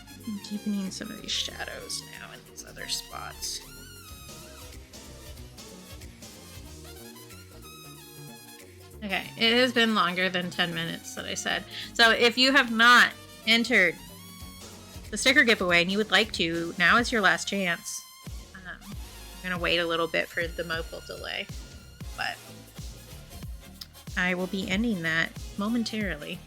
deepening some of these shadows now in these other spots. Okay, it has been longer than 10 minutes that I said. So if you have not entered the sticker giveaway and you would like to, now is your last chance. I'm going to wait a little bit for the mobile delay, but I will be ending that momentarily.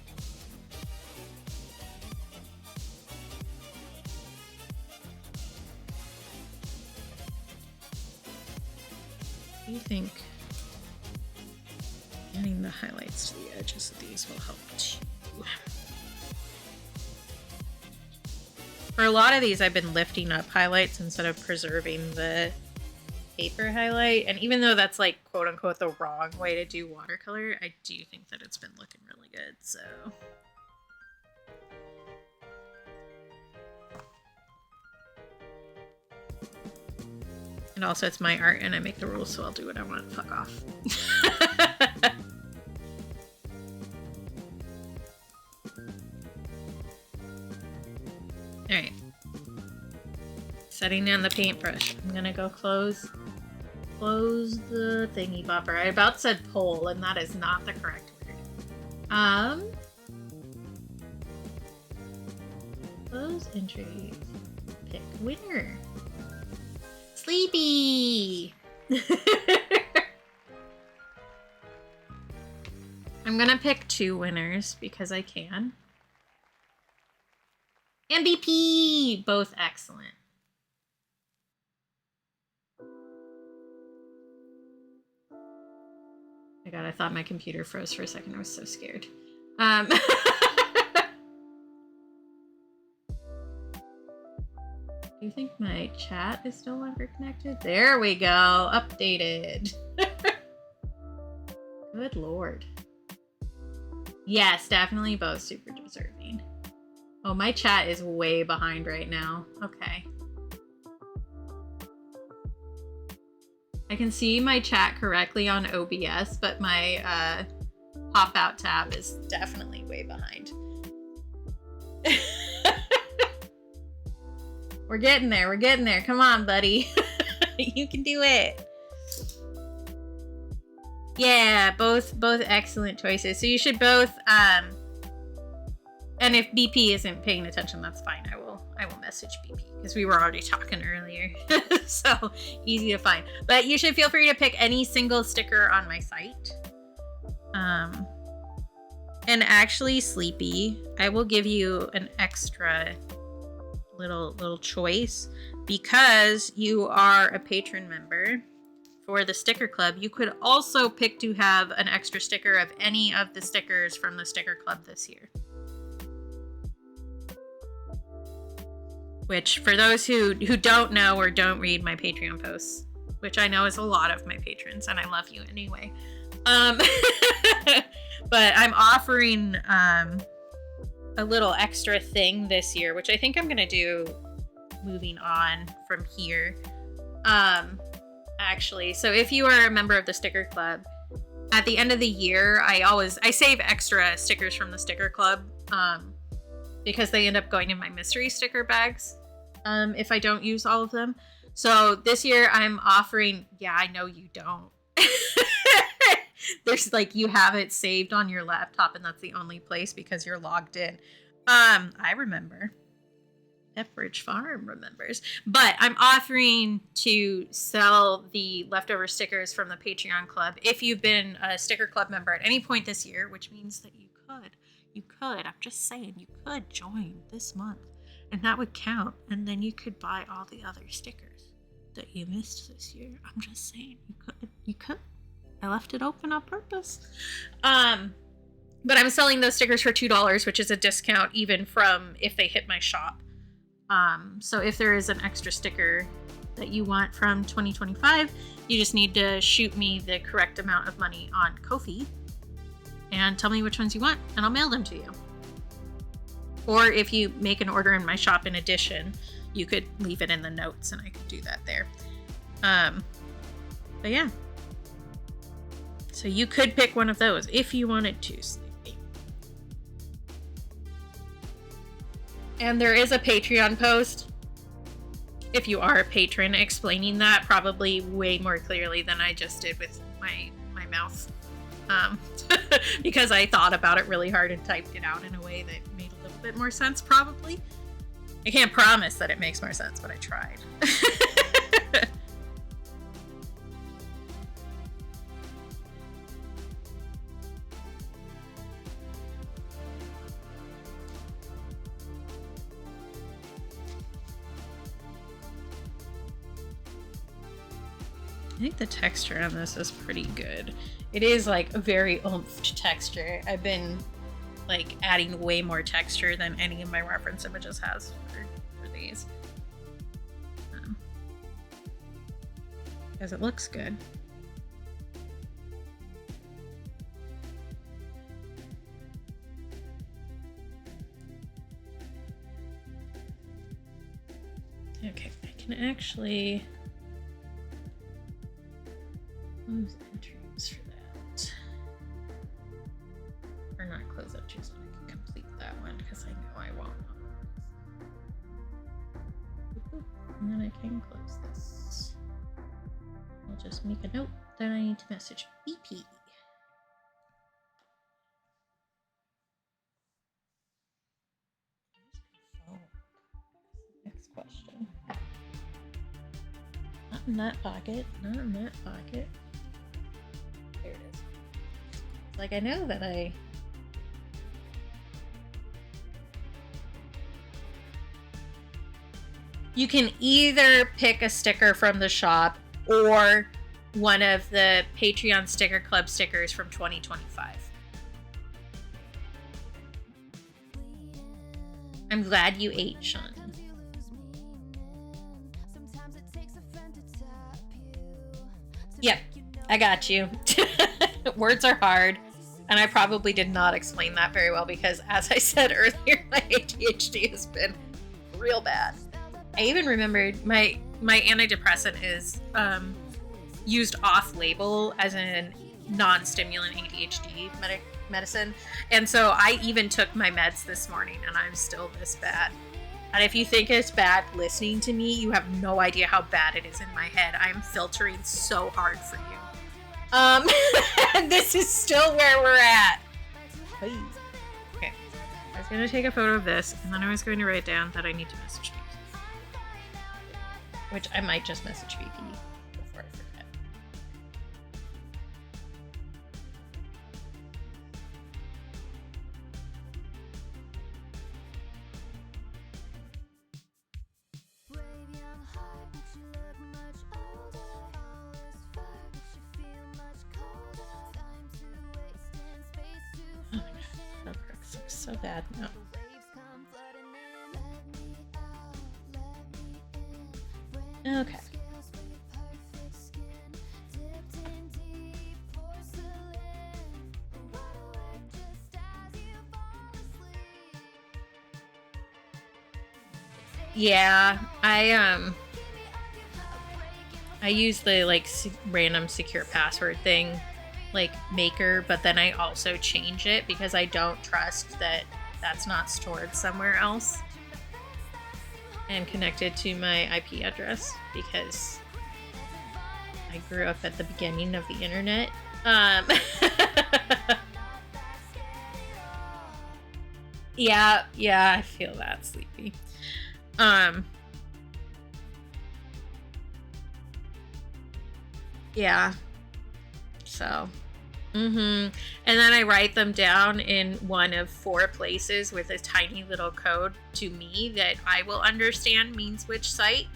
Do you think adding the highlights to the edges of these will help too? For a lot of these, I've been lifting up highlights instead of preserving the paper highlight. And even though that's like quote unquote the wrong way to do watercolor, I do think that it's been looking really good. So and also it's my art and I make the rules, so I'll do what I want. Fuck off. Alright. Setting down the paintbrush. I'm gonna go close the thingy bobber. I about said poll, and that is not the correct word. Close entries. Pick winner. Sleepy! I'm gonna pick 2 winners because I can. MVP! Both excellent. Oh my god, I thought my computer froze for a second. I was so scared. Do you think my chat is no longer connected? There we go. Updated. Good lord. Yes, definitely both super deserving. Oh, my chat is way behind right now. Okay. I can see my chat correctly on OBS, but my pop-out tab is definitely way behind. We're getting there. We're getting there. Come on, buddy. You can do it. Yeah, both excellent choices. So you should both and if BP isn't paying attention, that's fine. I will message BP because we were already talking earlier. So easy to find. But you should feel free to pick any single sticker on my site. And actually, Sleepy, I will give you an extra little choice because you are a patron member for the sticker club. You could also pick to have an extra sticker of any of the stickers from the sticker club this year. Which, for those who don't know or don't read my Patreon posts, which I know is a lot of my patrons, and I love you anyway. But I'm offering a little extra thing this year, which I think I'm gonna do moving on from here. Actually, so if you are a member of the sticker club, at the end of the year, I save extra stickers from the sticker club because they end up going in my mystery sticker bags if I don't use all of them. So this year I'm offering, yeah, I know you don't. There's like, you have it saved on your laptop and that's the only place because you're logged in. I remember. Pepperidge Farm remembers. But I'm offering to sell the leftover stickers from the Patreon club if you've been a sticker club member at any point this year, which means that you could, I'm just saying, you could join this month and that would count. And then you could buy all the other stickers that you missed this year. I'm just saying, you could. I left it open on purpose. But I'm selling those stickers for $2, which is a discount even from if they hit my shop. So if there is an extra sticker that you want from 2025. You just need to shoot me the correct amount of money on Ko-fi and tell me which ones you want, and I'll mail them to you. Or if you make an order in my shop in addition, you could leave it in the notes and I could do that there. But yeah. So you could pick one of those if you wanted to, Sleepy. And there is a Patreon post, if you are a patron, explaining that probably way more clearly than I just did with my mouth. Because I thought about it really hard and typed it out in a way that made a little bit more sense, probably. I can't promise that it makes more sense, but I tried. I think the texture on this is pretty good. It is like a very oomphed texture. I've been like adding way more texture than any of my reference images has for these. Because it looks good. Okay, I can actually close entries for that. Or not close entries, so I can complete that one because I know I won't. And then I can close this. I'll just make a note that I need to message BP. Next question. Not in that pocket. Not in that pocket. There it is. It's like I know that I... You can either pick a sticker from the shop or one of the Patreon Sticker Club stickers from 2025. I'm glad you ate, Sean. Yep, I got you. Words are hard, and I probably did not explain that very well because, as I said earlier, my ADHD has been real bad. I even remembered my antidepressant is used off-label as a non-stimulant ADHD medicine, and so I even took my meds this morning, and I'm still this bad. And if you think it's bad listening to me, you have no idea how bad it is in my head. I'm filtering so hard for you. This is still where we're at. Please. Okay. I was going to take a photo of this, and then I was going to write down that I need to message VP. Which I might just message VP before I forget. Oh my god, that looks so bad now. Okay. Yeah, I use the like random secure password thing, like maker, but then I also change it because I don't trust that that's not stored somewhere else and connected to my IP address because I grew up at the beginning of the internet. Yeah, I feel that, Sleepy. Yeah. So, and then I write them down in one of 4 places with a tiny little code to me that I will understand means which site,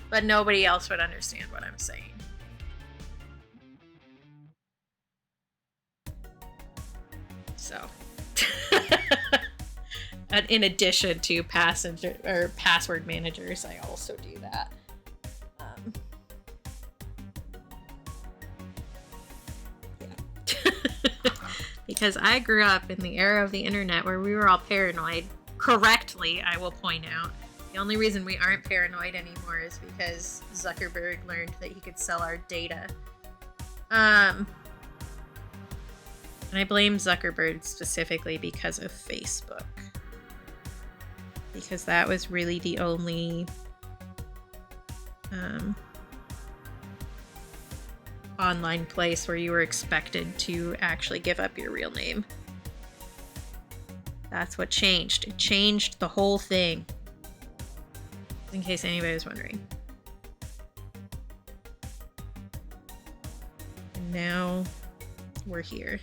but nobody else would understand what I'm saying. So, and in addition to passenger or password managers, I also do that. Because I grew up in the era of the internet where we were all paranoid. Correctly, I will point out. The only reason we aren't paranoid anymore is because Zuckerberg learned that he could sell our data. And I blame Zuckerberg specifically because of Facebook. Because that was really the only online place where you were expected to actually give up your real name. That's what changed. It changed the whole thing. In case anybody was wondering. And now we're here.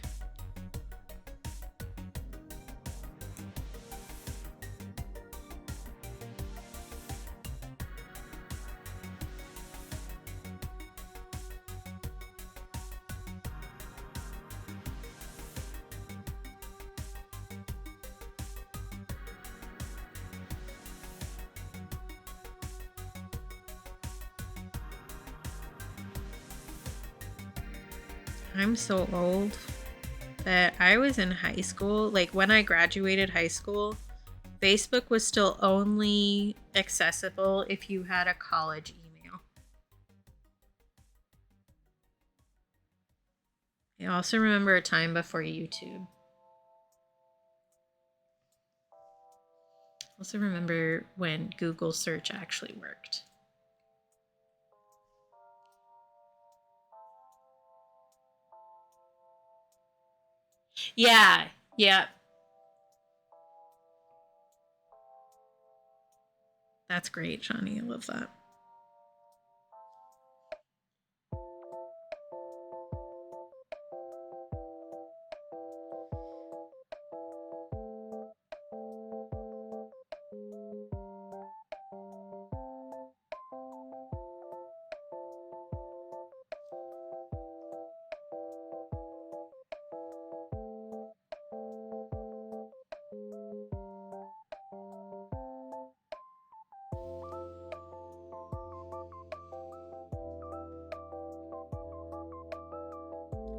I'm so old that I was in high school. Like when I graduated high school, Facebook was still only accessible if you had a college email. I also remember a time before YouTube. I also remember when Google search actually worked. Yeah, yeah. That's great, Shawnee. I love that.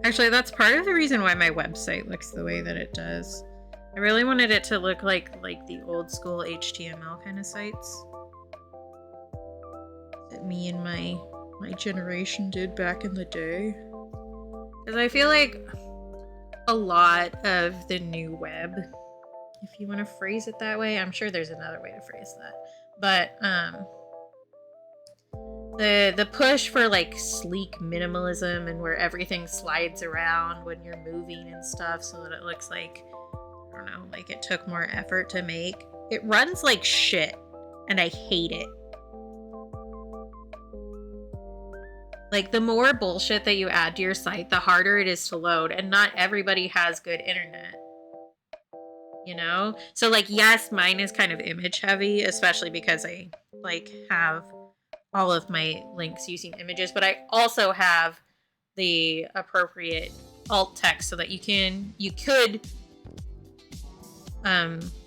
Actually, that's part of the reason why my website looks the way that it does. I really wanted it to look like the old school HTML kind of sites that me and my generation did back in the day. Because I feel like a lot of the new web, if you want to phrase it that way, I'm sure there's another way to phrase that, but the push for like sleek minimalism and where everything slides around when you're moving and stuff so that it looks like, I don't know, like it took more effort to make. It runs like shit and I hate it. Like the more bullshit that you add to your site, the harder it is to load, and not everybody has good internet. You know? So like, yes, mine is kind of image heavy, especially because I like have all of my links using images, but I also have the appropriate alt text so that you could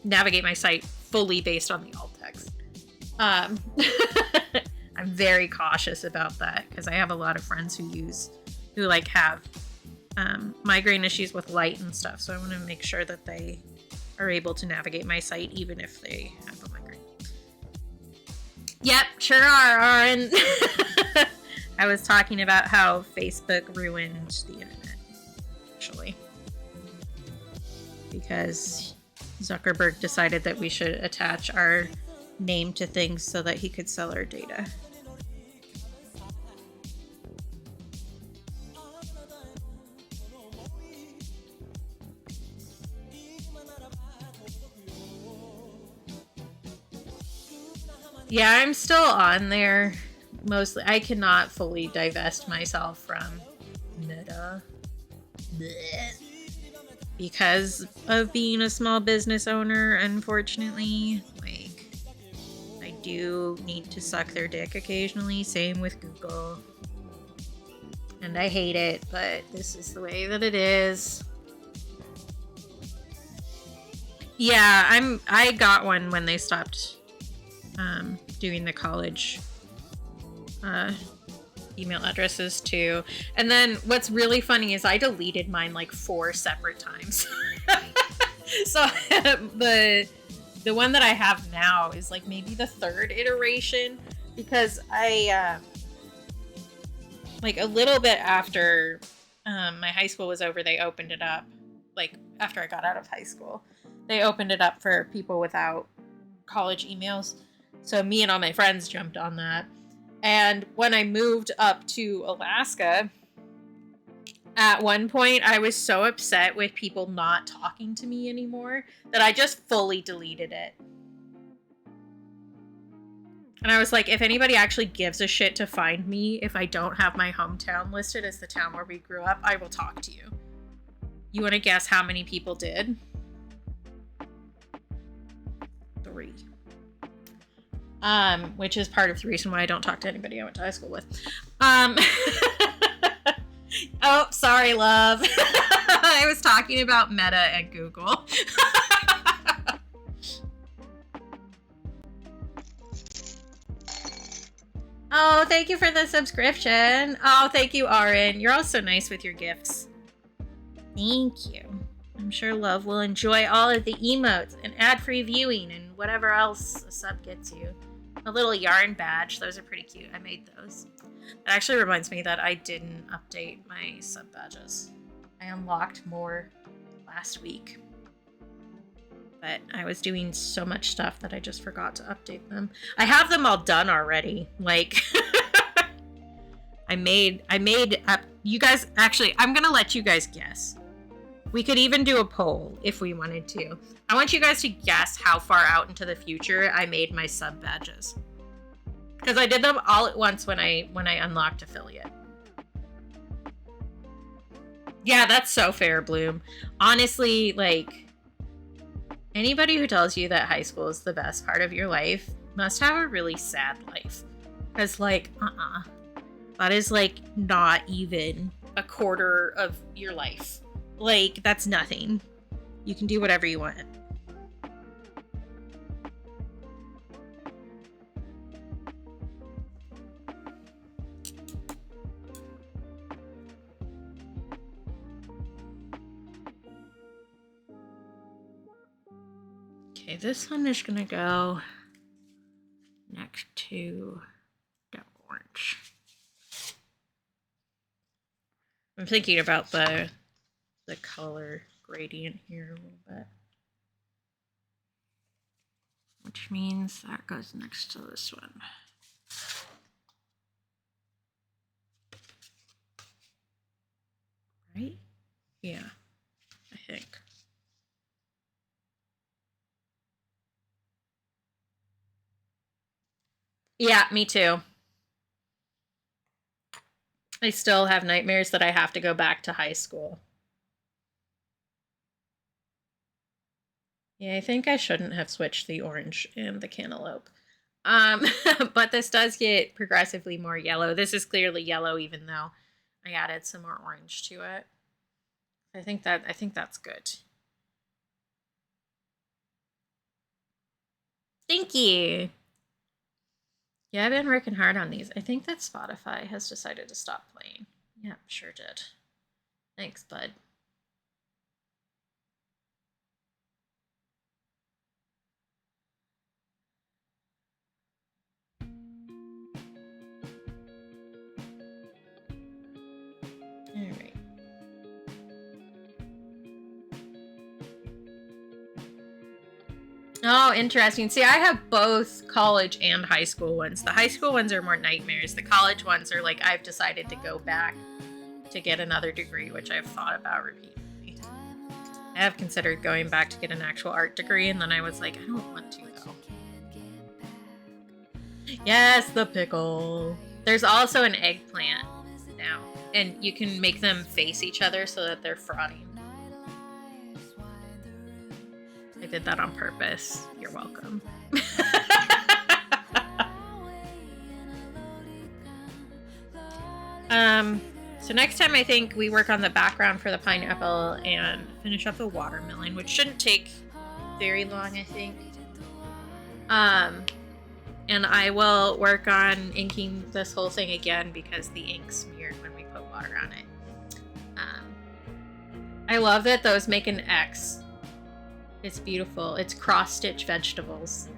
navigate my site fully based on the alt text. I'm very cautious about that because I have a lot of friends who like have migraine issues with light and stuff, so I want to make sure that they are able to navigate my site even if they have a migraine. Yep, sure are, Aaron. I was talking about how Facebook ruined the internet, actually. Because Zuckerberg decided that we should attach our name to things so that he could sell our data. Yeah, I'm still on there. Mostly, I cannot fully divest myself from Meta. Because of being a small business owner, unfortunately. Like, I do need to suck their dick occasionally. Same with Google. And I hate it, but this is the way that it is. Yeah, I got one when they stopped doing the college email addresses too. And then what's really funny is I deleted mine like 4 separate times. So the one that I have now is like maybe the 3rd iteration, because I like a little bit after my high school was over, they opened it up. Like after I got out of high school, they opened it up for people without college emails. So me and all my friends jumped on that. And when I moved up to Alaska, at one point I was so upset with people not talking to me anymore that I just fully deleted it. And I was like, if anybody actually gives a shit to find me, if I don't have my hometown listed as the town where we grew up, I will talk to you. You want to guess how many people did? 3. Which is part of the reason why I don't talk to anybody I went to high school with. Oh, sorry, love. I was talking about Meta and Google. Oh, thank you for the subscription. Oh, thank you, Arin. You're all so nice with your gifts. Thank you. I'm sure Love will enjoy all of the emotes and ad-free viewing and whatever else a sub gets you. A little yarn badge. Those are pretty cute. I made those. That actually reminds me that I didn't update my sub badges. I unlocked more last week. But I was doing so much stuff that I just forgot to update them. I have them all done already. Like, I made up. You guys, actually, I'm going to let you guys guess. We could even do a poll if we wanted to. I want you guys to guess how far out into the future I made my sub badges. Because I did them all at once when I unlocked affiliate. Yeah, that's so fair, Bloom. Honestly, like, anybody who tells you that high school is the best part of your life must have a really sad life. Because, like, that is, like, not even a quarter of your life. Like, that's nothing. You can do whatever you want. Okay, this one is gonna go next to the orange. I'm thinking about the color gradient here a little bit. Which means that goes next to this one. Right? Yeah, I think. Yeah, me too. I still have nightmares that I have to go back to high school. Yeah, I think I shouldn't have switched the orange and the cantaloupe. But this does get progressively more yellow. This is clearly yellow, even though I added some more orange to it. I think that's good. Thank you. Yeah, I've been working hard on these. I think that Spotify has decided to stop playing. Yeah, sure did. Thanks, bud. All right. Oh, interesting. See, I have both college and high school ones. The high school ones are more nightmares. The college ones are like, I've decided to go back to get another degree, which I've thought about repeatedly. I have considered going back to get an actual art degree, and then I was like, I don't want to, though. Yes, the pickle. There's also an eggplant now, and you can make them face each other so that they're frotting. I did that on purpose. You're welcome. So next time I think we work on the background for the pineapple and finish up the watermelon, which shouldn't take very long, I think. And I will work on inking this whole thing again because the ink smeared when we put water on it. I love that those make an X. It's beautiful. It's cross-stitch vegetables.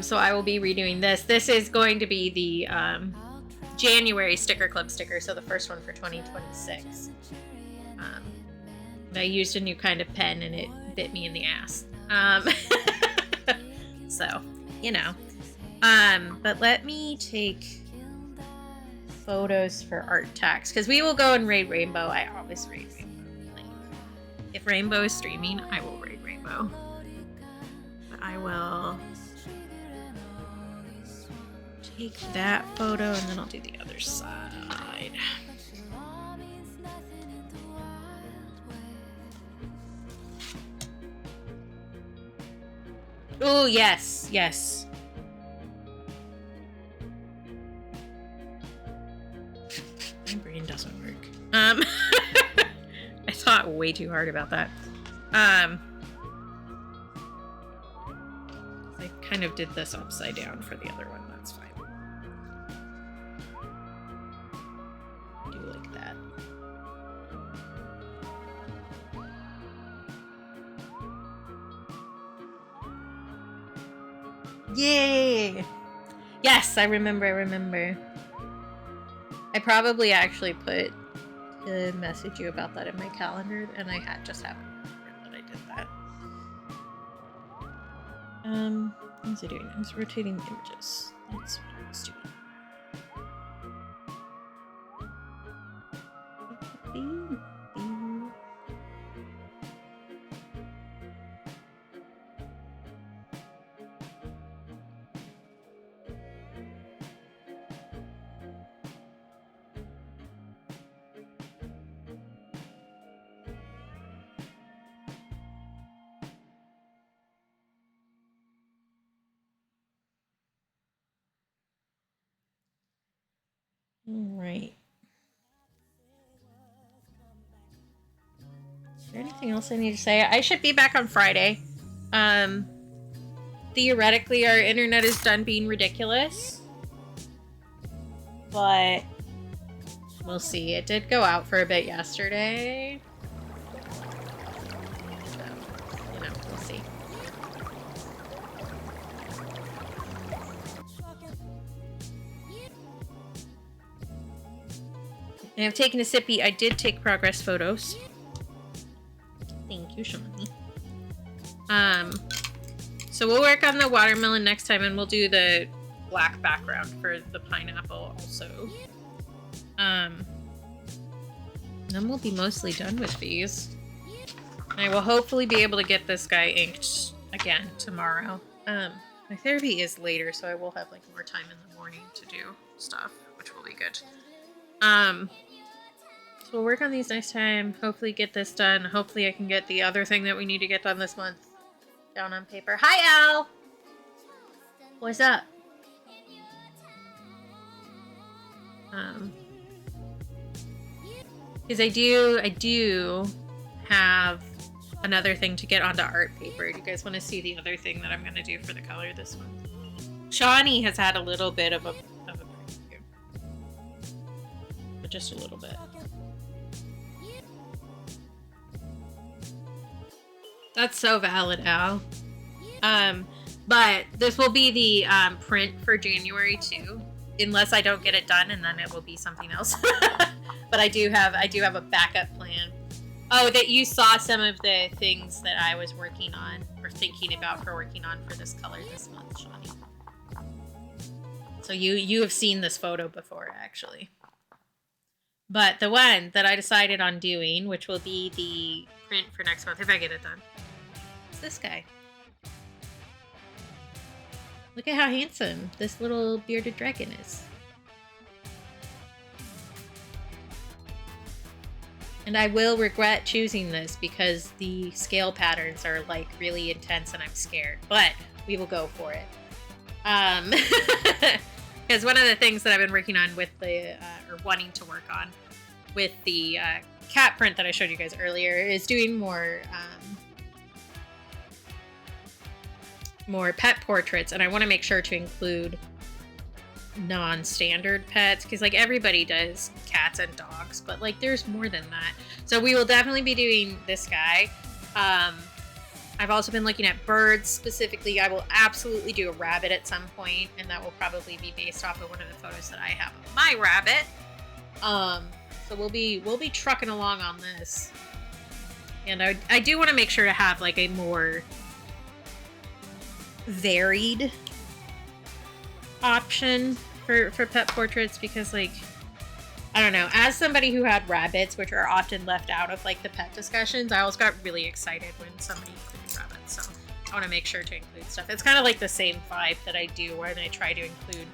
So I will be redoing this. This is going to be the January sticker club sticker, so the first one for 2026. I used a new kind of pen and it bit me in the ass. So, you know. But let me take photos for art tax, because we will go and raid Rainbow. I always raid Rainbow. Like, if Rainbow is streaming, I will raid Rainbow. But I will take that photo and then I'll do the other side. Oh, yes, yes. My brain doesn't work. I thought way too hard about that. I kind of did this upside down for the other one. That's fine. Do like that. Yay! Yes, I remember. I probably actually put to message you about that in my calendar, and I just haven't remembered that I did that. What's it doing? It's rotating the images. That's what I was doing. All right. Is there anything else I need to say? I should be back on Friday. Theoretically, our internet is done being ridiculous. But we'll see. It did go out for a bit yesterday. So, you know, we'll see. I have taken a sippy. I did take progress photos. Thank you, Shawnee. So we'll work on the watermelon next time, and we'll do the black background for the pineapple also. Then we'll be mostly done with these. I will hopefully be able to get this guy inked again tomorrow. My therapy is later, so I will have like more time in the morning to do stuff, which will be good. So we'll work on these next time. Hopefully get this done. Hopefully I can get the other thing that we need to get done this month down on paper. Hi, Al! What's up? Because I do have another thing to get onto art paper. Do you guys want to see the other thing that I'm going to do for the color this month? Shawnee has had a little bit of a preview. But just a little bit. That's so valid, Al. But this will be the print for January too, unless I don't get it done, and then it will be something else. But I do have a backup plan. Oh, that you saw some of the things that I was working on or thinking about for working on for this color this month, Shawnee. So you have seen this photo before, actually. But the one that I decided on doing, which will be the print for next month, if I get it done, is this guy. Look at how handsome this little bearded dragon is. And I will regret choosing this because the scale patterns are like really intense and I'm scared, but we will go for it. Because one of the things that I've been working on with the, or wanting to work on with the cat print that I showed you guys earlier is doing more more pet portraits, and I want to make sure to include non-standard pets, because like everybody does cats and dogs, but like there's more than that. So we will definitely be doing this guy. I've also been looking at birds specifically. I will absolutely do a rabbit at some point, and that will probably be based off of one of the photos that I have of my rabbit. So we'll be trucking along on this. And I do want to make sure to have like a more varied option for pet portraits, because like, I don't know, as somebody who had rabbits, which are often left out of like the pet discussions, I always got really excited when somebody included rabbits. So I want to make sure to include stuff. It's kind of like the same vibe that I do when I try to include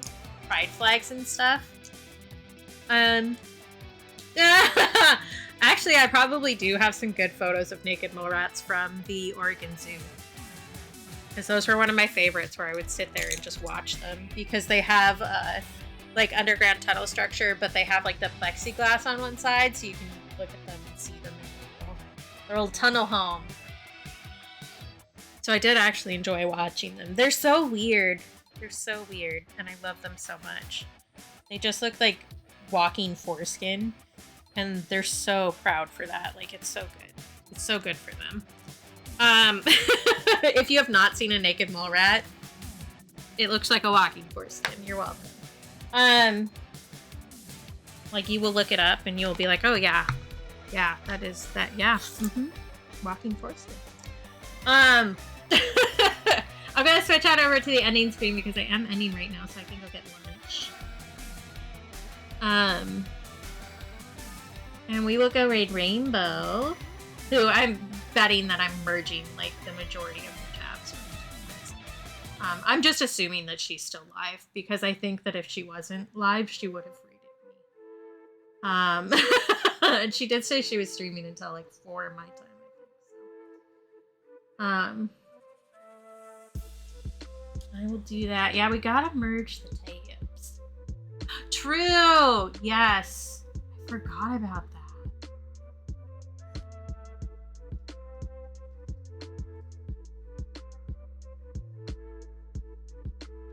pride flags and stuff. Actually, I probably do have some good photos of naked mole rats from the Oregon Zoo, because those were one of my favorites, where I would sit there and just watch them, because they have like underground tunnel structure, but they have like the plexiglass on one side, so you can look at them and see them in their little tunnel home. So I did actually enjoy watching them. They're so weird. They're so weird, and I love them so much. They just look like walking foreskin, and they're so proud for that. Like, it's so good. It's so good for them. If you have not seen a naked mole rat, it looks like a walking foreskin. You're welcome. Like, you will look it up and you'll be like, oh yeah, that is that. Yeah. Walking foreskin. I'm gonna switch out over to the ending screen, because I am ending right now, so I can go get lunch. And we will go raid Rainbow, who I'm betting that I'm merging like the majority of the tabs. I'm just assuming that she's still live, because I think that if she wasn't live, she would have raided me. And she did say she was streaming until like 4 my time, I think. So, I will do that. Yeah, we gotta merge the tabs. True. Yes, I forgot about that.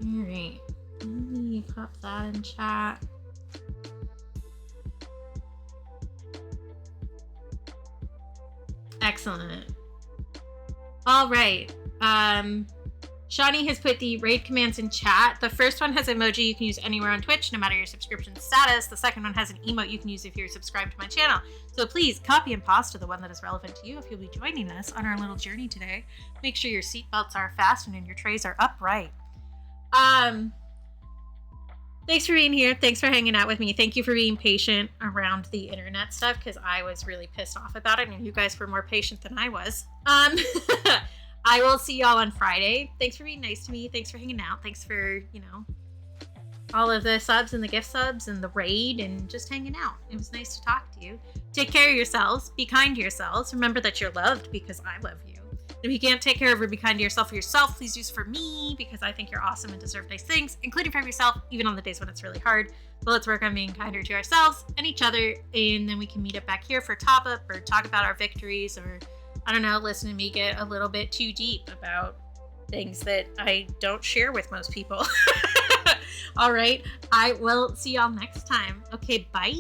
Alright, let me pop that in chat. Excellent. Alright, Shawnee has put the raid commands in chat. The first one has emoji you can use anywhere on Twitch, no matter your subscription status. The second one has an emote you can use if you're subscribed to my channel. So please copy and pause to the one that is relevant to you if you'll be joining us on our little journey today. Make sure your seatbelts are fastened and your trays are upright. Thanks for being here. Thanks for hanging out with me. Thank you for being patient around the internet stuff, because I was really pissed off about it, and you guys were more patient than I was. I will see y'all on Friday. Thanks for being nice to me. Thanks for hanging out. Thanks for, you know, all of the subs and the gift subs and the raid and just hanging out. It was nice to talk to you. Take care of yourselves. Be kind to yourselves. Remember that you're loved, because I love you. If you can't take care of or be kind to yourself for yourself, please do so for me, because I think you're awesome and deserve nice things, including for yourself, even on the days when it's really hard. So let's work on being kinder to ourselves and each other, and then we can meet up back here for top up or talk about our victories, or I don't know, listen to me get a little bit too deep about things that I don't share with most people. All right, I will see y'all next time. Okay, bye.